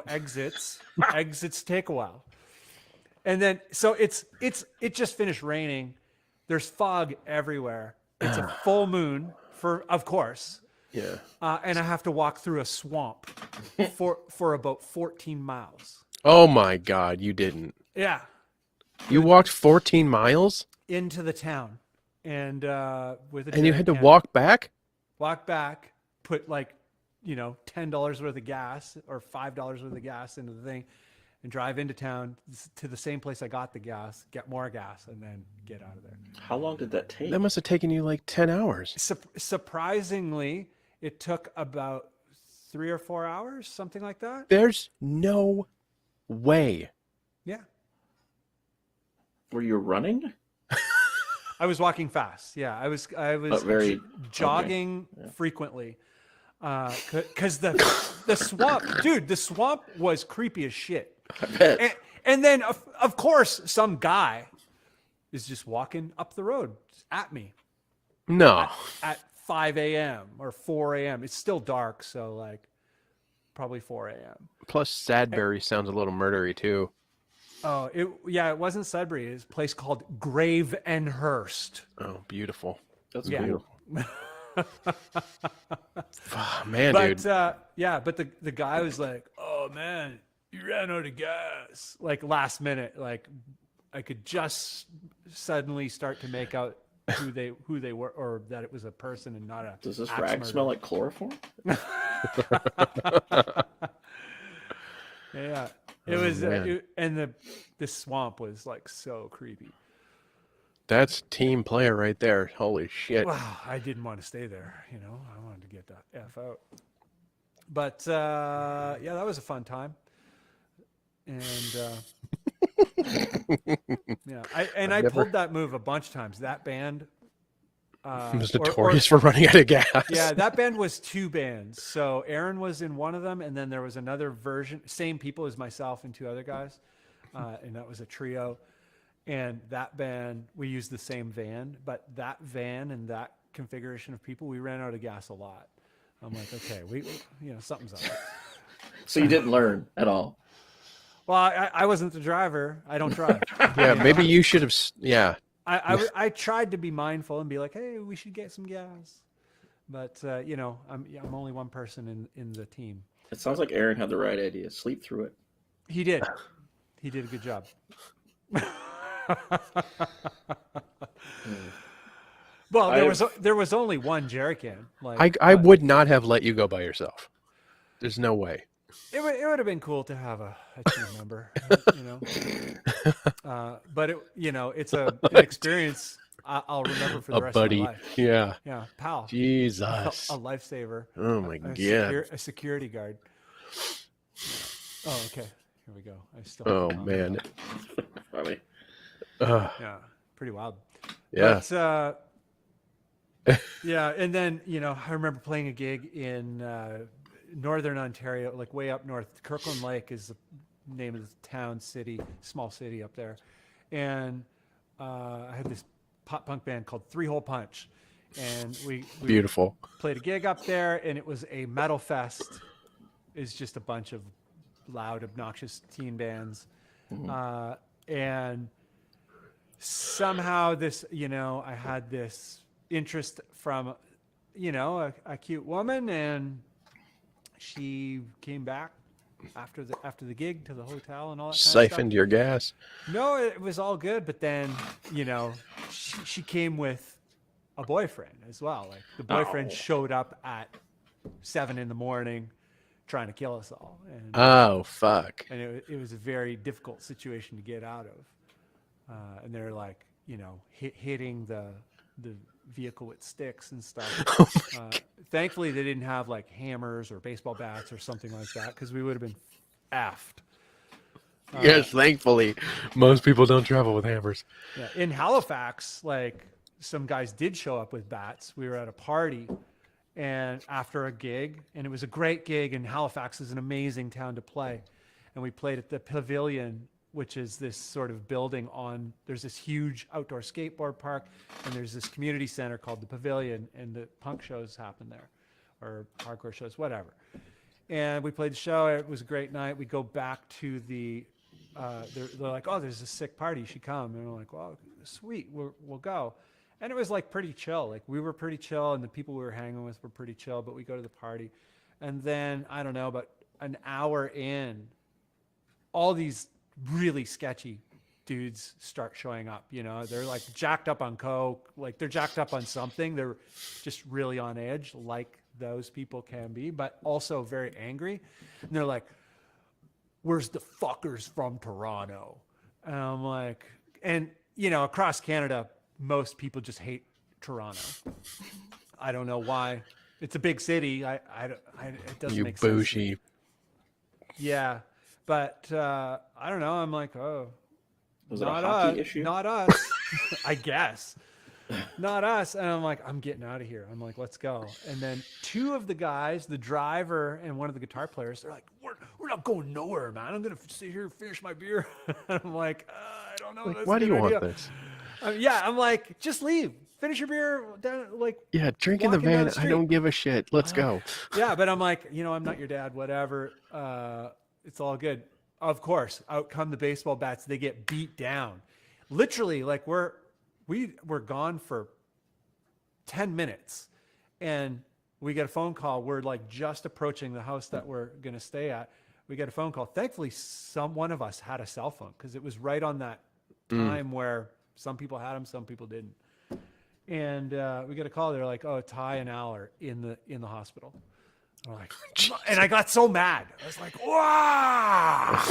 [SPEAKER 1] Exits take a while. And then, so it just finished raining. There's fog everywhere. It's a full moon of course.
[SPEAKER 2] Yeah.
[SPEAKER 1] And I have to walk through a swamp for about 14 miles.
[SPEAKER 2] Oh my God, you didn't.
[SPEAKER 1] Yeah.
[SPEAKER 2] You walked 14 miles
[SPEAKER 1] Into the town. And with a
[SPEAKER 2] and you had to
[SPEAKER 1] jerry can.
[SPEAKER 2] walk back?
[SPEAKER 1] Walk back, put $10 worth of gas or $5 worth of gas into the thing, and drive into town to the same place I got the gas, get more gas, and then get out of there.
[SPEAKER 4] how long did that take?
[SPEAKER 2] That must have taken you 10 hours.
[SPEAKER 1] Surprisingly, it took about 3 or 4 hours, something like that.
[SPEAKER 2] There's no way.
[SPEAKER 1] Yeah.
[SPEAKER 4] Were you running?
[SPEAKER 1] I was walking fast. Yeah, I was
[SPEAKER 4] very-
[SPEAKER 1] jogging
[SPEAKER 4] Yeah.
[SPEAKER 1] frequently. Because the swamp, dude, the swamp was creepy as shit.
[SPEAKER 4] I bet.
[SPEAKER 1] And then, of course, some guy is just walking up the road at me
[SPEAKER 2] No.
[SPEAKER 1] at 5 a.m. or 4 a.m. It's still dark, so like probably 4 a.m.
[SPEAKER 2] Plus, Sadbury sounds a little murdery too.
[SPEAKER 1] Oh, it wasn't Sudbury. It's a place called Gravenhurst.
[SPEAKER 2] Oh, beautiful.
[SPEAKER 4] That's
[SPEAKER 1] Yeah.
[SPEAKER 4] cool.
[SPEAKER 2] Man,
[SPEAKER 1] But
[SPEAKER 2] dude.
[SPEAKER 1] but the guy was like, "Oh man, you ran out of gas." Like last minute, like I could just suddenly start to make out who they were, or that it was a person and not a.
[SPEAKER 4] Does this
[SPEAKER 1] axe
[SPEAKER 4] rag
[SPEAKER 1] murderer.
[SPEAKER 4] smell like chloroform?
[SPEAKER 1] Yeah, it
[SPEAKER 2] Oh,
[SPEAKER 1] was,
[SPEAKER 2] man.
[SPEAKER 1] and the swamp was like so creepy.
[SPEAKER 2] That's team player right there. Holy shit.
[SPEAKER 1] Wow, I didn't want to stay there. You know, I wanted to get the F out. But yeah, that was a fun time. And yeah, I pulled that move a bunch of times. That band
[SPEAKER 2] was
[SPEAKER 1] or-
[SPEAKER 2] notorious for running out of gas.
[SPEAKER 1] yeah, that band was two bands. So Aaron was in one of them, and then there was another version, same people as myself and two other guys, and that was a trio. And that band, we used the same van, but that van and that configuration of people, we ran out of gas a lot. I'm like, okay, we something's up.
[SPEAKER 4] So you didn't learn at all.
[SPEAKER 1] Well, I wasn't the driver. I don't drive.
[SPEAKER 2] Yeah, maybe you should have. Yeah.
[SPEAKER 1] I tried to be mindful and be like, hey, we should get some gas. But, I'm only one person in the team.
[SPEAKER 4] It sounds like Aaron had the right idea. Sleep through it.
[SPEAKER 1] He did. He did a good job. Well, there was only one jerry can. Like
[SPEAKER 2] I would not have let you go by yourself. There's no way.
[SPEAKER 1] it would have been cool to have a team member, but it's an experience I'll remember for the
[SPEAKER 2] A
[SPEAKER 1] rest
[SPEAKER 2] buddy.
[SPEAKER 1] of my life.
[SPEAKER 2] Yeah.
[SPEAKER 1] Yeah, pal,
[SPEAKER 2] Jesus.
[SPEAKER 1] a lifesaver,
[SPEAKER 2] Oh my
[SPEAKER 1] a,
[SPEAKER 2] god.
[SPEAKER 1] a security guard. Oh, okay, here we go. I still.
[SPEAKER 2] Oh man.
[SPEAKER 4] Funny.
[SPEAKER 1] Yeah, pretty wild.
[SPEAKER 2] Yeah.
[SPEAKER 1] But, yeah, and then I remember playing a gig in northern Ontario, like way up north. Kirkland Lake is the name of the town, small city up there, and I had this pop punk band called Three Hole Punch, and we
[SPEAKER 2] Beautiful.
[SPEAKER 1] played a gig up there, and it was a metal fest. It's just a bunch of loud, obnoxious teen bands, and somehow this, I had this interest from, a cute woman, and she came back after the gig to the hotel and all that kind of stuff.
[SPEAKER 2] Siphoned your gas.
[SPEAKER 1] No, it was all good, but then, she came with a boyfriend as well. Like the boyfriend
[SPEAKER 4] Oh.
[SPEAKER 1] showed up at 7 a.m. trying to kill us all. And,
[SPEAKER 2] Oh fuck.
[SPEAKER 1] and it was a very difficult situation to get out of. And they're like, hitting the vehicle with sticks and stuff. Thankfully, they didn't have like hammers or baseball bats or something like that, because we would have been effed.
[SPEAKER 2] Yes, thankfully, most people don't travel with hammers.
[SPEAKER 1] Yeah. In Halifax, like some guys did show up with bats. We were at a party and after a gig, and it was a great gig, and Halifax is an amazing town to play. And we played at the Pavilion, which is this sort of building there's this huge outdoor skateboard park, and there's this community center called the Pavilion, and the punk shows happen there, or hardcore shows, whatever. And we played the show. It was a great night. We go back to they're like, oh, there's a sick party. You should come. And we're like, well, sweet, we'll go. And it was like pretty chill. Like we were pretty chill, and the people we were hanging with were pretty chill, but we go to the party. And then, I don't know, about an hour in, all these really sketchy dudes start showing up. They're like jacked up on coke, like they're jacked up on something. They're just really on edge, like those people can be, but also very angry. And they're like, where's the fuckers from Toronto? And I'm like, across Canada, most people just hate Toronto. I don't know why. It's a big city. It doesn't
[SPEAKER 2] You
[SPEAKER 1] make sense.
[SPEAKER 2] bougie.
[SPEAKER 1] Yeah. But I don't know. I'm like, oh,
[SPEAKER 4] Was it a
[SPEAKER 1] not
[SPEAKER 4] hockey
[SPEAKER 1] us,
[SPEAKER 4] issue?
[SPEAKER 1] not us. I guess. not us. And I'm like, I'm getting out of here. I'm like, let's go. And then two of the guys, the driver and one of the guitar players, they're like, we're not going nowhere, man. I'm going to sit here and finish my beer. I'm like, I don't know.
[SPEAKER 2] Like,
[SPEAKER 1] That's
[SPEAKER 2] why
[SPEAKER 1] a
[SPEAKER 2] do
[SPEAKER 1] good
[SPEAKER 2] you want
[SPEAKER 1] idea.
[SPEAKER 2] this?
[SPEAKER 1] Yeah, I'm like, just leave. Finish your beer down, like,
[SPEAKER 2] Yeah, drink in the
[SPEAKER 1] walking down
[SPEAKER 2] van.
[SPEAKER 1] the
[SPEAKER 2] I
[SPEAKER 1] street.
[SPEAKER 2] don't give a shit. Let's go.
[SPEAKER 1] Yeah, but I'm like, I'm not your dad, whatever. It's all good. Of course, out come the baseball bats. They get beat down. Literally, like we were gone for 10 minutes and we get a phone call. We're like just approaching the house that we're going to stay at. We get a phone call. Thankfully, one of us had a cell phone because it was right on that time where some people had them, some people didn't. And we get a call. They're like, "Oh, Ty and Al are in the hospital." I'm like, and I got so mad. I was like, "Wow!"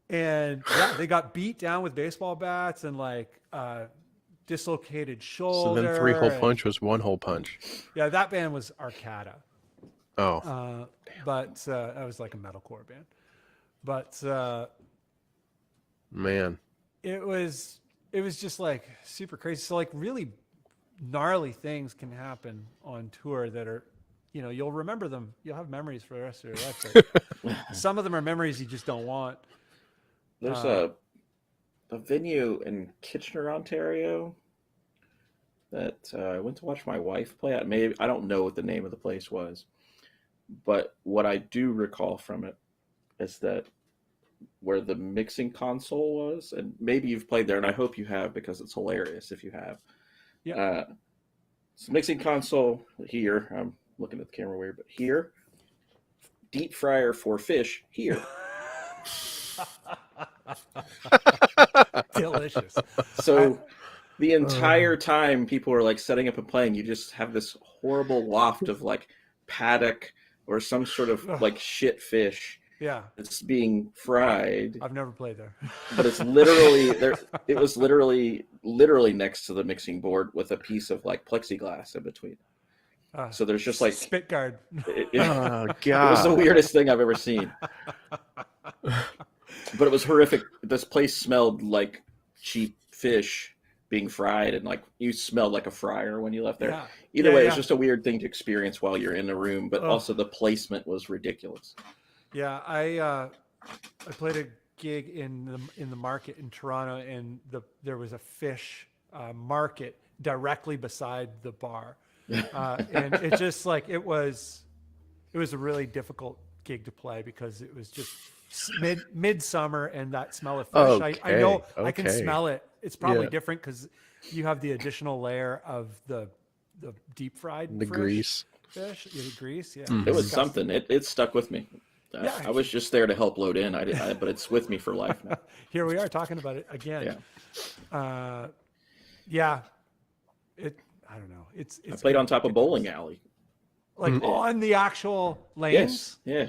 [SPEAKER 1] And yeah, they got beat down with baseball bats and like dislocated
[SPEAKER 2] So
[SPEAKER 1] shoulder.
[SPEAKER 2] then 3-hole
[SPEAKER 1] and-
[SPEAKER 2] punch was 1-hole punch.
[SPEAKER 1] Yeah, that band was Arcada,
[SPEAKER 2] Oh,
[SPEAKER 1] but that was like a metalcore band. But
[SPEAKER 2] man.
[SPEAKER 1] it was just like super crazy. So like really gnarly things can happen on tour that are, you'll remember them. You'll have memories for the rest of your life. But some of them are memories you just don't want.
[SPEAKER 4] There's a venue in Kitchener, Ontario that I went to watch my wife play at. Maybe I don't know what the name of the place was, but what I do recall from it is that where the mixing console was, and maybe you've played there, and I hope you have because it's hilarious if you have.
[SPEAKER 1] Yeah.
[SPEAKER 4] So mixing console here. I'm looking at the camera weird, but here, deep fryer for fish here.
[SPEAKER 1] Delicious.
[SPEAKER 4] So the entire time people are like setting up and playing, you just have this horrible waft of like paddock or some sort of like shit fish
[SPEAKER 1] Yeah.
[SPEAKER 4] that's being fried.
[SPEAKER 1] I've never played there.
[SPEAKER 4] But it's literally there. It was literally next to the mixing board with a piece of like plexiglass in between. So there's just like
[SPEAKER 1] spit guard.
[SPEAKER 2] Oh,
[SPEAKER 4] it was the
[SPEAKER 2] God.
[SPEAKER 4] weirdest thing I've ever seen. But it was horrific. This place smelled like cheap fish being fried, and like you smelled like a fryer when you left there.
[SPEAKER 1] Yeah.
[SPEAKER 4] Either
[SPEAKER 1] Yeah,
[SPEAKER 4] way,
[SPEAKER 1] yeah.
[SPEAKER 4] it's just a weird thing to experience while you're in the room, but also the placement was ridiculous.
[SPEAKER 1] Yeah, I played a gig in the market in Toronto, and there was a fish market directly beside the bar, and it just like it was a really difficult gig to play because it was just midsummer and that smell of fish. I know I can
[SPEAKER 2] Okay.
[SPEAKER 1] smell it. It's probably
[SPEAKER 2] Yeah.
[SPEAKER 1] different because you have the additional layer of the deep fried
[SPEAKER 2] The grease.
[SPEAKER 1] fish, the grease. Yeah,
[SPEAKER 2] Mhm.
[SPEAKER 4] It was
[SPEAKER 1] disgusting.
[SPEAKER 4] something. It stuck with me.
[SPEAKER 1] Yeah.
[SPEAKER 4] I was just there to help load in. But it's with me for life now.
[SPEAKER 1] Here we are talking about it again.
[SPEAKER 4] Yeah.
[SPEAKER 1] Yeah. I don't know. It's
[SPEAKER 4] I played on top of
[SPEAKER 1] ridiculous.
[SPEAKER 4] bowling alley.
[SPEAKER 1] Like on the actual lanes.
[SPEAKER 4] Yes. Yeah.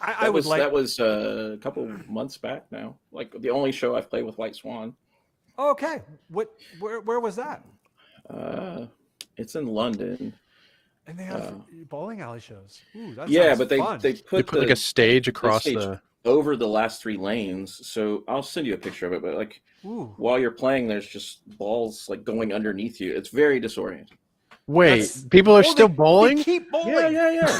[SPEAKER 1] I would like.
[SPEAKER 4] That was a couple months back now. Like the only show I've played with White Swan.
[SPEAKER 1] Okay. Where was that?
[SPEAKER 4] It's in London.
[SPEAKER 1] And they have bowling alley shows. Ooh, that
[SPEAKER 4] Yeah,
[SPEAKER 1] sounds
[SPEAKER 4] but they
[SPEAKER 1] fun.
[SPEAKER 4] they
[SPEAKER 2] They
[SPEAKER 4] put,
[SPEAKER 2] put like a stage across
[SPEAKER 4] stage
[SPEAKER 2] the.
[SPEAKER 4] over the last 3 lanes. So I'll send you a picture of it. But like
[SPEAKER 1] Ooh.
[SPEAKER 4] while you're playing, there's just balls like going underneath you. It's very disorienting.
[SPEAKER 2] Wait,
[SPEAKER 1] That's-
[SPEAKER 2] people are
[SPEAKER 1] Oh,
[SPEAKER 2] still
[SPEAKER 1] they
[SPEAKER 2] bowling?
[SPEAKER 1] keep bowling.
[SPEAKER 4] Yeah.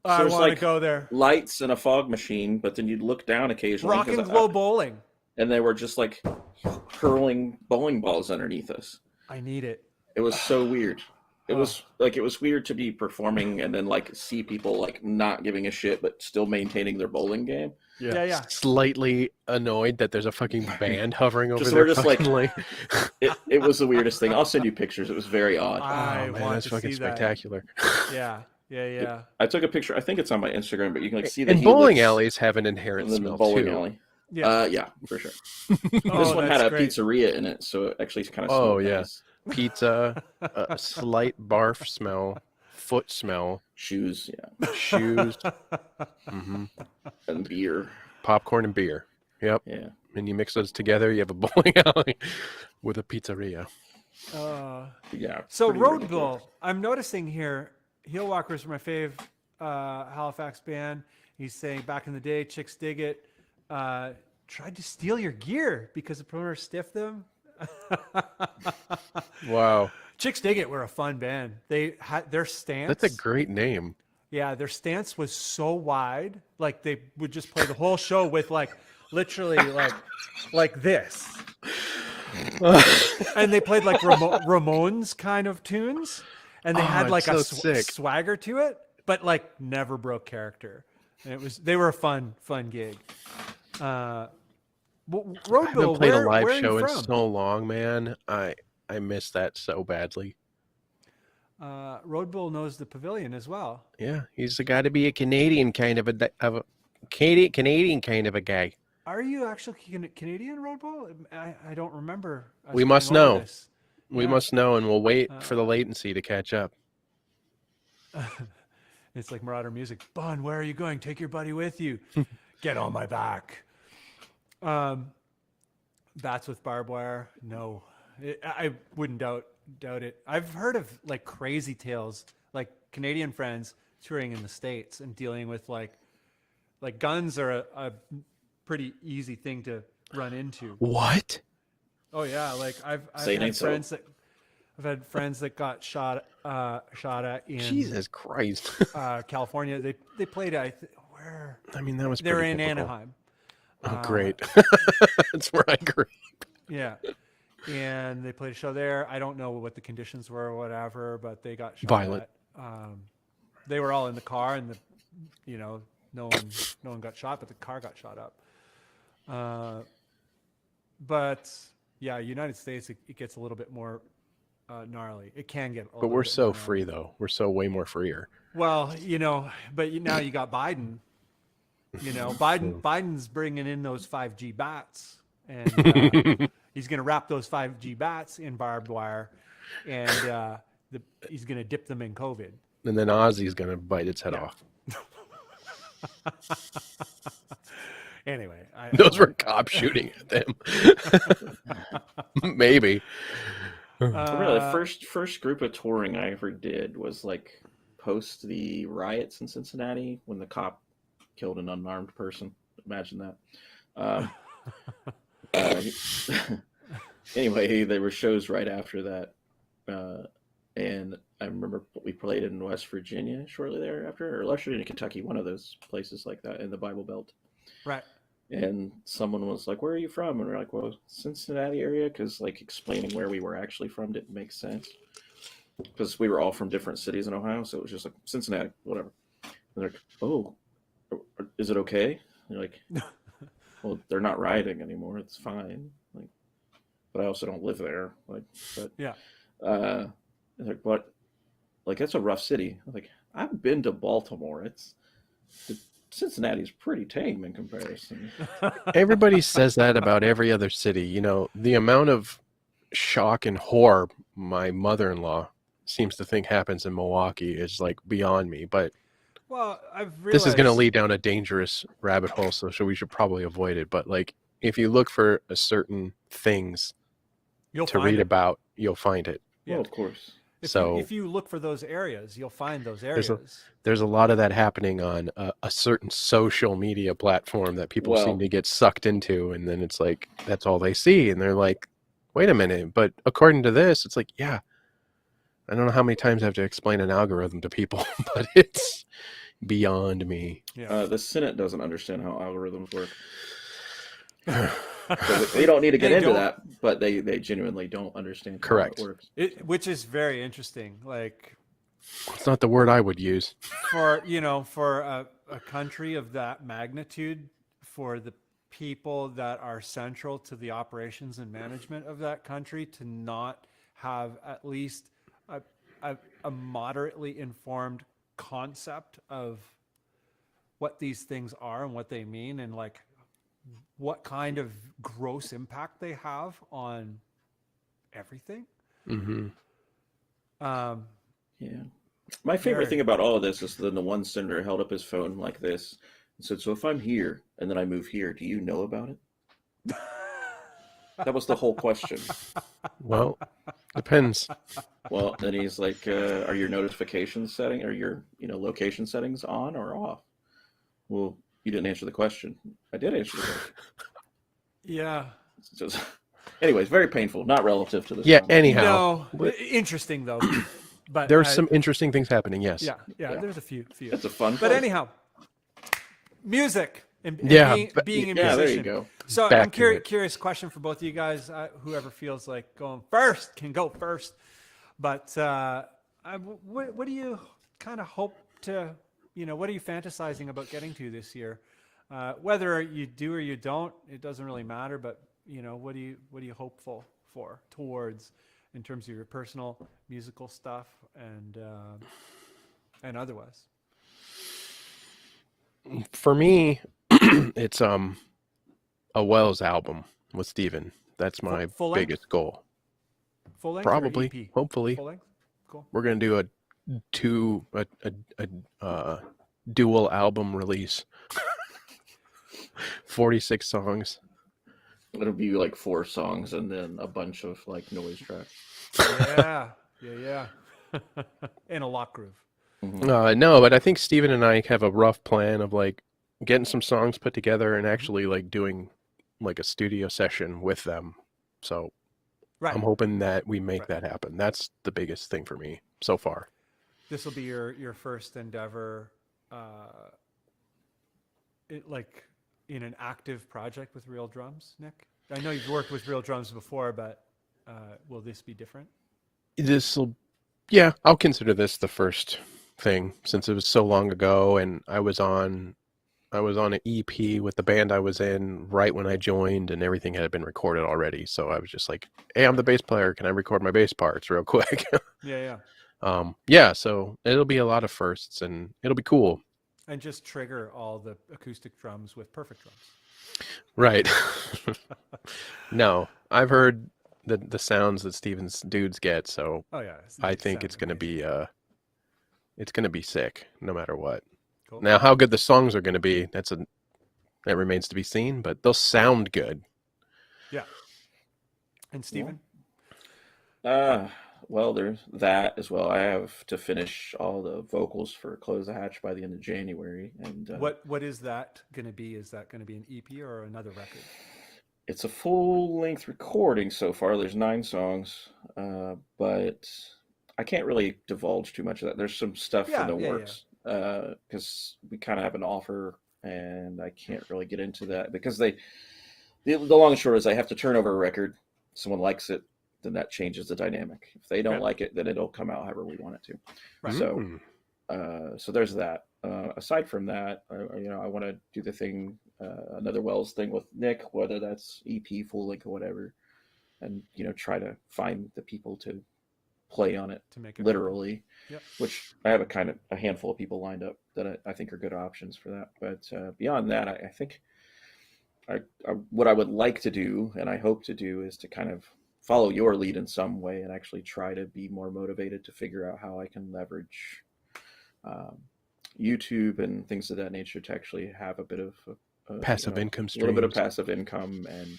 [SPEAKER 1] I
[SPEAKER 4] So it's
[SPEAKER 1] want to
[SPEAKER 4] like
[SPEAKER 1] go there.
[SPEAKER 4] lights and a fog machine, but then you'd look down occasionally,
[SPEAKER 1] Rock and
[SPEAKER 4] 'cause
[SPEAKER 1] glow bowling.
[SPEAKER 4] and they were just like hurling bowling balls underneath us.
[SPEAKER 1] I need it.
[SPEAKER 4] It was so weird. It was weird to be performing and then like see people like not giving a shit but still maintaining their bowling game.
[SPEAKER 1] Yeah.
[SPEAKER 2] Slightly annoyed that there's a fucking band hovering over
[SPEAKER 4] Just-
[SPEAKER 2] their
[SPEAKER 4] we're just like-
[SPEAKER 2] fucking lane.
[SPEAKER 4] It was the weirdest thing. I'll send you pictures. It was very odd.
[SPEAKER 1] I
[SPEAKER 2] Oh, man,
[SPEAKER 1] want
[SPEAKER 2] that's
[SPEAKER 1] to
[SPEAKER 2] fucking
[SPEAKER 1] see that.
[SPEAKER 2] spectacular.
[SPEAKER 1] Yeah.
[SPEAKER 4] I took a picture. I think it's on my Instagram, but you can like see the
[SPEAKER 2] And bowling
[SPEAKER 4] helix
[SPEAKER 2] alleys have an inherent
[SPEAKER 4] and then the
[SPEAKER 2] smell
[SPEAKER 4] bowling
[SPEAKER 2] too.
[SPEAKER 4] alley.
[SPEAKER 1] Yeah.
[SPEAKER 4] Yeah, for sure.
[SPEAKER 1] Oh,
[SPEAKER 4] This one
[SPEAKER 1] that's
[SPEAKER 4] had a
[SPEAKER 1] great.
[SPEAKER 4] pizzeria in it, so it actually kind of
[SPEAKER 2] Oh,
[SPEAKER 4] smelled
[SPEAKER 2] yeah.
[SPEAKER 4] nice.
[SPEAKER 2] Pizza, a slight barf smell, foot smell,
[SPEAKER 4] Shoes, yeah,
[SPEAKER 2] shoes, hmm
[SPEAKER 4] and beer.
[SPEAKER 2] popcorn and beer. Yep.
[SPEAKER 4] Yeah.
[SPEAKER 2] And you mix those together, you have a bowling alley with a pizzeria.
[SPEAKER 4] Yeah.
[SPEAKER 1] So
[SPEAKER 4] pretty
[SPEAKER 1] Road
[SPEAKER 4] ridiculous.
[SPEAKER 1] Bull, I'm noticing here, Heel Walkers are my fave Halifax band. He's saying back in the day, chicks dig it. tried to steal your gear because the promoter stiffed them.
[SPEAKER 2] Wow.
[SPEAKER 1] Chicks Dig It were a fun band. They had their stance.
[SPEAKER 2] That's a great name.
[SPEAKER 1] Yeah, their stance was so wide. Like they would just play the whole show with like literally like this. And they played like Ramones kind of tunes. And they had like
[SPEAKER 2] it's
[SPEAKER 1] a
[SPEAKER 2] so sick.
[SPEAKER 1] swagger to it, but like never broke character. And they were a fun gig.
[SPEAKER 2] I
[SPEAKER 1] Roadbill,
[SPEAKER 2] haven't played a live
[SPEAKER 1] where are
[SPEAKER 2] show
[SPEAKER 1] you
[SPEAKER 2] in
[SPEAKER 1] from?
[SPEAKER 2] so long, man. I miss that so badly.
[SPEAKER 1] Roadbill knows the Pavilion as well.
[SPEAKER 2] Yeah, he's got to be a Canadian kind of a Canadian kind of a guy.
[SPEAKER 1] Are you actually Canadian, Roadbill? I don't remember. us
[SPEAKER 2] We must
[SPEAKER 1] going over
[SPEAKER 2] know.
[SPEAKER 1] this.
[SPEAKER 2] We
[SPEAKER 1] Yeah.
[SPEAKER 2] must know, and we'll wait for the latency to catch up.
[SPEAKER 1] It's like Marauder music. Bunn, where are you going? Take your buddy with you. Get on my back. Bats with barbed wire. No, I wouldn't doubt it. I've heard of like crazy tales, like Canadian friends touring in the States and dealing with like guns are a pretty easy thing to run into.
[SPEAKER 2] What?
[SPEAKER 1] Oh yeah, like I've
[SPEAKER 4] Say it
[SPEAKER 1] had
[SPEAKER 4] ain't so.
[SPEAKER 1] friends that got shot at in
[SPEAKER 2] Jesus Christ!
[SPEAKER 1] California. They played where
[SPEAKER 2] I mean, that was
[SPEAKER 1] they were
[SPEAKER 2] pretty
[SPEAKER 1] in
[SPEAKER 2] typical.
[SPEAKER 1] Anaheim.
[SPEAKER 2] Oh, great! That's where I grew.
[SPEAKER 1] Yeah, and they played a show there. I don't know what the conditions were or whatever, but they got shot
[SPEAKER 2] Violent.
[SPEAKER 1] at. They were all in the car, and no one got shot, but the car got shot up. But yeah, United States, it gets a little bit more gnarly. It can get.
[SPEAKER 2] But we're so free, though. We're so way more freer.
[SPEAKER 1] Well, but now you got Biden. Biden's bringing in those 5G bats, and he's going to wrap those 5G bats in barbed wire, and he's going to dip them in COVID.
[SPEAKER 2] And then Ozzy's gonna bite its head off.
[SPEAKER 1] Anyway,
[SPEAKER 2] Those were cops shooting at them. Maybe.
[SPEAKER 4] Really, the first group of touring I ever did was like post the riots in Cincinnati when the cop killed an unarmed person. Imagine that. Anyway, there were shows right after that, and I remember we played in West Virginia shortly thereafter, or West Virginia, Kentucky, one of those places like that in the Bible Belt.
[SPEAKER 1] Right.
[SPEAKER 4] And someone was like, "Where are you from?" And we're like, "Well, Cincinnati area," because like explaining where we were actually from didn't make sense, because we were all from different cities in Ohio, so it was just like Cincinnati, whatever. And they're like, "Oh, is it okay?" And you're like, "Well, they're not rioting anymore. It's fine." Like, but I also don't live there. Like, but
[SPEAKER 1] Yeah.
[SPEAKER 4] like, what? Like, that's a rough city. Like, I've been to Baltimore. Cincinnati's pretty tame in comparison.
[SPEAKER 2] Everybody says that about every other city. The amount of shock and horror my mother-in-law seems to think happens in Milwaukee is like beyond me. But
[SPEAKER 1] Well, I've realized
[SPEAKER 2] this is going to lead down a dangerous rabbit hole, so we should probably avoid it. But like, if you look for a certain things
[SPEAKER 1] you'll
[SPEAKER 2] to
[SPEAKER 1] find
[SPEAKER 2] read
[SPEAKER 1] it.
[SPEAKER 2] about, you'll find it.
[SPEAKER 1] Yeah.
[SPEAKER 4] Well, of course.
[SPEAKER 1] If you look for those areas, you'll find those areas.
[SPEAKER 2] There's a lot of that happening on a certain social media platform that people seem to get sucked into, and then it's like that's all they see, and they're like, "Wait a minute!" But according to this, it's like, yeah, I don't know how many times I have to explain an algorithm to people, but it's beyond me.
[SPEAKER 1] Yeah.
[SPEAKER 4] The Senate doesn't understand how algorithms work. So they don't need to get
[SPEAKER 1] They
[SPEAKER 4] into
[SPEAKER 1] don't.
[SPEAKER 4] that, but they genuinely don't understand
[SPEAKER 2] Correct.
[SPEAKER 4] how it works.
[SPEAKER 1] Which is very interesting. Like
[SPEAKER 2] It's not the word I would use.
[SPEAKER 1] for a country of that magnitude, for the people that are central to the operations and management of that country to not have at least a moderately informed concept of what these things are and what they mean, and like what kind of gross impact they have on everything.
[SPEAKER 2] Mm-hmm.
[SPEAKER 4] Yeah. My favorite
[SPEAKER 1] Very.
[SPEAKER 4] thing about all of this is then the one senator held up his phone like this and said, "So if I'm here and then I move here, do you know about it?" That was the whole question.
[SPEAKER 2] Well, depends.
[SPEAKER 4] Well, then he's like, "Are your notification setting or your location settings on or off?" Well, you didn't answer the question. I did answer the question.
[SPEAKER 1] Yeah.
[SPEAKER 4] It's just, anyways, very painful. Not relative to this.
[SPEAKER 2] Yeah.
[SPEAKER 4] song.
[SPEAKER 2] Anyhow,
[SPEAKER 1] No,
[SPEAKER 2] what-
[SPEAKER 1] interesting though. But
[SPEAKER 2] there's some interesting things happening. Yes.
[SPEAKER 1] yeah,
[SPEAKER 4] Yeah.
[SPEAKER 1] there's a few.
[SPEAKER 4] It's a fun.
[SPEAKER 1] But
[SPEAKER 4] place.
[SPEAKER 1] anyhow, music and
[SPEAKER 2] Yeah,
[SPEAKER 1] being a
[SPEAKER 4] Yeah,
[SPEAKER 1] musician.
[SPEAKER 4] there you go.
[SPEAKER 1] So
[SPEAKER 2] Back
[SPEAKER 1] I'm
[SPEAKER 2] to it.
[SPEAKER 1] curious question for both of you guys. Whoever feels like going first can go first. But what do you kind of hope to, what are you fantasizing about getting to this year? Whether you do or you don't, it doesn't really matter. But what are you hopeful for towards in terms of your personal musical stuff and otherwise?
[SPEAKER 2] For me, it's a Wells album with Steven. That's my
[SPEAKER 1] Full length?
[SPEAKER 2] biggest goal.
[SPEAKER 1] Full length
[SPEAKER 2] Probably,
[SPEAKER 1] or EP?
[SPEAKER 2] hopefully,
[SPEAKER 1] Full length? Cool.
[SPEAKER 2] we're gonna do a dual album release. 46 songs.
[SPEAKER 4] It'll be like 4 songs and then a bunch of like noise tracks.
[SPEAKER 1] Yeah. And a lock groove.
[SPEAKER 2] No, but I think Steven and I have a rough plan of like getting some songs put together and actually like doing like a studio session with them. So
[SPEAKER 1] Right.
[SPEAKER 2] I'm hoping that we make
[SPEAKER 1] Right.
[SPEAKER 2] that happen. That's the biggest thing for me so far.
[SPEAKER 1] This will be your first endeavor, like in an active project with real drums, Nick? I know you've worked with real drums before, but will this be different?
[SPEAKER 2] Yeah, I'll consider this the first thing since it was so long ago, and I was on an EP with the band I was in right when I joined, and everything had been recorded already. So I was just like, "Hey, I'm the bass player. Can I record my bass parts real quick?"
[SPEAKER 1] Yeah.
[SPEAKER 2] Yeah. So it'll be a lot of firsts, and it'll be cool.
[SPEAKER 1] And just trigger all the acoustic drums with perfect drums.
[SPEAKER 2] Right. No, I've heard the sounds that Steven's dudes get, so
[SPEAKER 1] Oh yeah.
[SPEAKER 2] I think it's gonna be sick no matter what.
[SPEAKER 1] Cool.
[SPEAKER 2] Now, how good the songs are gonna be, that remains to be seen, but they'll sound good.
[SPEAKER 1] Yeah. And Steven?
[SPEAKER 4] Well, there's that as well. I have to finish all the vocals for Close the Hatch by the end of January, and
[SPEAKER 1] What is that going to be? Is that going to be an EP or another record?
[SPEAKER 4] it's a full-length recording so far. There's 9 songs, but I can't really divulge too much of that. There's some stuff in the works because we kind of have an offer, and I can't really get into that because the long and short is I have to turn over a record. Someone likes it, then that changes the dynamic. If they don't like it, then it'll come out however we want it to.
[SPEAKER 1] Right.
[SPEAKER 4] So there's that. Aside from that, I want to do the thing, another Wells thing with Nick, whether that's EP, full length, or whatever, and try to find the people to play on it,
[SPEAKER 1] to make it
[SPEAKER 4] literally.
[SPEAKER 1] Yep.
[SPEAKER 4] Which I have a handful of people lined up that I think are good options for that. But beyond that, I think what I would like to do, and I hope to do, is to kind of follow your lead in some way and actually try to be more motivated to figure out how I can leverage YouTube and things of that nature to actually have a bit of
[SPEAKER 2] passive income
[SPEAKER 4] streams. A little bit of
[SPEAKER 2] streams.
[SPEAKER 4] passive income. And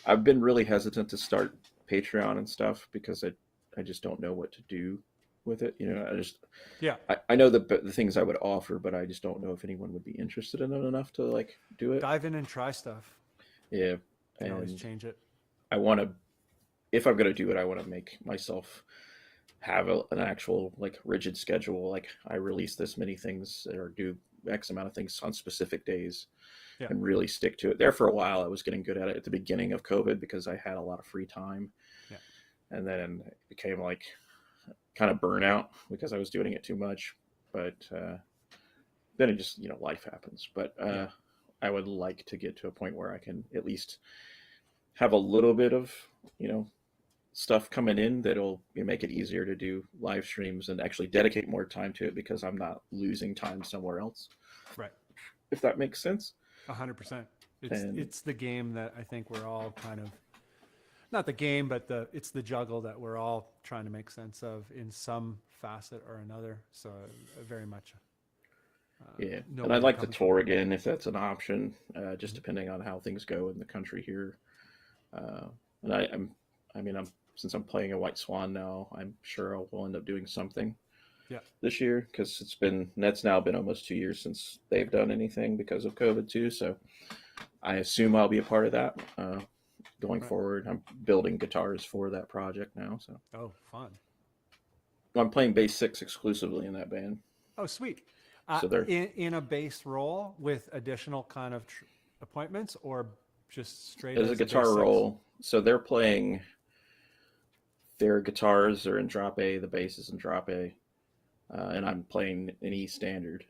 [SPEAKER 4] I've been really hesitant to start Patreon and stuff because I just don't know what to do with it. I know the things I would offer, but I just don't know if anyone would be interested in it enough to like do it.
[SPEAKER 1] Dive in and try stuff.
[SPEAKER 4] Yeah.
[SPEAKER 1] You can
[SPEAKER 4] and
[SPEAKER 1] always change it.
[SPEAKER 4] I want to, if I'm going to do it, I want to make myself have an actual like rigid schedule. Like I release this many things or do X amount of things on specific days and really stick to it. There for a while, I was getting good at it at the beginning of COVID because I had a lot of free time.
[SPEAKER 1] Yeah.
[SPEAKER 4] And then it became like kind of burnout because I was doing it too much. But then it just, life happens. But I would like to get to a point where I can at least have a little bit of, stuff coming in that'll make it easier to do live streams and actually dedicate more time to it because I'm not losing time somewhere else.
[SPEAKER 1] Right.
[SPEAKER 4] If that makes sense.
[SPEAKER 1] 100%. It's the game that I think we're all kind of, not the game, but it's the juggle that we're all trying to make sense of in some facet or another. So very much.
[SPEAKER 4] And I'd like to tour again if that's an option, just depending on how things go in the country here. And since I'm playing a White Swan now, I'm sure I'll end up doing something this year because that's now been almost 2 years since they've done anything because of COVID too. So I assume I'll be a part of that going
[SPEAKER 1] Right.
[SPEAKER 4] forward. I'm building guitars for that project now, so
[SPEAKER 1] Oh, fun.
[SPEAKER 4] I'm playing bass 6 exclusively in that band.
[SPEAKER 1] Oh, sweet.
[SPEAKER 4] So they're
[SPEAKER 1] In a bass role with additional kind of appointments, or just straight
[SPEAKER 4] as a
[SPEAKER 1] as a
[SPEAKER 4] guitar
[SPEAKER 1] bass six?
[SPEAKER 4] roll. So they're playing. Their guitars are in drop A, the bass is in drop A, and I'm playing an E standard.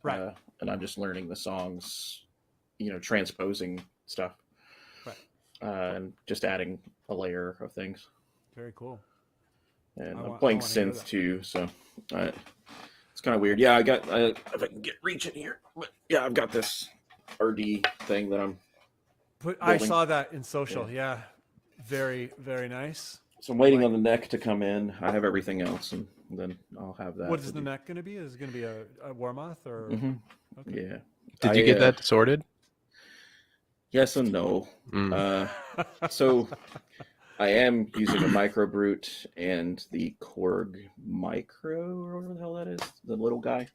[SPEAKER 1] Right.
[SPEAKER 4] And I'm just learning the songs, transposing stuff,
[SPEAKER 1] Right.
[SPEAKER 4] and just adding a layer of things.
[SPEAKER 1] Very cool.
[SPEAKER 4] And
[SPEAKER 1] I
[SPEAKER 4] I'm
[SPEAKER 1] want
[SPEAKER 4] playing
[SPEAKER 1] to hear
[SPEAKER 4] synth
[SPEAKER 1] that.
[SPEAKER 4] too, so it's kind of weird. Yeah, I got if I can get reach in here, but yeah, I've got this RD thing that I'm.
[SPEAKER 1] I
[SPEAKER 4] building.
[SPEAKER 1] saw that in social. Yeah. Very, very nice.
[SPEAKER 4] So I'm waiting on the neck to come in. I have everything else, and then I'll have that.
[SPEAKER 1] What is the neck going to be? Is it going to be a Warmoth or?
[SPEAKER 4] Mm-hmm.
[SPEAKER 1] Okay.
[SPEAKER 4] Yeah.
[SPEAKER 2] Did you get that sorted?
[SPEAKER 4] Yes and no. So I am using a microbrute and the Korg Micro, or whatever the hell that is. The little guy,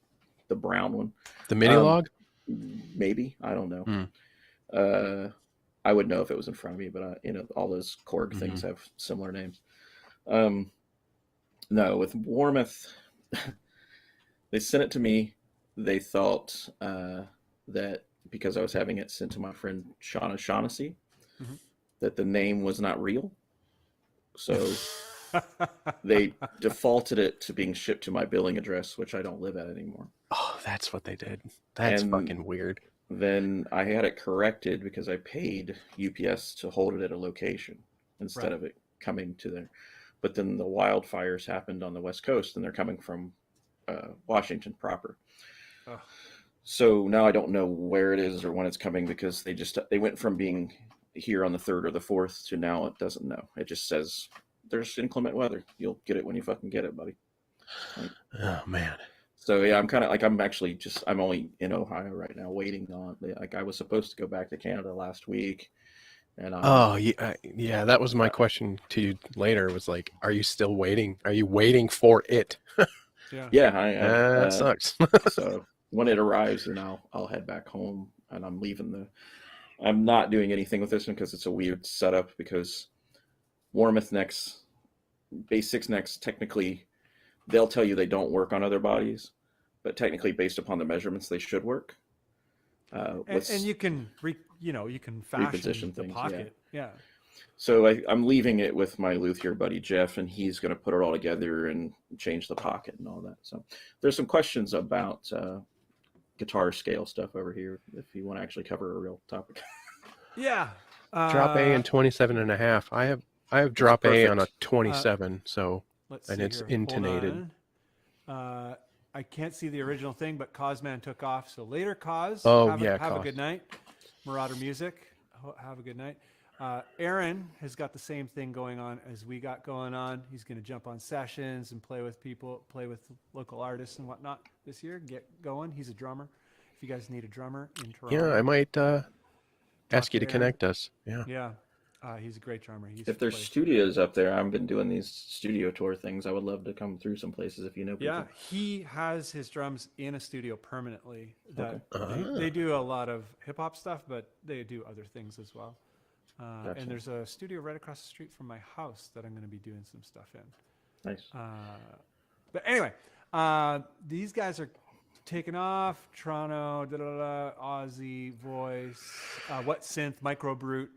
[SPEAKER 4] the brown one.
[SPEAKER 2] The mini log?
[SPEAKER 4] Maybe, I don't know. I would know if it was in front of me, but all those Korg things have similar names. No, with Warmoth, they sent it to me. They thought that because I was having it sent to my friend Shawn O'Shaughnessy, that the name was not real. So they defaulted it to being shipped to my billing address, which I don't live at anymore.
[SPEAKER 2] Oh, that's what they did. That's fucking weird.
[SPEAKER 4] Then I had it corrected because I paid UPS to hold it at a location instead of it coming to there. But then the wildfires happened on the West Coast, and they're coming from Washington proper.
[SPEAKER 1] Oh.
[SPEAKER 4] So now I don't know where it is or when it's coming, because they went from being here on the 3rd or the 4th to now it doesn't know. It just says there's inclement weather. You'll get it when you fucking get it, buddy.
[SPEAKER 2] Oh man.
[SPEAKER 4] So yeah, I'm kind of like, I'm only in Ohio right now, waiting on. Like, I was supposed to go back to Canada last week, and
[SPEAKER 2] yeah, that was my question to you later. Was like, are you still waiting? Are you waiting for it?
[SPEAKER 4] Yeah, I am.
[SPEAKER 2] That sucks.
[SPEAKER 4] So when it arrives, then I'll head back home, and I'm not doing anything with this one because it's a weird setup, because Warmoth necks, bass 6 necks, technically, they'll tell you they don't work on other bodies, but technically, based upon the measurements, they should work.
[SPEAKER 1] And you can you can fashion
[SPEAKER 4] reposition
[SPEAKER 1] the
[SPEAKER 4] things,
[SPEAKER 1] pocket. Yeah.
[SPEAKER 4] So I'm leaving it with my luthier buddy Jeff, and he's going to put it all together and change the pocket and all that. So there's some questions about guitar scale stuff over here, if you want to actually cover a real topic.
[SPEAKER 1] Yeah.
[SPEAKER 2] Drop A and 27.5. I have drop A on a
[SPEAKER 4] perfect.
[SPEAKER 2] 27, so
[SPEAKER 1] Let's
[SPEAKER 2] and
[SPEAKER 1] see
[SPEAKER 2] it's
[SPEAKER 1] here.
[SPEAKER 2] intonated.
[SPEAKER 1] Hold on. I can't see the original thing, but Cosman took off. So later, Cos.
[SPEAKER 2] Oh,
[SPEAKER 1] have
[SPEAKER 2] yeah,
[SPEAKER 1] have a
[SPEAKER 2] Cos.
[SPEAKER 1] good night. Marauder Music. Have a good night. Aaron has got the same thing going on as we got going on. He's going to jump on sessions and play with people, play with local artists and whatnot this year. Get going. He's a drummer. If you guys need a drummer in Toronto,
[SPEAKER 2] Yeah, I might ask you to
[SPEAKER 1] to Aaron.
[SPEAKER 2] connect us. Yeah.
[SPEAKER 1] Yeah, he's a great drummer.
[SPEAKER 4] If there's studios up there, I've been doing these studio tour things. I would love to come through some places if you know people.
[SPEAKER 1] Yeah, he has his drums in a studio permanently. That
[SPEAKER 4] Okay.
[SPEAKER 1] they do a lot of hip hop stuff, but they do other things as well.
[SPEAKER 4] Gotcha.
[SPEAKER 1] And there's a studio right across the street from my house that I'm going to be doing some stuff in.
[SPEAKER 4] Nice.
[SPEAKER 1] But anyway, these guys are taking off. Toronto, Aussie voice. What synth? Microbrute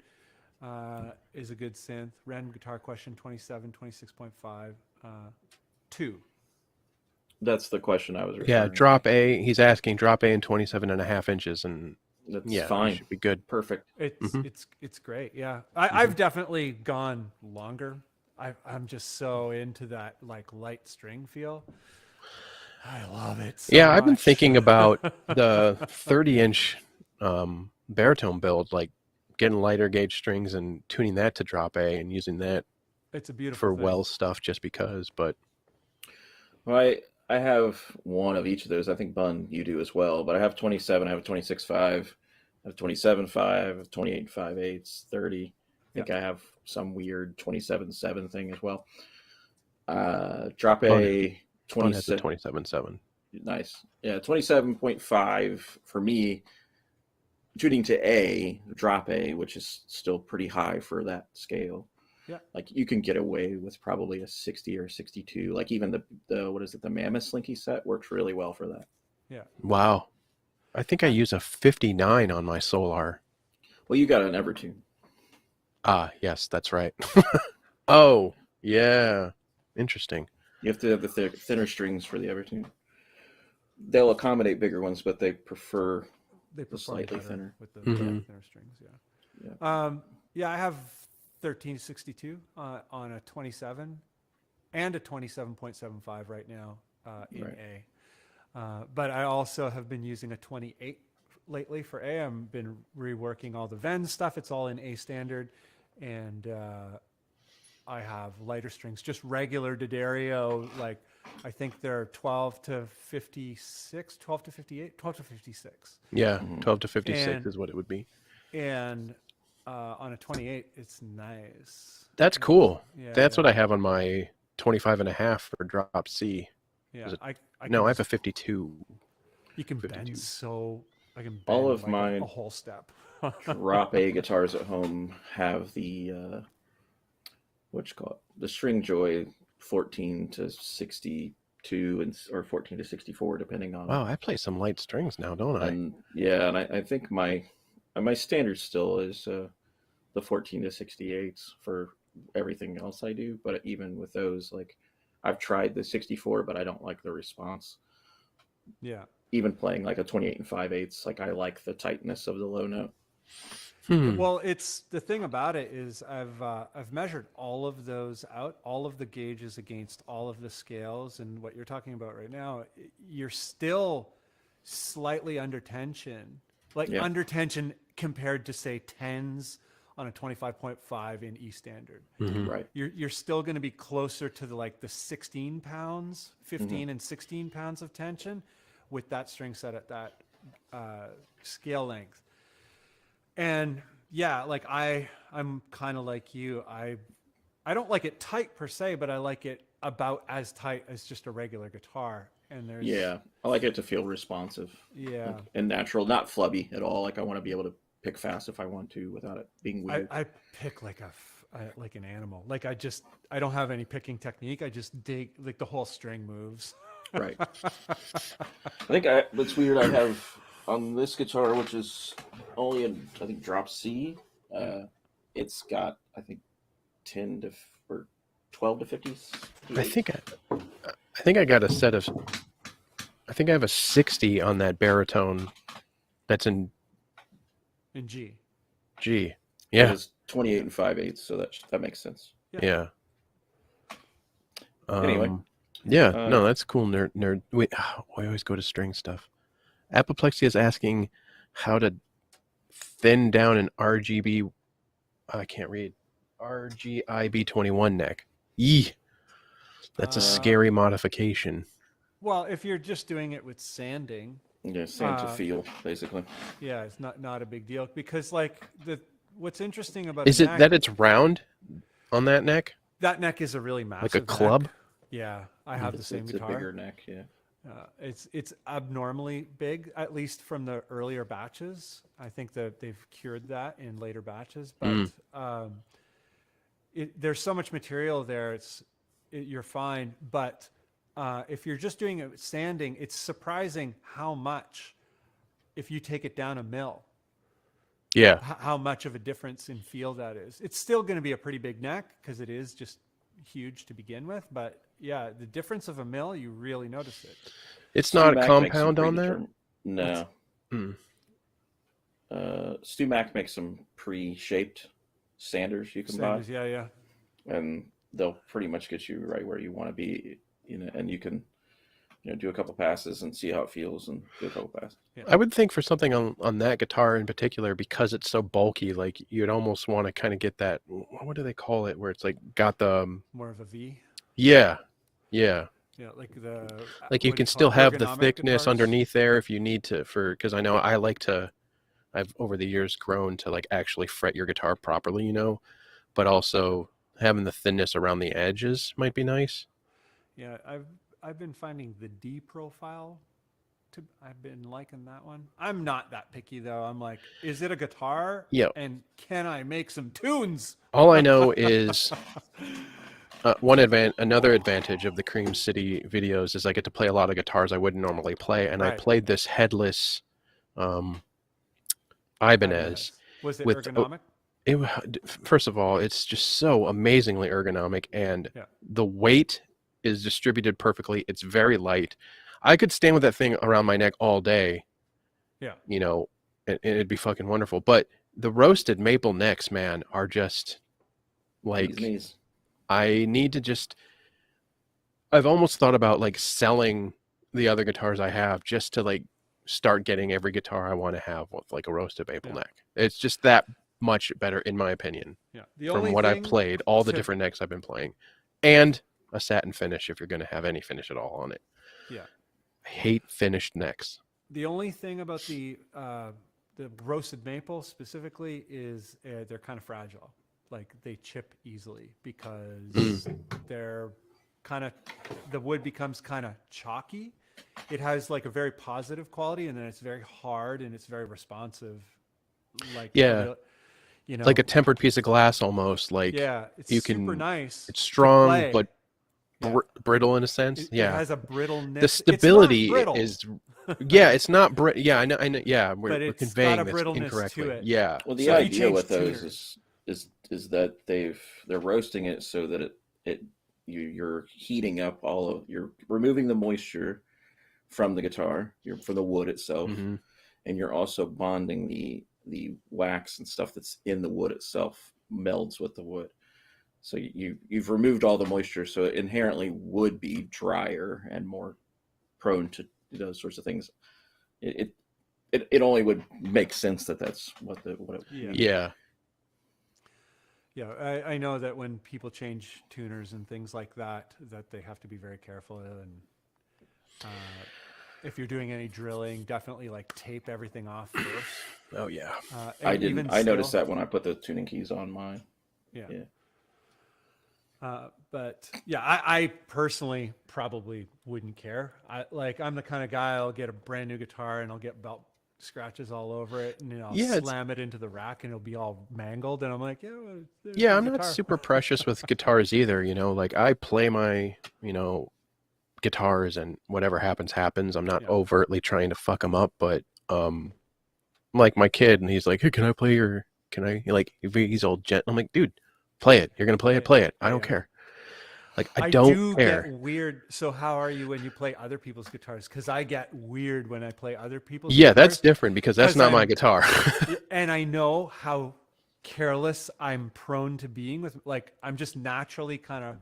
[SPEAKER 1] is a good synth. Random guitar question 27, 26.5. 2.
[SPEAKER 4] That's the question I was referring
[SPEAKER 2] Yeah,
[SPEAKER 4] to.
[SPEAKER 2] drop A. He's asking drop A in 27.5 inches, and
[SPEAKER 4] That's
[SPEAKER 2] yeah,
[SPEAKER 4] fine.
[SPEAKER 2] it should be good.
[SPEAKER 4] Perfect.
[SPEAKER 1] It's great. Yeah, I've definitely gone longer. I'm just so into that like light string feel. I love it. So
[SPEAKER 2] Yeah, I've been
[SPEAKER 1] much.
[SPEAKER 2] thinking about the 30-inch baritone build, like getting lighter gauge strings and tuning that to drop A and using that
[SPEAKER 1] It's a beautiful
[SPEAKER 2] for
[SPEAKER 1] thing.
[SPEAKER 2] well stuff just because. But
[SPEAKER 4] Well, I have one of each of those. I think, Bunn, you do as well. But I have 27, I have a 26.5, I have 27.5, I have 28.5/8, 30. I think I have some weird 27.7 thing as well. Drop A,
[SPEAKER 2] Bunn has a
[SPEAKER 4] 27.
[SPEAKER 2] 27.7.
[SPEAKER 4] Nice. Yeah, 27.5 for me. tuning to A, drop A, which is still pretty high for that scale.
[SPEAKER 1] Yeah.
[SPEAKER 4] Like you can get away with probably a 60 or 62. Like even the what is it, the Mammoth Slinky set works really well for that.
[SPEAKER 1] Yeah.
[SPEAKER 2] Wow. I think I use a 59 on my Solar.
[SPEAKER 4] Well, you got an Evertune.
[SPEAKER 2] Ah, yes, that's right. Oh, yeah. Interesting.
[SPEAKER 4] You have to have the thinner strings for the Evertune. They'll accommodate bigger ones, but they prefer
[SPEAKER 1] They
[SPEAKER 4] the
[SPEAKER 1] perform
[SPEAKER 4] slightly
[SPEAKER 1] better
[SPEAKER 4] thinner.
[SPEAKER 1] with the
[SPEAKER 2] Mhm.
[SPEAKER 1] thinner strings. Yeah.
[SPEAKER 4] Yeah.
[SPEAKER 1] Yeah, I have 1362 on a 27 and a 27.75 right now in
[SPEAKER 4] Right.
[SPEAKER 1] A. But I also have been using a 28 lately for A. I've been reworking all the Venn stuff. It's all in A standard. And I have lighter strings, just regular D'Addario. Like, I think they're 12 to 56, 12 to 58, 12 to 56.
[SPEAKER 2] Yeah,
[SPEAKER 4] Mhm.
[SPEAKER 2] 12 to 56
[SPEAKER 1] And-
[SPEAKER 2] is what it would be.
[SPEAKER 1] And on a 28, it's nice.
[SPEAKER 2] That's cool.
[SPEAKER 1] Yeah,
[SPEAKER 2] That's
[SPEAKER 1] yeah.
[SPEAKER 2] what I have on my 25 and a half for drop C.
[SPEAKER 1] Yeah,
[SPEAKER 2] Is it-
[SPEAKER 1] I
[SPEAKER 2] No,
[SPEAKER 1] can
[SPEAKER 2] I have a
[SPEAKER 1] just-
[SPEAKER 2] 52.
[SPEAKER 1] You can
[SPEAKER 2] 52.
[SPEAKER 1] bend so I can bend
[SPEAKER 4] All of
[SPEAKER 1] like
[SPEAKER 4] mine
[SPEAKER 1] a whole step.
[SPEAKER 4] Drop A guitars at home have the what you call it, the String Joy 14 to 62 or 14 to 64, depending on.
[SPEAKER 2] Wow, I play some light strings now, don't I?
[SPEAKER 4] And yeah, and I think my standard still is the 14 to 68s for everything else I do. But even with those, like I've tried the 64, but I don't like the response.
[SPEAKER 1] Yeah.
[SPEAKER 4] Even playing like a 28 and 5/8, like I like the tightness of the low note.
[SPEAKER 1] Well, it's the thing about it is I've measured all of those out, all of the gauges against all of the scales, and what you're talking about right now, you're still slightly under tension, like
[SPEAKER 4] Yeah.
[SPEAKER 1] under tension compared to say tens on a 25.5 in E standard.
[SPEAKER 4] Right.
[SPEAKER 1] You're still going to be closer to the 16 pounds, 15 and 16 pounds of tension with that string set at that scale length. And yeah, like I'm kind of like you. I don't like it tight per se, but I like it about as tight as just a regular guitar. And there's
[SPEAKER 4] Yeah, I like it to feel responsive.
[SPEAKER 1] Yeah.
[SPEAKER 4] Like, and natural, not flubby at all. Like I want to be able to pick fast if I want to without it being weird.
[SPEAKER 1] I pick like like an animal. Like I don't have any picking technique. I just dig, like the whole string moves.
[SPEAKER 4] Right. I think that's weird. I have on this guitar, which is only in I think drop C. It's got I think 10 to or 12 to 50.
[SPEAKER 2] I think I got a set of. I think I have a 60 on that baritone. That's in
[SPEAKER 1] In G.
[SPEAKER 2] G. Yeah,
[SPEAKER 4] It's 28 and 5/8, so that makes sense.
[SPEAKER 2] yeah.
[SPEAKER 4] Anyway.
[SPEAKER 2] Yeah, no, that's cool. Nerd. Wait, we always go to string stuff. Apoplexy is asking how to thin down an RGB. I can't read. RGIB21 neck. Yee. That's a scary modification.
[SPEAKER 1] Well, if you're just doing it with sanding,
[SPEAKER 4] Yeah, sand to feel basically.
[SPEAKER 1] yeah, it's not a big deal because like what's interesting about
[SPEAKER 2] Is
[SPEAKER 1] a
[SPEAKER 2] it
[SPEAKER 1] neck,
[SPEAKER 2] that it's round on that neck?
[SPEAKER 1] that neck is a really massive
[SPEAKER 2] Like a club?
[SPEAKER 1] neck. Yeah, I have the same
[SPEAKER 4] It's
[SPEAKER 1] guitar.
[SPEAKER 4] a bigger neck, yeah.
[SPEAKER 1] It's abnormally big, at least from the earlier batches. I think that they've cured that in later batches, but there's so much material there. You're fine, but if you're just doing it with sanding, it's surprising how much, if you take it down a mill,
[SPEAKER 2] Yeah.
[SPEAKER 1] how much of a difference in feel that is. It's still going to be a pretty big neck because it is just huge to begin with, but yeah, the difference of a mill, you really notice it.
[SPEAKER 2] It's not a
[SPEAKER 4] Stu Mac makes some
[SPEAKER 2] compound on there?
[SPEAKER 4] No.
[SPEAKER 2] Hmm.
[SPEAKER 4] Stu Mac makes some pre-shaped sanders you can buy,
[SPEAKER 1] Yeah.
[SPEAKER 4] and they'll pretty much get you right where you want to be, and you can, do a couple passes and see how it feels, and do a couple passes.
[SPEAKER 2] I would think for something on that guitar in particular, because it's so bulky, like you'd almost want to kind of get that, what do they call it, where it's like got the
[SPEAKER 1] More of a V.
[SPEAKER 2] yeah
[SPEAKER 1] Yeah, like
[SPEAKER 2] you
[SPEAKER 1] what do
[SPEAKER 2] can
[SPEAKER 1] call
[SPEAKER 2] still
[SPEAKER 1] it,
[SPEAKER 2] have the
[SPEAKER 1] ergonomic
[SPEAKER 2] thickness
[SPEAKER 1] guitars?
[SPEAKER 2] underneath there if you need to, because I know I've over the years grown to like actually fret your guitar properly, but also having the thinness around the edges might be nice.
[SPEAKER 1] Yeah, I've been finding the D profile I've been liking that one. I'm not that picky though. I'm like, is it a guitar?
[SPEAKER 2] Yeah.
[SPEAKER 1] And can I make some tunes?
[SPEAKER 2] All I know is another advantage of the Cream City videos is I get to play a lot of guitars I wouldn't normally play, and I
[SPEAKER 1] Right.
[SPEAKER 2] played this headless Ibanez
[SPEAKER 1] Was it
[SPEAKER 2] with
[SPEAKER 1] ergonomic?
[SPEAKER 2] First of all, it's just so amazingly ergonomic, and
[SPEAKER 1] Yeah.
[SPEAKER 2] the weight is distributed perfectly. It's very light. I could stand with that thing around my neck all day.
[SPEAKER 1] Yeah.
[SPEAKER 2] You know, and it'd be fucking wonderful. But the roasted maple necks, man, are just like
[SPEAKER 4] Knees.
[SPEAKER 2] I need to just. I've almost thought about like selling the other guitars I have just to like start getting every guitar I want to have with like a roasted maple neck. It's just that much better in my opinion.
[SPEAKER 1] Yeah. The
[SPEAKER 2] From
[SPEAKER 1] only
[SPEAKER 2] what I've
[SPEAKER 1] thing
[SPEAKER 2] played, all the
[SPEAKER 1] to-
[SPEAKER 2] different necks I've been playing, and a satin finish if you're going to have any finish at all on it.
[SPEAKER 1] Yeah.
[SPEAKER 2] I hate finished necks.
[SPEAKER 1] The only thing about the roasted maple specifically is they're kind of fragile. Like they chip easily because they're kind of, the wood becomes kind of chalky. It has like a very positive quality, and then it's very hard and it's very responsive. Like,
[SPEAKER 2] Yeah.
[SPEAKER 1] you know,
[SPEAKER 2] Like a tempered piece of glass almost. Like
[SPEAKER 1] yeah, it's
[SPEAKER 2] you
[SPEAKER 1] super
[SPEAKER 2] can,
[SPEAKER 1] nice.
[SPEAKER 2] it's
[SPEAKER 1] to
[SPEAKER 2] strong,
[SPEAKER 1] play.
[SPEAKER 2] but
[SPEAKER 1] Yeah.
[SPEAKER 2] brittle in a sense.
[SPEAKER 1] It
[SPEAKER 2] Yeah.
[SPEAKER 1] has a brittleness.
[SPEAKER 2] The stability
[SPEAKER 1] it's not brittle,
[SPEAKER 2] is, yeah, it's not brittle. Yeah, I know. Yeah,
[SPEAKER 1] but
[SPEAKER 2] we're
[SPEAKER 1] it's
[SPEAKER 2] conveying
[SPEAKER 1] got a
[SPEAKER 2] this
[SPEAKER 1] brittleness
[SPEAKER 2] incorrectly.
[SPEAKER 1] to it.
[SPEAKER 2] Yeah.
[SPEAKER 4] Well, the
[SPEAKER 1] So if you
[SPEAKER 4] idea
[SPEAKER 1] change
[SPEAKER 4] with those
[SPEAKER 1] tuners-
[SPEAKER 4] is that they're roasting it so that you're heating up you're removing the moisture from the guitar, from the wood itself,
[SPEAKER 2] Mhm.
[SPEAKER 4] and you're also bonding the wax and stuff that's in the wood itself melds with the wood. So you've removed all the moisture, so it inherently would be drier and more prone to those sorts of things. It only would make sense that that's what it
[SPEAKER 1] Yeah.
[SPEAKER 2] Yeah.
[SPEAKER 1] Yeah, I know that when people change tuners and things like that, that they have to be very careful. And if you're doing any drilling, definitely like tape everything off first.
[SPEAKER 2] Oh yeah.
[SPEAKER 1] And
[SPEAKER 4] I didn't.
[SPEAKER 1] even
[SPEAKER 4] I noticed
[SPEAKER 1] still-
[SPEAKER 4] that when I put the tuning keys on mine.
[SPEAKER 1] Yeah.
[SPEAKER 4] Yeah.
[SPEAKER 1] But yeah, I personally probably wouldn't care. I'm the kind of guy, I'll get a brand new guitar and I'll get belt scratches all over it, and I'll
[SPEAKER 2] Yeah,
[SPEAKER 1] slam it into the rack and it'll be all mangled. And I'm like, yeah, well, there's
[SPEAKER 2] Yeah,
[SPEAKER 1] my
[SPEAKER 2] I'm not
[SPEAKER 1] guitar.
[SPEAKER 2] super precious with guitars either, you know, like I play my, guitars and whatever happens. I'm not
[SPEAKER 1] Yeah.
[SPEAKER 2] overtly trying to fuck them up, but like my kid, and he's like, "Hey, can I play your, can I," like, if he's all gent, I'm like, "Dude, play it. You're going to play it. I don't
[SPEAKER 1] Yeah.
[SPEAKER 2] care." Like, I
[SPEAKER 1] I
[SPEAKER 2] don't
[SPEAKER 1] do
[SPEAKER 2] care.
[SPEAKER 1] get weird. So how are you when you play other people's guitars? Because I get weird when I play other people's
[SPEAKER 2] Yeah,
[SPEAKER 1] guitars.
[SPEAKER 2] that's different because that's
[SPEAKER 1] 'Cause
[SPEAKER 2] not my
[SPEAKER 1] I'm-
[SPEAKER 2] guitar.
[SPEAKER 1] And I know how careless I'm prone to being with, like, I'm just naturally kind of,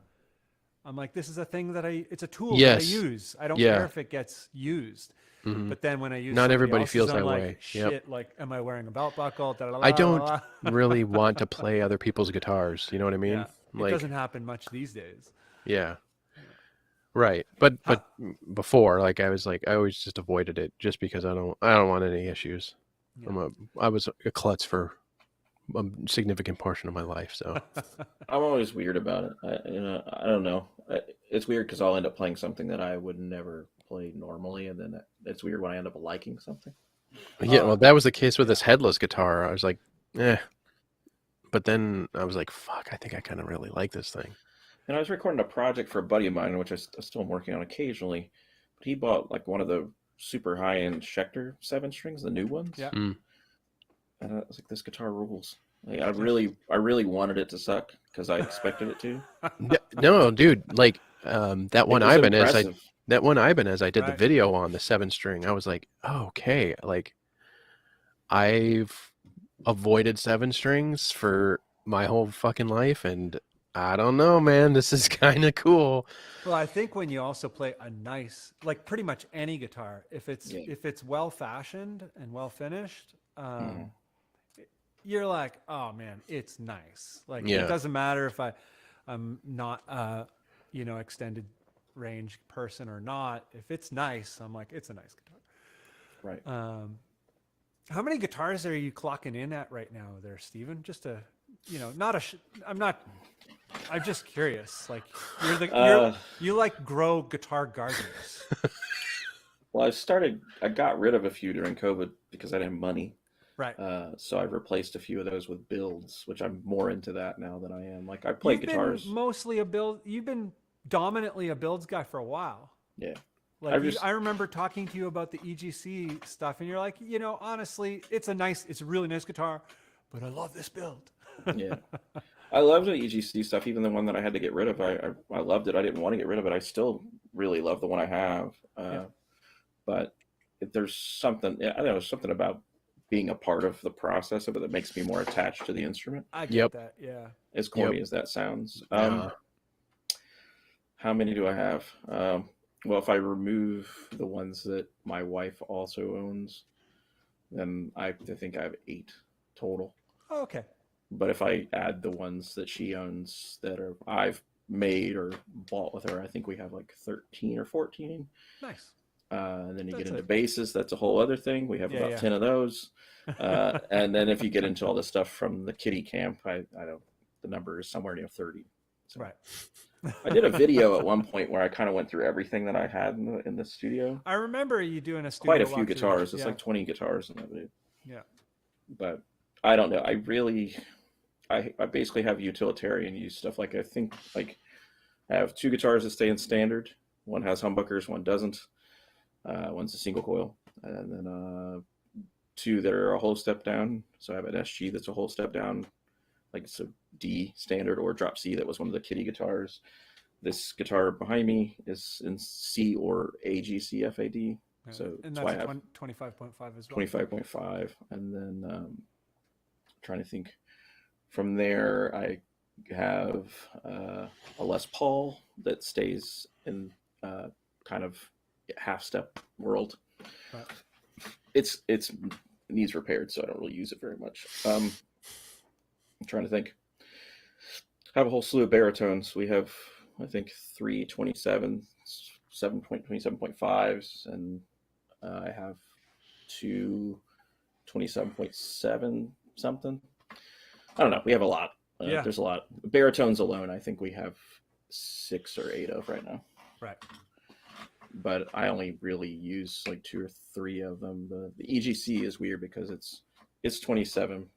[SPEAKER 1] I'm like, this is a thing that it's a tool that I
[SPEAKER 2] Yes.
[SPEAKER 1] use. I don't
[SPEAKER 2] Yeah.
[SPEAKER 1] care if it gets used.
[SPEAKER 2] Mhm.
[SPEAKER 1] But then when I use
[SPEAKER 2] Not
[SPEAKER 1] somebody
[SPEAKER 2] everybody
[SPEAKER 1] else's,
[SPEAKER 2] feels
[SPEAKER 1] I'm
[SPEAKER 2] that
[SPEAKER 1] like,
[SPEAKER 2] way.
[SPEAKER 1] shit,
[SPEAKER 2] Yep.
[SPEAKER 1] like, am I wearing a belt buckle? Da, da, da,
[SPEAKER 2] I
[SPEAKER 1] da,
[SPEAKER 2] don't
[SPEAKER 1] da, da.
[SPEAKER 2] really want to play other people's guitars. You know what I mean?
[SPEAKER 1] Yeah. It
[SPEAKER 2] Like,
[SPEAKER 1] doesn't happen much these days.
[SPEAKER 2] yeah. Right. But before, like, I was like, I always just avoided it just because I don't want any issues.
[SPEAKER 1] Yeah.
[SPEAKER 2] I was a klutz for a significant portion of my life. So
[SPEAKER 4] I'm always weird about it. I don't know. It's weird because I'll end up playing something that I would never play normally, and then it's weird when I end up liking something.
[SPEAKER 2] yeah, well, that was the case with this headless guitar. I was like, eh. But then I was like, fuck, I think I kind of really like this thing.
[SPEAKER 4] And I was recording a project for a buddy of mine, which I still am working on occasionally. But he bought like one of the super high-end Schecter 7-strings, the new ones.
[SPEAKER 1] Yeah.
[SPEAKER 2] Mm.
[SPEAKER 4] And I was like, this guitar rules. Like, I really wanted it to suck because I expected it to.
[SPEAKER 2] No, dude, like that one
[SPEAKER 4] It was
[SPEAKER 2] Ibanez,
[SPEAKER 4] impressive.
[SPEAKER 2] I did the
[SPEAKER 1] Right.
[SPEAKER 2] video on the 7-string. I was like, oh, okay, like I've avoided 7-strings for my whole fucking life, and I don't know, man, this is kind of cool.
[SPEAKER 1] Well, I think when you also play a nice, like pretty much any guitar, if it's well fashioned and well finished, you're like, oh man, it's nice. Like
[SPEAKER 2] Yeah.
[SPEAKER 1] it doesn't matter if I'm not extended range person or not. If it's nice, I'm like, it's a nice guitar.
[SPEAKER 4] Right.
[SPEAKER 1] How many guitars are you clocking in at right now, there, Steven? Just a, I'm just curious. Like you like grow guitar gardens.
[SPEAKER 4] Well, I got rid of a few during COVID because I didn't have money.
[SPEAKER 1] Right.
[SPEAKER 4] So I've replaced a few of those with builds, which I'm more into that now than I am. Like I play
[SPEAKER 1] You've
[SPEAKER 4] guitars.
[SPEAKER 1] been mostly a build. You've been dominantly a builds guy for a while.
[SPEAKER 4] Yeah.
[SPEAKER 1] Like I remember talking to you about the EGC stuff, and you're like, honestly, it's a really nice guitar, but I love this build.
[SPEAKER 4] Yeah. I love the EGC stuff, even the one that I had to get rid of. I loved it. I didn't want to get rid of it. I still really love the one I have. But there's something, I don't know, something about being a part of the process of it that makes me more attached to the instrument.
[SPEAKER 1] I get that, yeah.
[SPEAKER 4] As corny as that sounds.
[SPEAKER 2] Yeah.
[SPEAKER 4] How many do I have? Well, if I remove the ones that my wife also owns, then I think I have 8 total.
[SPEAKER 1] Oh, okay.
[SPEAKER 4] But if I add the ones that she owns that I've made or bought with her, I think we have like 13 or 14.
[SPEAKER 1] Nice.
[SPEAKER 4] And then you get into basses. That's a whole other thing. We have about 10 of those. And then if you get into all the stuff from the kitty camp, I don't. The number is somewhere near 30. So.
[SPEAKER 1] Right.
[SPEAKER 4] I did a video at one point where I kind of went through everything that I had in the studio.
[SPEAKER 1] I remember you doing a studio.
[SPEAKER 4] Quite a few guitars. It's like 20 guitars in that video.
[SPEAKER 1] Yeah.
[SPEAKER 4] But I don't know. I basically have utilitarian use stuff. Like I think like I have 2 guitars that stay in standard. One has humbuckers, one doesn't. One's a single coil, and then 2 that are a whole step down. So I have an SG that's a whole step down, like it's a D standard or drop C. That was one of the kitty guitars. This guitar behind me is in C or AGC FAD. So
[SPEAKER 1] and
[SPEAKER 4] that's why I have
[SPEAKER 1] 25.5 as well.
[SPEAKER 4] 25.5, and then trying to think. From there, I have a Les Paul that stays in kind of half step world.
[SPEAKER 1] Right.
[SPEAKER 4] It's needs repaired, so I don't really use it very much. I'm trying to think. I have a whole slew of baritones. We have, I think, 3 27, 7.27.5s, and I have 2 27.7 something. I don't know. We have a lot. There's a lot. Baritones alone, I think we have 6 or 8 of right now.
[SPEAKER 1] Right.
[SPEAKER 4] But I only really use like 2 or 3 of them. The EGC is weird because it's 27.7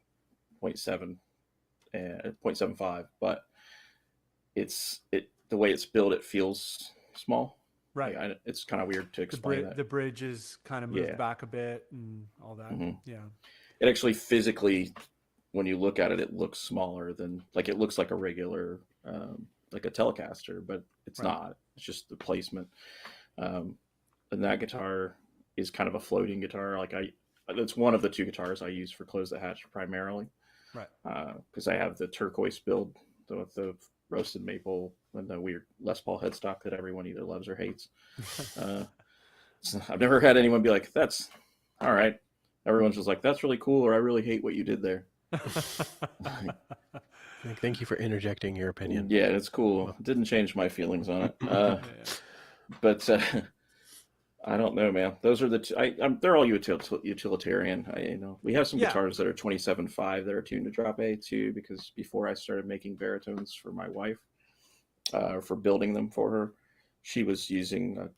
[SPEAKER 4] and 0.75, but the way it's built, it feels small.
[SPEAKER 1] Right.
[SPEAKER 4] Like it's kind of weird to explain that.
[SPEAKER 1] The bridge is kind of moved back a bit and all that.
[SPEAKER 4] Mm-hmm.
[SPEAKER 1] Yeah.
[SPEAKER 4] It actually physically, when you look at it, it looks smaller than, like it looks like a regular, like a Telecaster, but it's not. It's just the placement. And that guitar is kind of a floating guitar. Like it's one of the 2 guitars I use for Close the Hatch primarily. Right. Because I have the turquoise build with the roasted maple and the weird Les Paul headstock that everyone either loves or hates. So I've never had anyone be like, "That's all right." Everyone's just like, "That's really cool," or "I really hate what you did there."
[SPEAKER 2] Thank you for interjecting your opinion.
[SPEAKER 4] Yeah, it's cool. It didn't change my feelings on it. But I don't know, man. Those are the 2. They're all utilitarian. We have some guitars that are 27.5 that are tuned to drop A too, because before I started making baritones for my wife, for building them for her, she was using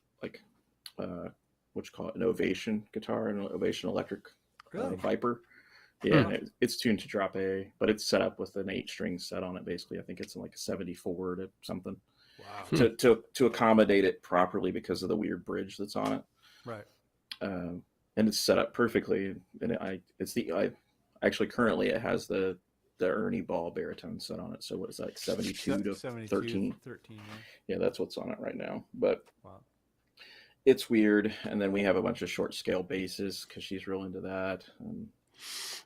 [SPEAKER 4] what you call it, an Ovation guitar, an Ovation electric Viper. Yeah, it's tuned to drop A, but it's set up with an 8-string set on it. Basically, I think it's like a 74 to something. Wow. To accommodate it properly because of the weird bridge that's on it.
[SPEAKER 1] Right.
[SPEAKER 4] And it's set up perfectly. And actually currently it has the Ernie Ball baritone set on it. So what is that, like 72 to 13?
[SPEAKER 1] 13,
[SPEAKER 4] yeah, that's what's on it right now. But it's weird. And then we have a bunch of short scale basses because she's real into that.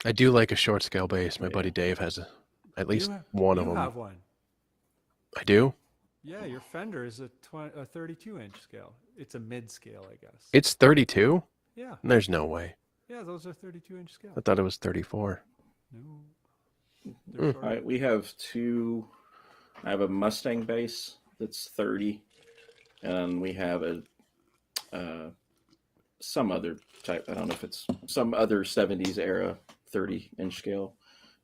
[SPEAKER 2] I do like a short scale bass. My buddy Dave has at least one of them.
[SPEAKER 1] You have one.
[SPEAKER 2] I do?
[SPEAKER 1] Yeah, your Fender is a 32-inch scale. It's a mid-scale, I guess.
[SPEAKER 2] It's 32?
[SPEAKER 1] Yeah.
[SPEAKER 2] There's no way.
[SPEAKER 1] Yeah, those are 32-inch scales.
[SPEAKER 2] I thought it was 34.
[SPEAKER 1] No.
[SPEAKER 4] All right, we have 2. I have a Mustang bass that's 30, and we have some other type. I don't know if it's some other 70s era 30-inch scale,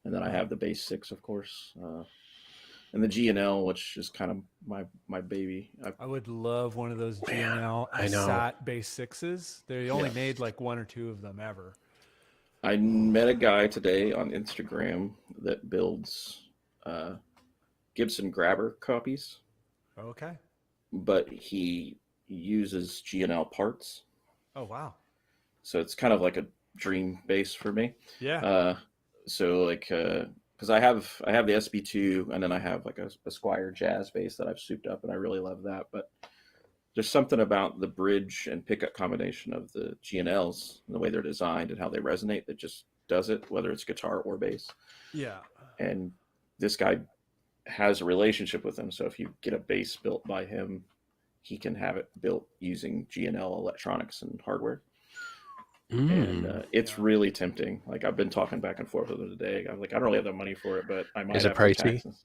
[SPEAKER 4] and then I have the bass 6, of course. and the G&L, which is kind of my baby.
[SPEAKER 1] I would love one of those G&L
[SPEAKER 2] I know.
[SPEAKER 1] SAT base 6s. They only
[SPEAKER 4] Yeah.
[SPEAKER 1] made like 1 or 2 of them ever.
[SPEAKER 4] I met a guy today on Instagram that builds Gibson Grabber copies,
[SPEAKER 1] Okay.
[SPEAKER 4] but he uses G&L parts.
[SPEAKER 1] Oh wow.
[SPEAKER 4] So it's kind of like a dream base for me.
[SPEAKER 1] Yeah.
[SPEAKER 4] So like, because I have the SB2, and then I have like a Squier Jazz bass that I've souped up, and I really love that. But there's something about the bridge and pickup combination of the G&Ls and the way they're designed and how they resonate that just does it, whether it's guitar or bass.
[SPEAKER 1] Yeah.
[SPEAKER 4] And this guy has a relationship with him, so if you get a bass built by him, he can have it built using G&L electronics and hardware. And it's really tempting. Like, I've been talking back and forth with him today. I'm like, I don't really have the money for it, but I might.
[SPEAKER 2] Is it
[SPEAKER 4] have the
[SPEAKER 2] pricey?
[SPEAKER 4] taxes.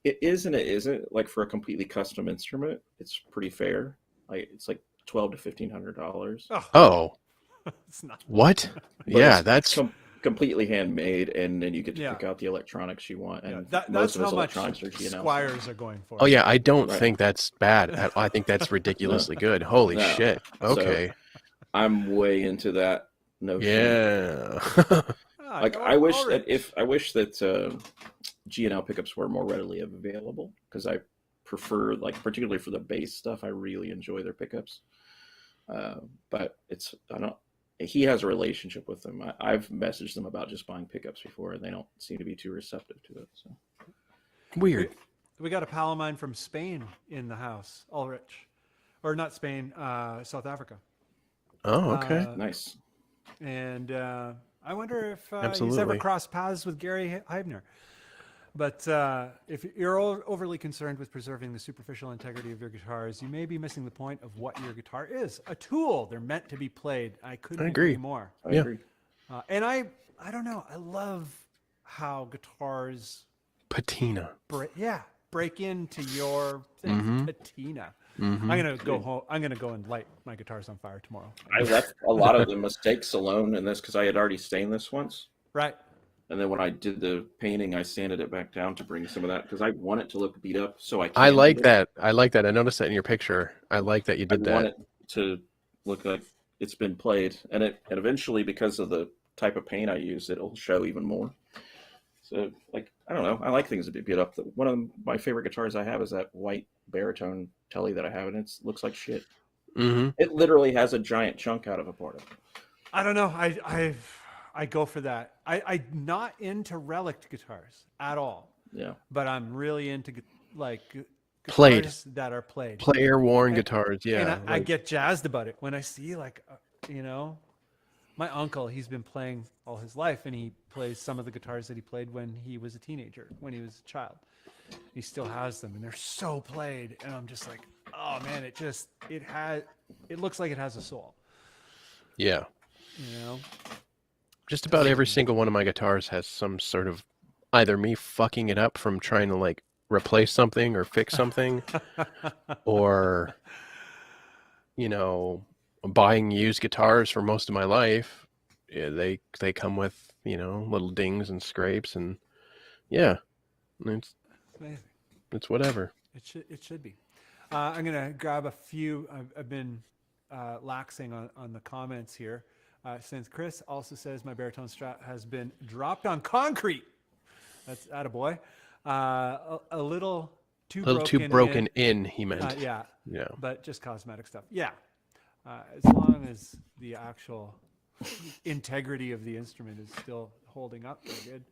[SPEAKER 4] It is and it isn't. Like, for a completely custom instrument, it's pretty fair. Like, it's like $1,200 to $1,500.
[SPEAKER 2] Oh,
[SPEAKER 1] It's not.
[SPEAKER 2] what?
[SPEAKER 4] But
[SPEAKER 2] Yeah,
[SPEAKER 4] it's
[SPEAKER 2] that's
[SPEAKER 4] completely handmade, and then you get to
[SPEAKER 1] Yeah.
[SPEAKER 4] pick out the electronics you want. And
[SPEAKER 1] That's
[SPEAKER 4] most of
[SPEAKER 1] how
[SPEAKER 4] his
[SPEAKER 1] much
[SPEAKER 4] electronics are G&L.
[SPEAKER 1] Squires are going for.
[SPEAKER 2] Oh yeah, I don't
[SPEAKER 4] Right.
[SPEAKER 2] think that's bad. I think that's ridiculously good. Holy
[SPEAKER 4] No.
[SPEAKER 2] shit. Okay.
[SPEAKER 4] I'm way into that notion.
[SPEAKER 2] Yeah.
[SPEAKER 1] Ah,
[SPEAKER 4] Like,
[SPEAKER 1] all-
[SPEAKER 4] I wish
[SPEAKER 1] all
[SPEAKER 4] that
[SPEAKER 1] right.
[SPEAKER 4] G&L pickups were more readily available, because I prefer, like, particularly for the bass stuff, I really enjoy their pickups. But he has a relationship with them. I've messaged them about just buying pickups before, and they don't seem to be too receptive to it. So
[SPEAKER 2] Weird.
[SPEAKER 1] We got a pal of mine from Spain in the house, Ulrich, or not Spain, South Africa.
[SPEAKER 2] Oh, okay.
[SPEAKER 4] nice.
[SPEAKER 1] And I wonder if he's ever
[SPEAKER 2] Absolutely.
[SPEAKER 1] crossed paths with Gary Heibner. But if you're overly concerned with preserving the superficial integrity of your guitars, you may be missing the point of what your guitar is. A tool. They're meant to be played. I couldn't
[SPEAKER 2] agree.
[SPEAKER 1] agree more.
[SPEAKER 4] I
[SPEAKER 2] Yeah.
[SPEAKER 4] agree.
[SPEAKER 1] And I don't know. I love how guitars
[SPEAKER 2] Patina.
[SPEAKER 1] break into your thing.
[SPEAKER 2] Mhm.
[SPEAKER 1] Patina.
[SPEAKER 2] Mhm.
[SPEAKER 1] I'm gonna go home. I'm gonna go and light my guitars on fire tomorrow.
[SPEAKER 4] I left a lot of the mistakes alone in this because I had already stained this once.
[SPEAKER 1] Right.
[SPEAKER 4] And then when I did the painting, I sanded it back down to bring some of that, because I want it to look beat up. So I
[SPEAKER 2] I
[SPEAKER 4] can
[SPEAKER 2] like
[SPEAKER 4] beat it.
[SPEAKER 2] that. I like that. I noticed that in your picture. I like that you
[SPEAKER 4] I
[SPEAKER 2] did
[SPEAKER 4] want
[SPEAKER 2] that.
[SPEAKER 4] it to look like it's been played, and eventually, because of the type of paint I use, it'll show even more. So, like, I don't know. I like things to be beat up. One of my favorite guitars I have is that white baritone Telly that I have, and it looks like shit.
[SPEAKER 2] Mm-hmm.
[SPEAKER 4] It literally has a giant chunk out of a part of it.
[SPEAKER 1] I don't know. I go for that. I'm not into relic guitars at all,
[SPEAKER 4] Yeah.
[SPEAKER 1] but I'm really into
[SPEAKER 2] Played.
[SPEAKER 1] guitars that are played.
[SPEAKER 2] Player worn
[SPEAKER 1] And-
[SPEAKER 2] guitars. Yeah.
[SPEAKER 1] And I get jazzed about it when I see my uncle. He's been playing all his life, and he plays some of the guitars that he played when he was a teenager, when he was a child. He still has them, and they're so played. And I'm just like, oh man, it looks like it has a soul.
[SPEAKER 2] Yeah.
[SPEAKER 1] You know.
[SPEAKER 2] Just about every single one of my guitars has some sort of either me fucking it up from trying to like replace something or fix something, or buying used guitars for most of my life. Yeah, they come with little dings and scrapes, and yeah, it's
[SPEAKER 1] Amazing.
[SPEAKER 2] it's whatever.
[SPEAKER 1] It should be. I'm gonna grab a few. I've been laxing on the comments here. Since Chris also says my baritone Strat has been dropped on concrete. That's attaboy. A little too
[SPEAKER 2] broken in, he meant.
[SPEAKER 1] yeah,
[SPEAKER 2] Yeah.
[SPEAKER 1] but just cosmetic stuff. Yeah, as long as the actual integrity of the instrument is still holding up, they're good.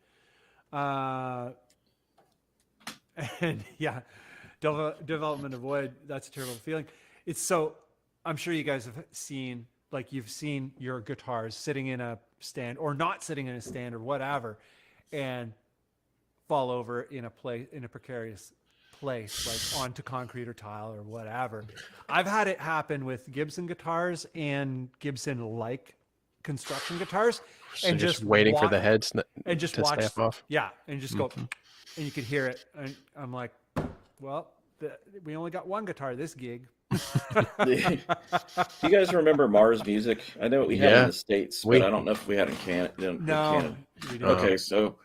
[SPEAKER 1] And yeah, development avoid. That's a terrible feeling. It's so. I'm sure you guys have seen. Like, you've seen your guitars sitting in a stand or not sitting in a stand or whatever, and fall over in a precarious place, like onto concrete or tile or whatever. I've had it happen with Gibson guitars and Gibson-like construction guitars,
[SPEAKER 2] So
[SPEAKER 1] and
[SPEAKER 2] just waiting for the heads
[SPEAKER 1] and just
[SPEAKER 2] to
[SPEAKER 1] watch,
[SPEAKER 2] snap off.
[SPEAKER 1] yeah, and just go, and you could hear it, and I'm like, well, we only got one guitar this gig.
[SPEAKER 4] Do you guys remember Mars Music? I know we had it
[SPEAKER 2] Yeah.
[SPEAKER 4] in the States, but I don't know if we had it in Canada.
[SPEAKER 1] No, we didn't.
[SPEAKER 4] Okay, so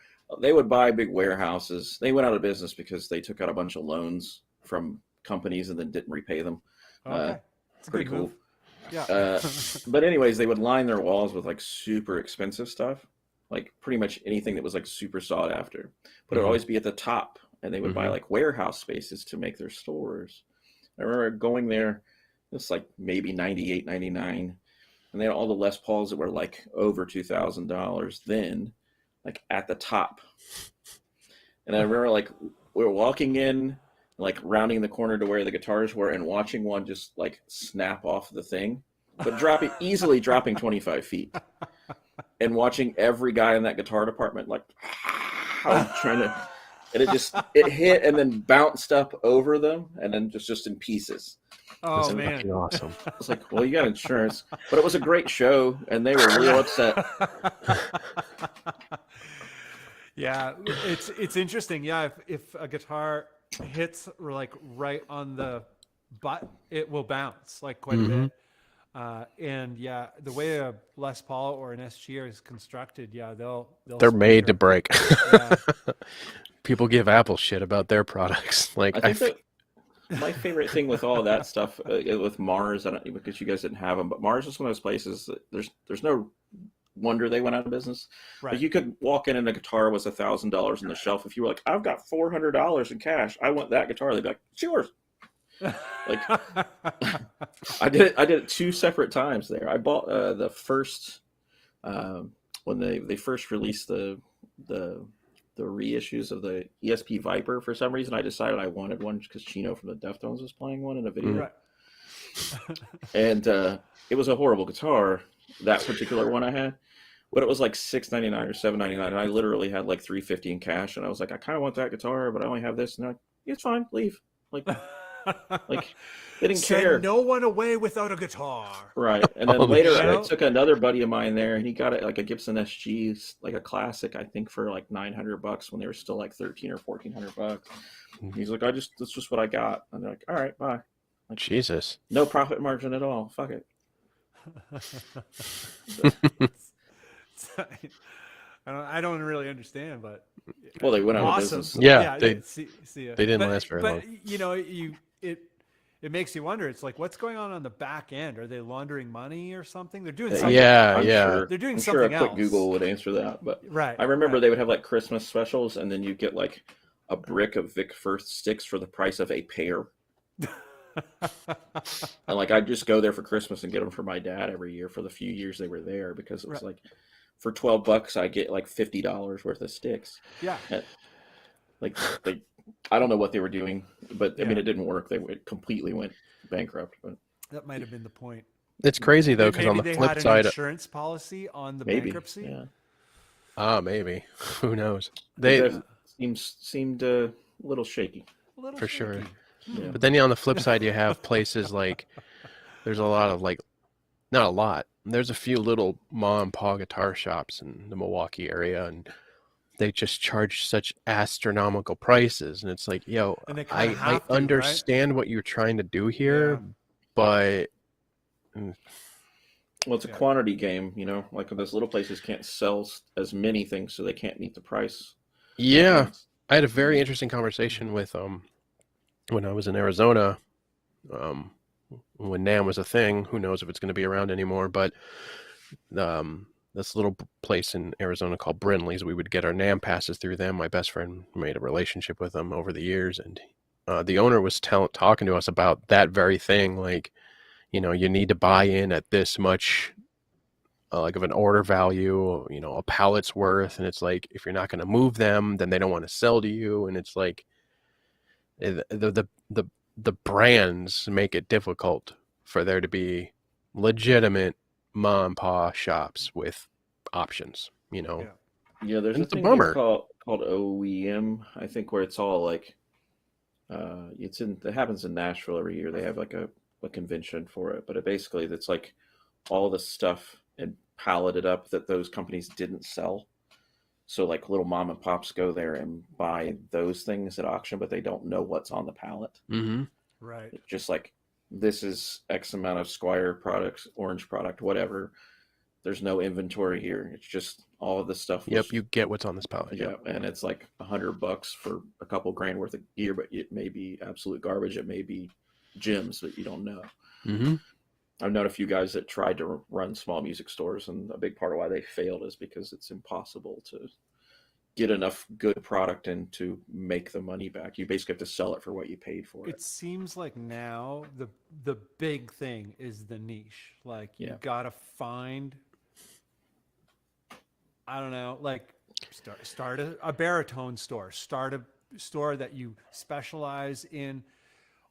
[SPEAKER 4] They would buy big warehouses. They went out of business because they took out a bunch of loans from companies and then didn't repay them.
[SPEAKER 1] Okay. It's a
[SPEAKER 4] Pretty
[SPEAKER 1] good
[SPEAKER 4] cool.
[SPEAKER 1] move. Yeah.
[SPEAKER 4] But anyways, they would line their walls with like super expensive stuff, like pretty much anything that was like super sought after. But it would always be at the top, and they would buy like warehouse spaces to make their stores. I remember going there, it's like maybe 98, 99, and they had all the Les Pauls that were like over $2,000 then, like at the top. And I remember like we were walking in, like rounding the corner to where the guitars were, and watching one just like snap off the thing, but easily dropping 25 feet, and watching every guy in that guitar department like trying to, and it hit and then bounced up over them and then just in pieces.
[SPEAKER 1] Oh
[SPEAKER 2] That's
[SPEAKER 1] man,
[SPEAKER 2] fucking awesome.
[SPEAKER 4] I was like, well, you got insurance, but it was a great show, and they were real upset.
[SPEAKER 1] Yeah, it's interesting. Yeah, if a guitar hits like right on the butt, it will bounce like quite a bit. And yeah, the way a Les Paul or an SG is constructed, yeah,
[SPEAKER 2] They're made to break.
[SPEAKER 1] Yeah.
[SPEAKER 2] People give Apple shit about their products. Like
[SPEAKER 4] I think that my favorite thing with all of that stuff with Mars, I don't, because you guys didn't have them, but Mars is one of those places that there's no wonder they went out of business.
[SPEAKER 1] Right.
[SPEAKER 4] Like you could walk in and a guitar was $1,000 on the shelf. If you were like, I've got $400 in cash, I want that guitar, they'd be like, sure. Like I did it 2 separate times there. I bought the first when they first released the reissues of the ESP Viper. For some reason I decided I wanted one because Chino from the Deftones was playing one in a video.
[SPEAKER 1] Right.
[SPEAKER 4] And it was a horrible guitar, that particular one I had. But it was like $699 or $799, and I literally had like $350 in cash, and I was like, I kind of want that guitar, but I only have this. And they're like, it's fine, leave. Like they didn't
[SPEAKER 1] Send
[SPEAKER 4] care.
[SPEAKER 1] no one away without a guitar.
[SPEAKER 4] Right. And then
[SPEAKER 2] Holy
[SPEAKER 4] later
[SPEAKER 2] shit.
[SPEAKER 4] I took another buddy of mine there, and he got it like a Gibson SG, like a classic, I think for like $900 when they were still like $1,300 or $1,400. He's like, that's just what I got. And they're like, all right, bye. Like,
[SPEAKER 2] Jesus.
[SPEAKER 4] no profit margin at all. Fuck it.
[SPEAKER 1] I don't really understand, but
[SPEAKER 4] Well, they went out of
[SPEAKER 1] awesome.
[SPEAKER 4] business.
[SPEAKER 2] Yeah,
[SPEAKER 1] they
[SPEAKER 2] didn't last very long.
[SPEAKER 1] You know, it makes you wonder. It's like, what's going on the back end? Are they laundering money or something? They're doing something.
[SPEAKER 2] Yeah,
[SPEAKER 4] I'm
[SPEAKER 2] yeah.
[SPEAKER 4] Sure,
[SPEAKER 1] They're doing
[SPEAKER 4] I'm
[SPEAKER 1] something
[SPEAKER 4] sure a quick
[SPEAKER 1] else.
[SPEAKER 4] Google would answer that. But
[SPEAKER 1] Right.
[SPEAKER 4] I remember
[SPEAKER 1] right.
[SPEAKER 4] they would have like Christmas specials, and then you get like a brick of Vic Firth sticks for the price of a pair. And like I'd just go there for Christmas and get them for my dad every year for the few years they were there, because it was like for $12 I get like $50 worth of sticks.
[SPEAKER 1] Yeah.
[SPEAKER 4] And, like I don't know what they were doing, but I
[SPEAKER 1] Yeah.
[SPEAKER 4] mean it didn't work. They completely went bankrupt. But
[SPEAKER 1] That might have been the point.
[SPEAKER 2] It's crazy though, because
[SPEAKER 1] Maybe
[SPEAKER 2] on the
[SPEAKER 1] they
[SPEAKER 2] flip
[SPEAKER 1] had an
[SPEAKER 2] side,
[SPEAKER 1] insurance policy on the
[SPEAKER 4] maybe
[SPEAKER 1] bankruptcy.
[SPEAKER 4] yeah.
[SPEAKER 2] maybe who knows?
[SPEAKER 4] That seemed a little shaky.
[SPEAKER 1] A little
[SPEAKER 2] For sure.
[SPEAKER 1] shaky.
[SPEAKER 4] Yeah.
[SPEAKER 2] But then on the flip side, you have places like there's a lot of like, not a lot. There's a few little mom and pop guitar shops in the Milwaukee area, and they just charge such astronomical prices. And it's like, yo,
[SPEAKER 1] And they
[SPEAKER 2] I
[SPEAKER 1] kinda have to, right?
[SPEAKER 2] understand what you're trying to do here,
[SPEAKER 1] Yeah.
[SPEAKER 2] but
[SPEAKER 4] Well, it's a
[SPEAKER 1] Yeah.
[SPEAKER 4] quantity game, you know. Like those little places can't sell as many things, so they can't meet the price.
[SPEAKER 2] yeah, I had a very interesting conversation with when I was in Arizona, when NAMM was a thing. Who knows if it's going to be around anymore, but this little place in Arizona called Brinley's, we would get our NAMM passes through them. My best friend made a relationship with them over the years, and the owner was talking to us about that very thing. Like, you know, you need to buy in at this much like of an order value, you know, a pallet's worth, and it's like, if you're not going to move them, then they don't want to sell to you. And it's like the brands make it difficult for there to be legitimate mom and pop shops with options, you know.
[SPEAKER 4] Yeah, there's
[SPEAKER 2] And
[SPEAKER 4] a
[SPEAKER 2] it's a
[SPEAKER 4] thing
[SPEAKER 2] bummer.
[SPEAKER 4] called OEM, I think, where it's all like it happens in Nashville every year. They have like a convention for it, but it's like all the stuff and palleted up that those companies didn't sell. So like little mom and pops go there and buy those things at auction, but they don't know what's on the pallet.
[SPEAKER 2] Mm-hmm.
[SPEAKER 1] Right.
[SPEAKER 4] It's just like, this is X amount of Squire products, Orange product, whatever. There's no inventory here. It's just all of this stuff.
[SPEAKER 2] Yep, you get what's on this pallet.
[SPEAKER 4] Yeah, and it's like $100 for a couple grand worth of gear, but it may be absolute garbage. It may be gems that you don't know.
[SPEAKER 2] Mm-hmm.
[SPEAKER 4] I've known a few guys that tried to run small music stores, and a big part of why they failed is because it's impossible to get enough good product in to make the money back. You basically have to sell it for what you paid for it.
[SPEAKER 1] It seems like now the big thing is the niche. Like you
[SPEAKER 4] Yeah.
[SPEAKER 1] gotta find, I don't know, like start a baritone store, start a store that you specialize in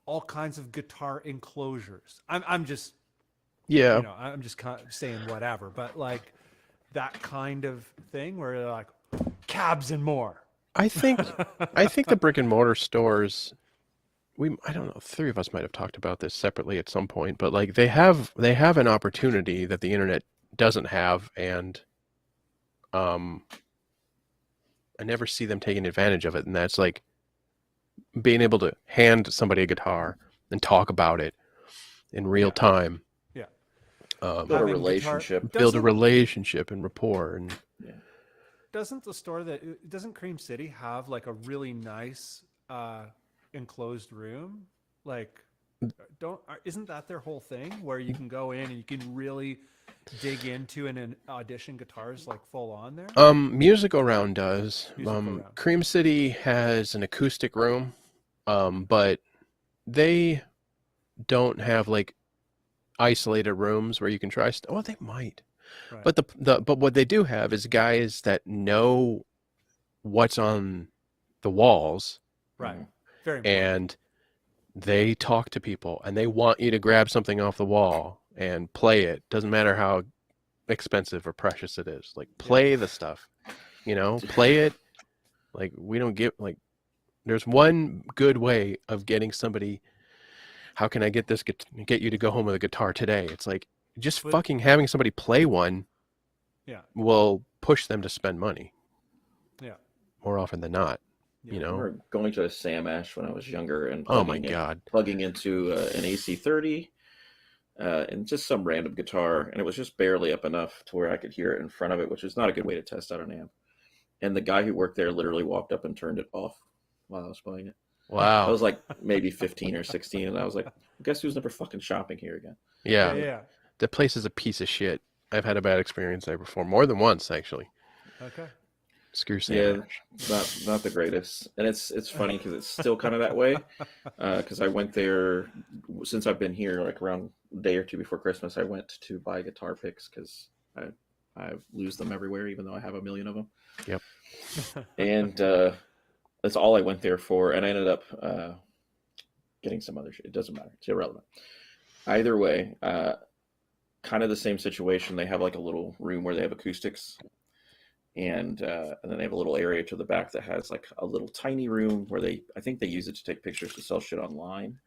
[SPEAKER 1] all kinds of guitar enclosures. I'm just
[SPEAKER 2] Yeah.
[SPEAKER 1] you know, I'm just kind of saying whatever, but like that kind of thing where they're like cabs and more.
[SPEAKER 2] I think the brick and mortar stores, I don't know, three of us might have talked about this separately at some point, but like they have an opportunity that the internet doesn't have, and I never see them taking advantage of it, and that's like being able to hand somebody a guitar and talk about it in real time.
[SPEAKER 1] Yeah.
[SPEAKER 4] Build a
[SPEAKER 1] Having
[SPEAKER 4] relationship.
[SPEAKER 1] guitar-
[SPEAKER 2] Build a
[SPEAKER 1] Doesn't-
[SPEAKER 2] relationship and rapport, and
[SPEAKER 4] Yeah.
[SPEAKER 1] Doesn't the store doesn't Cream City have like a really nice enclosed room? Like, isn't that their whole thing where you can go in and you can really dig into and audition guitars like full on there?
[SPEAKER 2] Musical Round does.
[SPEAKER 1] Musical Round.
[SPEAKER 2] Cream City has an acoustic room, but they don't have like isolated rooms where you can try well, they might.
[SPEAKER 1] Right.
[SPEAKER 2] But but what they do have is guys that know what's on the walls,
[SPEAKER 1] Right. Very important.
[SPEAKER 2] and they talk to people, and they want you to grab something off the wall and play it. Doesn't matter how expensive or precious it is. Like, play the stuff, play it. Like, we don't get, like, there's one good way of getting somebody, how can I get you to go home with a guitar today? It's like, just fucking having somebody play one will push them to spend money.
[SPEAKER 1] Yeah.
[SPEAKER 2] More often than not,
[SPEAKER 4] I remember going to a Sam Ash when I was younger and
[SPEAKER 2] oh my God,
[SPEAKER 4] plugging into an AC30 and just some random guitar, and it was just barely up enough to where I could hear it in front of it, which is not a good way to test out an amp. And the guy who worked there literally walked up and turned it off while I was playing it.
[SPEAKER 2] Wow.
[SPEAKER 4] I was like maybe 15 or 16, and I was like, guess who's never fucking shopping here again?
[SPEAKER 2] Yeah. The place is a piece of shit. I've had a bad experience there before, more than once actually.
[SPEAKER 1] Okay.
[SPEAKER 2] Screw Sam Ash.
[SPEAKER 4] Not the greatest, and it's funny because it's still kind of that way. Because I went there since I've been here, like around a day or two before Christmas. I went to buy guitar picks because I lose them everywhere, even though I have a million of them.
[SPEAKER 2] Yep.
[SPEAKER 4] And that's all I went there for, and I ended up getting some other shit. It doesn't matter; it's irrelevant. Either way, kind of the same situation. They have like a little room where they have acoustics. And then they have a little area to the back that has like a little tiny room where I think they use it to take pictures to sell shit online.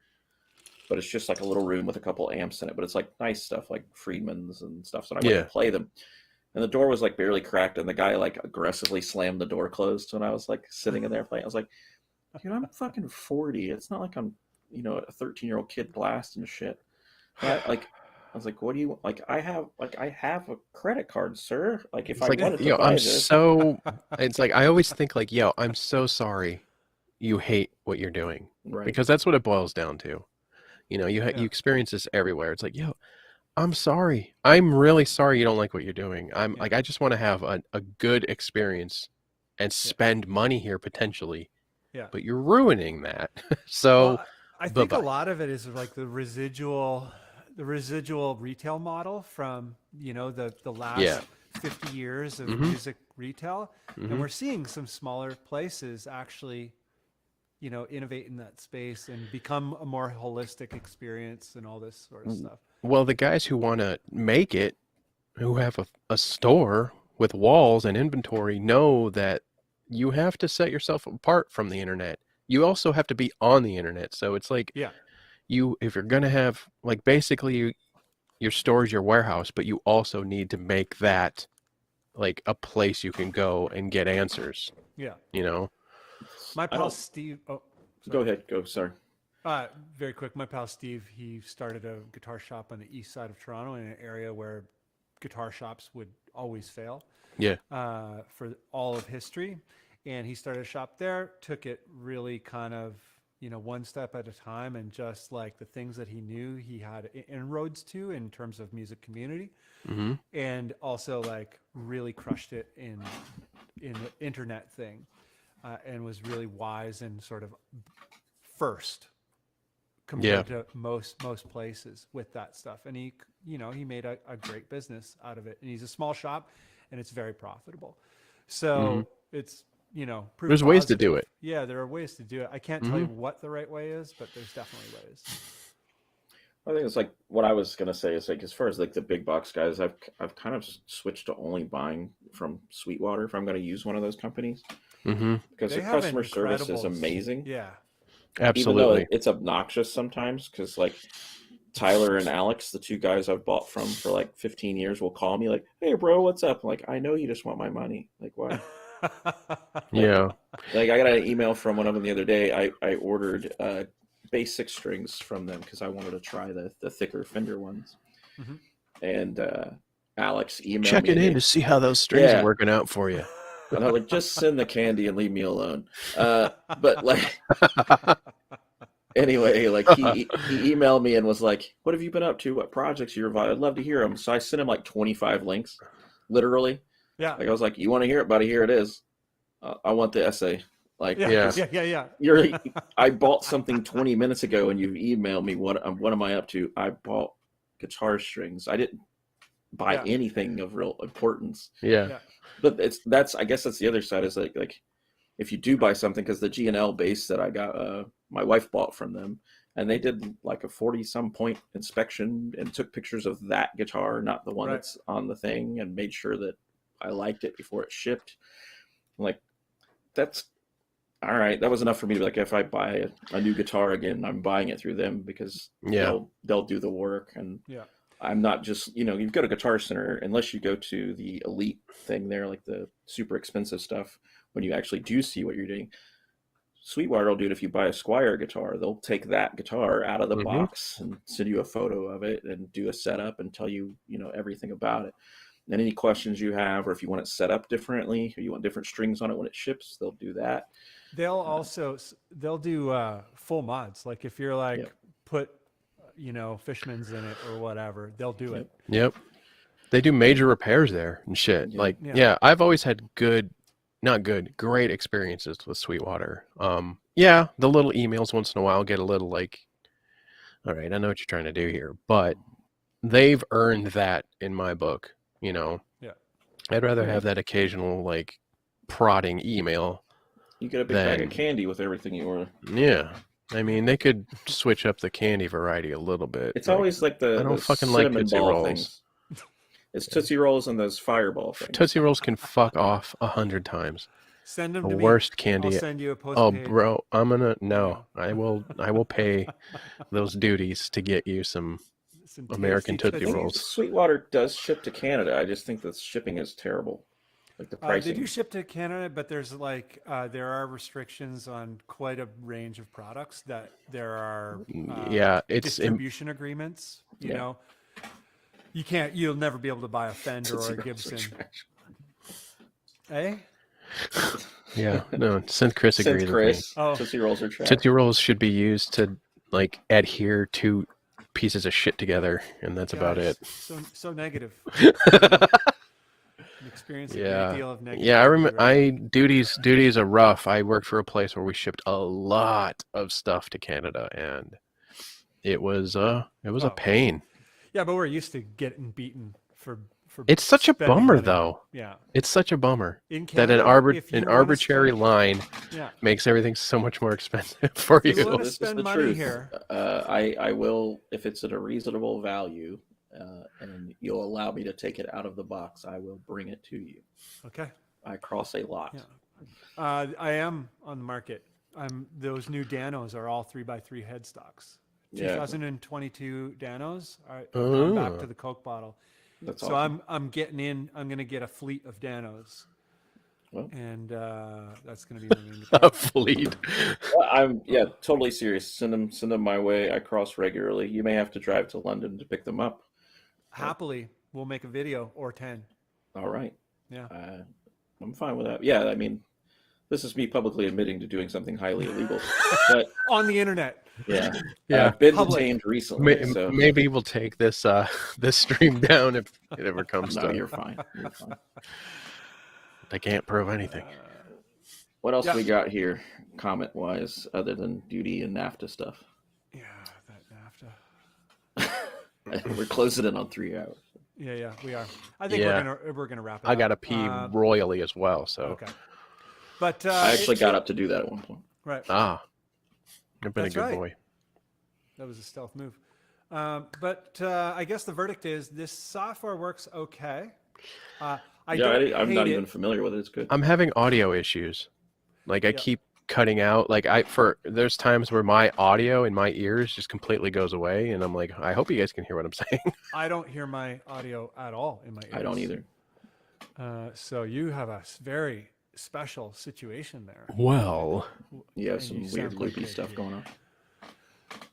[SPEAKER 4] But it's just like a little room with a couple amps in it. But it's like nice stuff like Friedman's and stuff. So I went to play them. And the door was like barely cracked. And the guy like aggressively slammed the door closed when I was like sitting in there playing. I was like, I'm fucking 40. It's not like I'm, a 13-year-old kid blasting shit. I was like, what do you like? I have a credit card, sir. Like, if
[SPEAKER 2] it's
[SPEAKER 4] I
[SPEAKER 2] like,
[SPEAKER 4] wanted to buy this.
[SPEAKER 2] It's like, I always think like, I'm so sorry you hate what you're doing.
[SPEAKER 4] Right.
[SPEAKER 2] Because that's what it boils down to. You experience this everywhere. It's like, I'm sorry. I'm really sorry you don't like what you're doing. Like, I just want to have a good experience and spend money here potentially. Yeah. But you're ruining that. So
[SPEAKER 1] well, I think a lot of it is like the residual retail model from the last 50 years of music retail, and we're seeing some smaller places actually innovate in that space and become a more holistic experience and all this sort of stuff.
[SPEAKER 2] Well, the guys who want to make it, who have a store with walls and inventory, know that you have to set yourself apart from the internet. You also have to be on the internet. So it's like, if you're going to have, like, basically your store is your warehouse, but you also need to make that like a place you can go and get answers. Yeah.
[SPEAKER 1] My pal Steve. Oh, sorry.
[SPEAKER 4] Go ahead. Go. Sorry.
[SPEAKER 1] Very quick. My pal Steve, he started a guitar shop on the east side of Toronto in an area where guitar shops would always fail
[SPEAKER 2] Yeah.
[SPEAKER 1] for all of history. And he started a shop there, took it really kind of, one step at a time, and just like the things that he knew he had inroads to in terms of music community,
[SPEAKER 2] Mm-hmm.
[SPEAKER 1] and also like really crushed it in the internet thing, and was really wise and sort of first compared to most places with that stuff. And he made a great business out of it. And he's a small shop, and it's very profitable. So it's, proof
[SPEAKER 2] There's ways to
[SPEAKER 1] positive.
[SPEAKER 2] do it.
[SPEAKER 1] Yeah, there are ways to do it. I can't tell you what the right way is, but there's definitely ways.
[SPEAKER 4] I think it's like what I was gonna say is like as far as like the big box guys, I've kind of switched to only buying from Sweetwater if I'm going to use one of those companies, because
[SPEAKER 1] They
[SPEAKER 4] the
[SPEAKER 1] have
[SPEAKER 4] customer service is
[SPEAKER 1] incredible-
[SPEAKER 4] amazing.
[SPEAKER 1] Yeah.
[SPEAKER 2] Absolutely.
[SPEAKER 4] Even though it's obnoxious sometimes, because like Tyler and Alex, the two guys I've bought from for like 15 years, will call me like, "Hey, bro, what's up?" I'm like, I know you just want my money. Like, why?
[SPEAKER 2] Yeah.
[SPEAKER 4] Like, I got an email from one of them the other day. I ordered bass 6 strings from them because I wanted to try the thicker Fender ones. And Alex emailed me.
[SPEAKER 2] Checking in to see how those strings are working out for you.
[SPEAKER 4] And I'm like, just send the candy and leave me alone. But like, anyway, like he emailed me and was like, "What have you been up to? What projects you're involved? I'd love to hear them." So I sent him like 25 links, literally.
[SPEAKER 1] Yeah.
[SPEAKER 4] Like I was like, "You want to hear it, buddy? Here it is. I want the essay." Like,
[SPEAKER 1] Yeah.
[SPEAKER 4] I bought something 20 minutes ago, and you've emailed me. What am I up to? I bought guitar strings. I didn't buy anything of real importance.
[SPEAKER 2] Yeah.
[SPEAKER 4] But I guess that's the other side is like if you do buy something, because the G&L bass that I got, my wife bought from them, and they did like a 40-some point inspection and took pictures of that guitar, not the one that's on the thing, and made sure that I liked it before it shipped. I'm like, that's all right. That was enough for me to be like, if I buy a new guitar again, I'm buying it through them because they'll do the work. And I'm not just, you go to Guitar Center, unless you go to the elite thing there, like the super expensive stuff, when you actually do see what you're doing. Sweetwater will do it if you buy a Squier guitar. They'll take that guitar out of the box and send you a photo of it and do a setup and tell you, everything about it. And any questions you have, or if you want it set up differently, or you want different strings on it when it ships, they'll do that.
[SPEAKER 1] They'll do full mods. Like if you're like put, Fishman's in it or whatever, they'll do it.
[SPEAKER 2] Yep. They do major repairs there and shit. Like, I've always had great experiences with Sweetwater. The little emails once in a while get a little like, all right, I know what you're trying to do here, but they've earned that in my book, Yeah. I'd rather have that occasional like prodding email.
[SPEAKER 4] You get a big bag of candy with everything you order.
[SPEAKER 2] Yeah. I mean, they could switch up the candy variety a little bit.
[SPEAKER 4] It's always like I don't
[SPEAKER 2] fucking like Tootsie Rolls.
[SPEAKER 4] Things. It's Tootsie Rolls and those Fireball things.
[SPEAKER 2] Tootsie Rolls can fuck off 100 times.
[SPEAKER 1] Send them
[SPEAKER 2] the
[SPEAKER 1] to
[SPEAKER 2] worst
[SPEAKER 1] me.
[SPEAKER 2] candy.
[SPEAKER 1] I'll send you a postpaid.
[SPEAKER 2] Oh, bro, I will pay those duties to get you some American Tootsie Rolls.
[SPEAKER 4] Sweetwater does ship to Canada. I just think the shipping is terrible. Like the pricing.
[SPEAKER 1] They do ship to Canada, but there's like there are restrictions on quite a range of products that there are
[SPEAKER 2] it's
[SPEAKER 1] distribution agreements. You know, you'll never be able to buy a Fender or a Gibson. Eh?
[SPEAKER 2] Yeah, no, since Chris agrees with me.
[SPEAKER 4] Oh. Tootsie Rolls are trash.
[SPEAKER 2] Tootsie Rolls should be used to like adhere to pieces of shit together, and that's about it.
[SPEAKER 1] So negative. Experienced a
[SPEAKER 2] Yeah.
[SPEAKER 1] great deal of negative.
[SPEAKER 2] Yeah, I remember. Duties are rough. I worked for a place where we shipped a lot of stuff to Canada, and it was a pain.
[SPEAKER 1] Yeah, but we're used to getting beaten for.
[SPEAKER 2] It's such a bummer,
[SPEAKER 1] money.
[SPEAKER 2] though.
[SPEAKER 1] Yeah,
[SPEAKER 2] it's such a bummer
[SPEAKER 1] in Canada,
[SPEAKER 2] that an arbitrary line makes everything so much more expensive for you.
[SPEAKER 1] Want to spend money here.
[SPEAKER 4] I will, if it's at a reasonable value, and you'll allow me to take it out of the box, I will bring it to you.
[SPEAKER 1] Okay.
[SPEAKER 4] I cross a lot.
[SPEAKER 1] Yeah. I am on the market. Those new Danos are all 3x3 headstocks. 2022 Danos are going back to the Coke bottle.
[SPEAKER 4] That's
[SPEAKER 1] so
[SPEAKER 4] awesome.
[SPEAKER 1] I'm getting in. I'm going to get a fleet of Danos.
[SPEAKER 4] Well,
[SPEAKER 1] and that's going to be my main
[SPEAKER 2] a fleet.
[SPEAKER 4] Well, I'm totally serious. Send them my way. I cross regularly. You may have to drive to London to pick them up.
[SPEAKER 1] Happily, We'll make a video or 10.
[SPEAKER 4] All right.
[SPEAKER 1] Yeah.
[SPEAKER 4] I'm fine with that. Yeah, I mean, this is me publicly admitting to doing something highly illegal. But
[SPEAKER 1] On the internet.
[SPEAKER 4] yeah,
[SPEAKER 2] Yeah.
[SPEAKER 4] I've been
[SPEAKER 1] Public.
[SPEAKER 4] detained recently. So
[SPEAKER 2] Maybe we'll take this this stream down if it ever comes
[SPEAKER 4] no,
[SPEAKER 2] to.
[SPEAKER 4] you're fine. You're fine.
[SPEAKER 2] I can't prove anything.
[SPEAKER 4] What else
[SPEAKER 1] Yeah.
[SPEAKER 4] we got here, comment wise, other than duty and NAFTA stuff?
[SPEAKER 1] Yeah, that NAFTA.
[SPEAKER 4] We're closing in on 3 hours.
[SPEAKER 1] Yeah, we are. I think
[SPEAKER 2] Yeah.
[SPEAKER 1] we're gonna wrap it
[SPEAKER 2] I
[SPEAKER 1] up.
[SPEAKER 2] gotta pee royally as well. So
[SPEAKER 1] Okay. But
[SPEAKER 4] I actually got up to do that at one point.
[SPEAKER 1] Right.
[SPEAKER 2] I've been
[SPEAKER 1] That's
[SPEAKER 2] a good
[SPEAKER 1] right.
[SPEAKER 2] boy.
[SPEAKER 1] That was a stealth move. But I guess the verdict is this software works okay. I don't
[SPEAKER 4] I'm
[SPEAKER 1] hate
[SPEAKER 4] not
[SPEAKER 1] it.
[SPEAKER 4] even familiar with it. It's good.
[SPEAKER 2] I'm having audio issues. Like I
[SPEAKER 1] Yeah.
[SPEAKER 2] keep cutting out. Like there's times where my audio in my ears just completely goes away, and I'm like, I hope you guys can hear what I'm saying.
[SPEAKER 1] I don't hear my audio at all in my ears.
[SPEAKER 4] I don't either.
[SPEAKER 1] So you have a very special situation there.
[SPEAKER 2] Well,
[SPEAKER 4] You have
[SPEAKER 1] And
[SPEAKER 4] some
[SPEAKER 1] you
[SPEAKER 4] weird
[SPEAKER 1] sound quite
[SPEAKER 4] loopy
[SPEAKER 1] good,
[SPEAKER 4] stuff
[SPEAKER 1] yeah.
[SPEAKER 4] going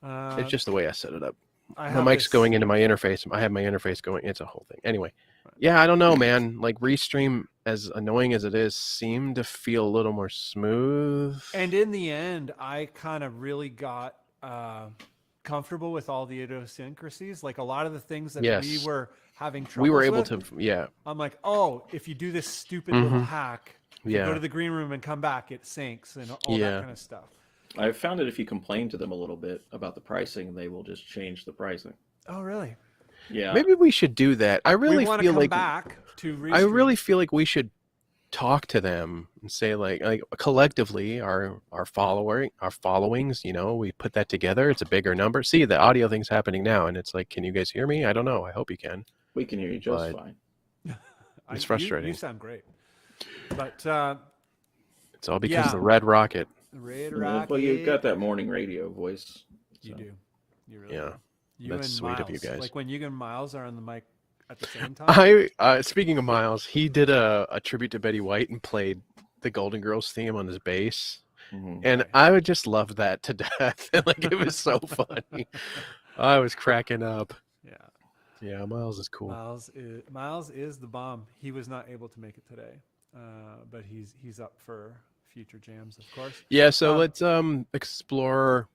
[SPEAKER 4] on.
[SPEAKER 2] it's just the way I set it up.
[SPEAKER 1] I
[SPEAKER 2] The
[SPEAKER 1] have
[SPEAKER 2] mic's
[SPEAKER 1] this-
[SPEAKER 2] going into my interface. I have my interface going. It's a whole thing. Anyway, yeah, I don't know, man. Like Restream, as annoying as it is, seemed to feel a little more smooth.
[SPEAKER 1] And in the end, I kind of really got comfortable with all the idiosyncrasies. Like a lot of the things that
[SPEAKER 2] Yes.
[SPEAKER 1] we were having trouble
[SPEAKER 2] We were able
[SPEAKER 1] with,
[SPEAKER 2] to, yeah,
[SPEAKER 1] I'm like, oh, if you do this stupid little hack, if you
[SPEAKER 2] Yeah.
[SPEAKER 1] go to the green room and come back, it syncs and all
[SPEAKER 2] Yeah.
[SPEAKER 1] that kind of stuff.
[SPEAKER 4] I've found that if you complain to them a little bit about the pricing, they will just change the pricing.
[SPEAKER 1] Oh, really?
[SPEAKER 4] Yeah.
[SPEAKER 2] maybe we should do that. I really
[SPEAKER 1] we want to
[SPEAKER 2] feel
[SPEAKER 1] come
[SPEAKER 2] like
[SPEAKER 1] back to
[SPEAKER 2] I
[SPEAKER 1] Restream.
[SPEAKER 2] really feel like we should talk to them and say like collectively our followings, we put that together. It's a bigger number. See, the audio thing's happening now, and it's like, can you guys hear me? I don't know. I hope you can.
[SPEAKER 4] We can hear you just
[SPEAKER 2] But-
[SPEAKER 4] fine.
[SPEAKER 2] It's
[SPEAKER 1] You
[SPEAKER 2] frustrating.
[SPEAKER 1] sound great. But
[SPEAKER 2] It's all because
[SPEAKER 1] Yeah.
[SPEAKER 2] of the red rocket.
[SPEAKER 1] Red
[SPEAKER 4] Yeah,
[SPEAKER 1] Rocket,
[SPEAKER 4] well, you've got that morning radio voice.
[SPEAKER 1] You
[SPEAKER 4] so.
[SPEAKER 1] do. You really
[SPEAKER 2] Yeah.
[SPEAKER 1] do. You
[SPEAKER 2] That's
[SPEAKER 1] and
[SPEAKER 2] sweet
[SPEAKER 1] Miles,
[SPEAKER 2] of you guys.
[SPEAKER 1] Like when you and Miles are on the mic at the same time.
[SPEAKER 2] Speaking of Miles, he did a tribute to Betty White and played the Golden Girls theme on his bass.
[SPEAKER 4] Mhm.
[SPEAKER 2] And I would just love that to death. Like it was so funny. I was cracking up.
[SPEAKER 1] Yeah.
[SPEAKER 2] Yeah, Miles is cool.
[SPEAKER 1] Miles is the bomb. He was not able to make it today, but he's up for future jams, of course.
[SPEAKER 2] Yeah, so
[SPEAKER 1] Um,
[SPEAKER 2] let's explore,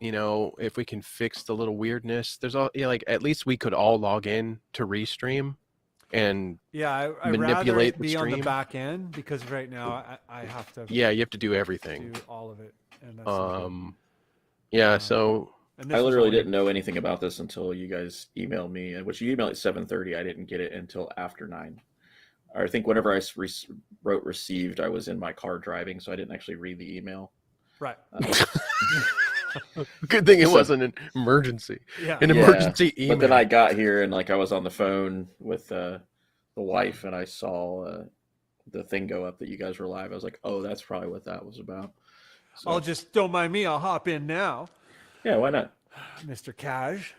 [SPEAKER 2] if we can fix the little weirdness. There's like at least we could all log in to Restream and
[SPEAKER 1] Yeah, I'd rather
[SPEAKER 2] manipulate
[SPEAKER 1] it
[SPEAKER 2] the
[SPEAKER 1] be on the
[SPEAKER 2] stream.
[SPEAKER 1] back end because right now I have to
[SPEAKER 2] yeah, you have to do everything.
[SPEAKER 1] do all of it, and that's not good.
[SPEAKER 2] Yeah, so
[SPEAKER 1] And this
[SPEAKER 4] I
[SPEAKER 1] was
[SPEAKER 4] literally
[SPEAKER 1] only-
[SPEAKER 4] didn't know anything about this until you guys emailed me, which you emailed at 7:30. I didn't get it until after 9. I think whenever I wrote received, I was in my car driving, so I didn't actually read the email.
[SPEAKER 1] Right.
[SPEAKER 2] good thing it
[SPEAKER 4] So-
[SPEAKER 2] wasn't an emergency.
[SPEAKER 1] Yeah.
[SPEAKER 2] An
[SPEAKER 4] Yeah,
[SPEAKER 2] emergency email.
[SPEAKER 4] But then I got here and like I was on the phone with the wife and I saw the thing go up that you guys were live. I was like, oh, that's probably what that was about. So,
[SPEAKER 1] I'll just don't mind me. I'll hop in now,
[SPEAKER 4] yeah, why not?
[SPEAKER 1] Mr. Cash.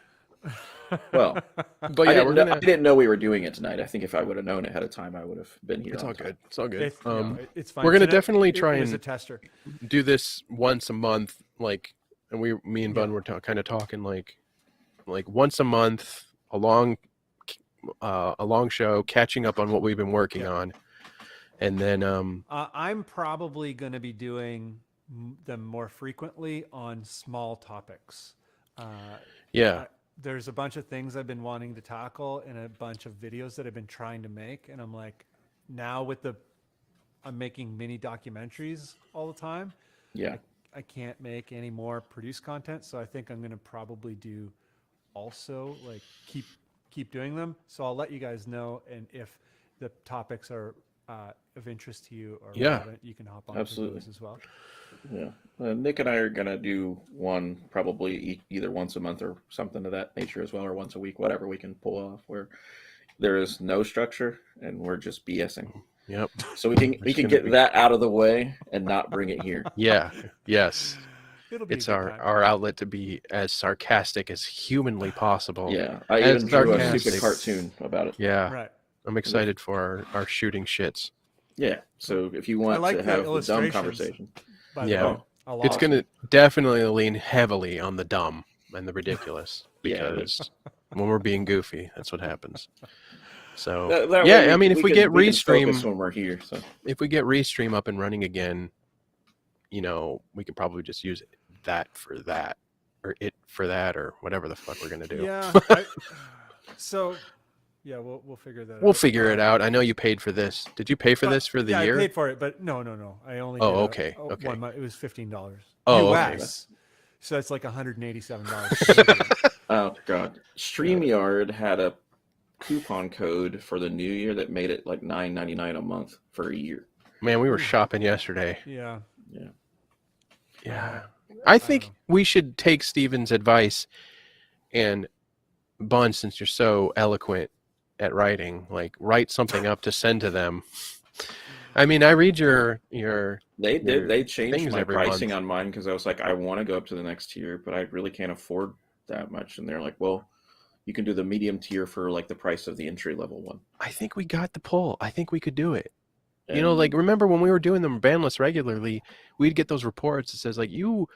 [SPEAKER 4] Well,
[SPEAKER 2] but
[SPEAKER 4] I,
[SPEAKER 2] yeah,
[SPEAKER 4] I didn't know we were doing it tonight. I think if I would have known ahead of time, I would have been here.
[SPEAKER 2] it's
[SPEAKER 4] on
[SPEAKER 2] all
[SPEAKER 4] time.
[SPEAKER 2] good. It's all good.
[SPEAKER 1] It's fine.
[SPEAKER 2] we're gonna
[SPEAKER 1] It's
[SPEAKER 2] definitely
[SPEAKER 1] it
[SPEAKER 2] try
[SPEAKER 1] is a
[SPEAKER 2] and
[SPEAKER 1] tester.
[SPEAKER 2] do this once a month, like, and me and Bun
[SPEAKER 1] Yeah.
[SPEAKER 2] were kind of talking like once a month, a long show, catching up on what we've been working
[SPEAKER 1] Yeah.
[SPEAKER 2] on, and then
[SPEAKER 1] I'm probably going to be doing them more frequently on small topics.
[SPEAKER 2] yeah,
[SPEAKER 1] There's a bunch of things I've been wanting to tackle and a bunch of videos that I've been trying to make. And I'm like, now I'm making mini documentaries all the time.
[SPEAKER 4] Yeah.
[SPEAKER 1] I can't make any more produced content. So I think I'm going to probably do also like keep doing them. So I'll let you guys know. And if the topics are of interest to you or
[SPEAKER 2] Yeah.
[SPEAKER 1] relevant, you can hop on
[SPEAKER 4] Absolutely.
[SPEAKER 1] to those as well.
[SPEAKER 4] Yeah. Nick and I are going to do one probably either once a month or something of that nature as well, or once a week, whatever we can pull off, where there is no structure and we're just BSing.
[SPEAKER 2] yep,
[SPEAKER 4] So we can
[SPEAKER 2] It's gonna
[SPEAKER 4] get
[SPEAKER 2] be-
[SPEAKER 4] that out of the way and not bring it here.
[SPEAKER 2] yeah, yes.
[SPEAKER 1] It'll be
[SPEAKER 2] It's
[SPEAKER 1] a good
[SPEAKER 2] our
[SPEAKER 1] time.
[SPEAKER 2] outlet to be as sarcastic as humanly possible.
[SPEAKER 4] Yeah. I
[SPEAKER 2] As
[SPEAKER 4] even drew a
[SPEAKER 2] sarcastic.
[SPEAKER 4] stupid cartoon about it.
[SPEAKER 2] Yeah,
[SPEAKER 1] Right.
[SPEAKER 2] I'm excited for our shooting shits.
[SPEAKER 4] Yeah. So if you want
[SPEAKER 1] like
[SPEAKER 4] to
[SPEAKER 1] the
[SPEAKER 4] have the dumb
[SPEAKER 1] illustrations.
[SPEAKER 4] conversation,
[SPEAKER 1] By the
[SPEAKER 2] Yeah.
[SPEAKER 1] way, a lot.
[SPEAKER 2] It's going to definitely lean heavily on the dumb and the ridiculous
[SPEAKER 4] Yeah, but-
[SPEAKER 2] because when we're being goofy. That's what happens. So
[SPEAKER 4] That
[SPEAKER 2] yeah,
[SPEAKER 4] way
[SPEAKER 2] I mean, if we
[SPEAKER 4] can-
[SPEAKER 2] get
[SPEAKER 4] we can focus
[SPEAKER 2] Restream,
[SPEAKER 4] when we're here. So
[SPEAKER 2] if we get Restream up and running again, you know, we could probably just use that for that, or it for that, or whatever the fuck we're gonna do.
[SPEAKER 1] Yeah. So, yeah, we'll figure that out.
[SPEAKER 2] We'll figure it out. I know you paid for this. Did you pay for this for the
[SPEAKER 1] yeah,
[SPEAKER 2] year?
[SPEAKER 1] I paid for it, but no. I only.
[SPEAKER 2] Oh,
[SPEAKER 1] did
[SPEAKER 2] okay, okay.
[SPEAKER 1] 1 month. It was $15.
[SPEAKER 2] Oh, okay.
[SPEAKER 1] US. So that's like $187.
[SPEAKER 4] oh god, StreamYard had a coupon code for the new year that made it like $9.99 a month for a year.
[SPEAKER 2] Man, we were shopping yesterday.
[SPEAKER 1] Yeah.
[SPEAKER 2] Yeah. I think we should take Steven's advice and Bunn, since you're so eloquent at writing, like write something up to send to them. I mean, I read your
[SPEAKER 4] They changed
[SPEAKER 2] things
[SPEAKER 4] my
[SPEAKER 2] every
[SPEAKER 4] pricing
[SPEAKER 2] month.
[SPEAKER 4] on mine because I was like, I want to go up to the next tier, but I really can't afford that much. And they're like, well, you can do the medium tier for like the price of the entry level one.
[SPEAKER 2] I think we got the pull. I think we could do it. You know, like remember when we were doing them bandless regularly, we'd get those reports that says like you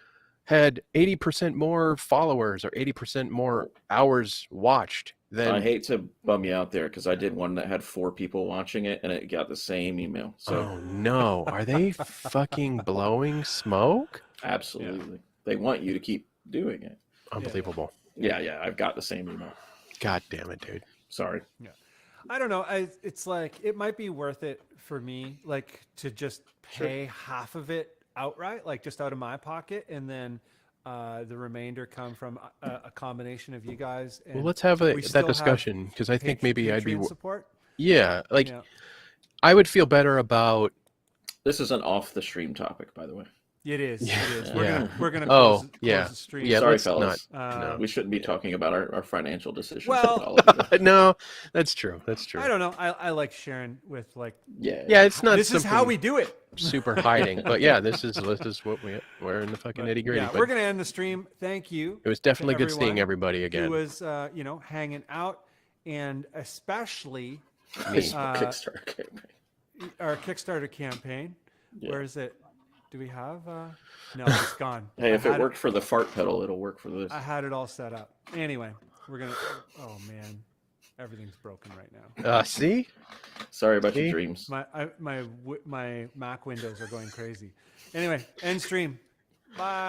[SPEAKER 2] had 80% more followers or 80% more hours watched than.
[SPEAKER 4] I hate to bum you out there because I did one that had 4 people watching it and it got the same email. So
[SPEAKER 2] Oh no, are they fucking blowing smoke?
[SPEAKER 4] absolutely, they want you to keep doing it.
[SPEAKER 2] Unbelievable.
[SPEAKER 4] Yeah, I've got the same email.
[SPEAKER 2] God damn it, dude.
[SPEAKER 4] Sorry.
[SPEAKER 1] Yeah. I don't know. It's like it might be worth it for me, like to just pay half of it outright, like just out of my pocket, and then the remainder come from a combination of you guys. And
[SPEAKER 2] Well, let's have
[SPEAKER 1] we still
[SPEAKER 2] that discussion because I think maybe I'd be.
[SPEAKER 1] Patreon support.
[SPEAKER 2] Yeah, like
[SPEAKER 1] Yeah.
[SPEAKER 2] I would feel better about.
[SPEAKER 4] This is an off the stream topic, by the way.
[SPEAKER 1] It is.
[SPEAKER 2] Yeah.
[SPEAKER 1] It is.
[SPEAKER 2] Yeah.
[SPEAKER 1] We're gonna
[SPEAKER 2] Oh,
[SPEAKER 1] close
[SPEAKER 2] yeah.
[SPEAKER 1] the stream.
[SPEAKER 2] Yeah,
[SPEAKER 4] Sorry,
[SPEAKER 2] let's
[SPEAKER 4] fellas.
[SPEAKER 2] no.
[SPEAKER 4] We shouldn't be talking about our financial decisions.
[SPEAKER 1] Well-
[SPEAKER 2] No, that's true. That's true.
[SPEAKER 1] I don't know. I like sharing with like.
[SPEAKER 2] Yeah, it's not.
[SPEAKER 1] This is how
[SPEAKER 2] something
[SPEAKER 1] we do it.
[SPEAKER 2] super hiding, but yeah, this is what we're in the fucking nitty gritty.
[SPEAKER 1] Yeah, we're gonna end the stream. Thank you.
[SPEAKER 2] It was definitely
[SPEAKER 1] to
[SPEAKER 2] good seeing
[SPEAKER 1] everyone
[SPEAKER 2] everybody
[SPEAKER 1] who
[SPEAKER 2] again.
[SPEAKER 1] was hanging out, and especially
[SPEAKER 4] It's Kickstarter campaign.
[SPEAKER 1] our Kickstarter campaign.
[SPEAKER 4] Yeah.
[SPEAKER 1] Where is it? Do we have? No, it's gone.
[SPEAKER 4] Hey, if
[SPEAKER 1] I
[SPEAKER 4] it
[SPEAKER 1] had
[SPEAKER 4] worked for the fart pedal, it'll work for this.
[SPEAKER 1] I had it all set up. Anyway, we're gonna. Oh man, everything's broken right now.
[SPEAKER 2] See?
[SPEAKER 4] Sorry about
[SPEAKER 2] See?
[SPEAKER 4] your dreams.
[SPEAKER 1] My Mac windows are going crazy. Anyway, end stream. Bye.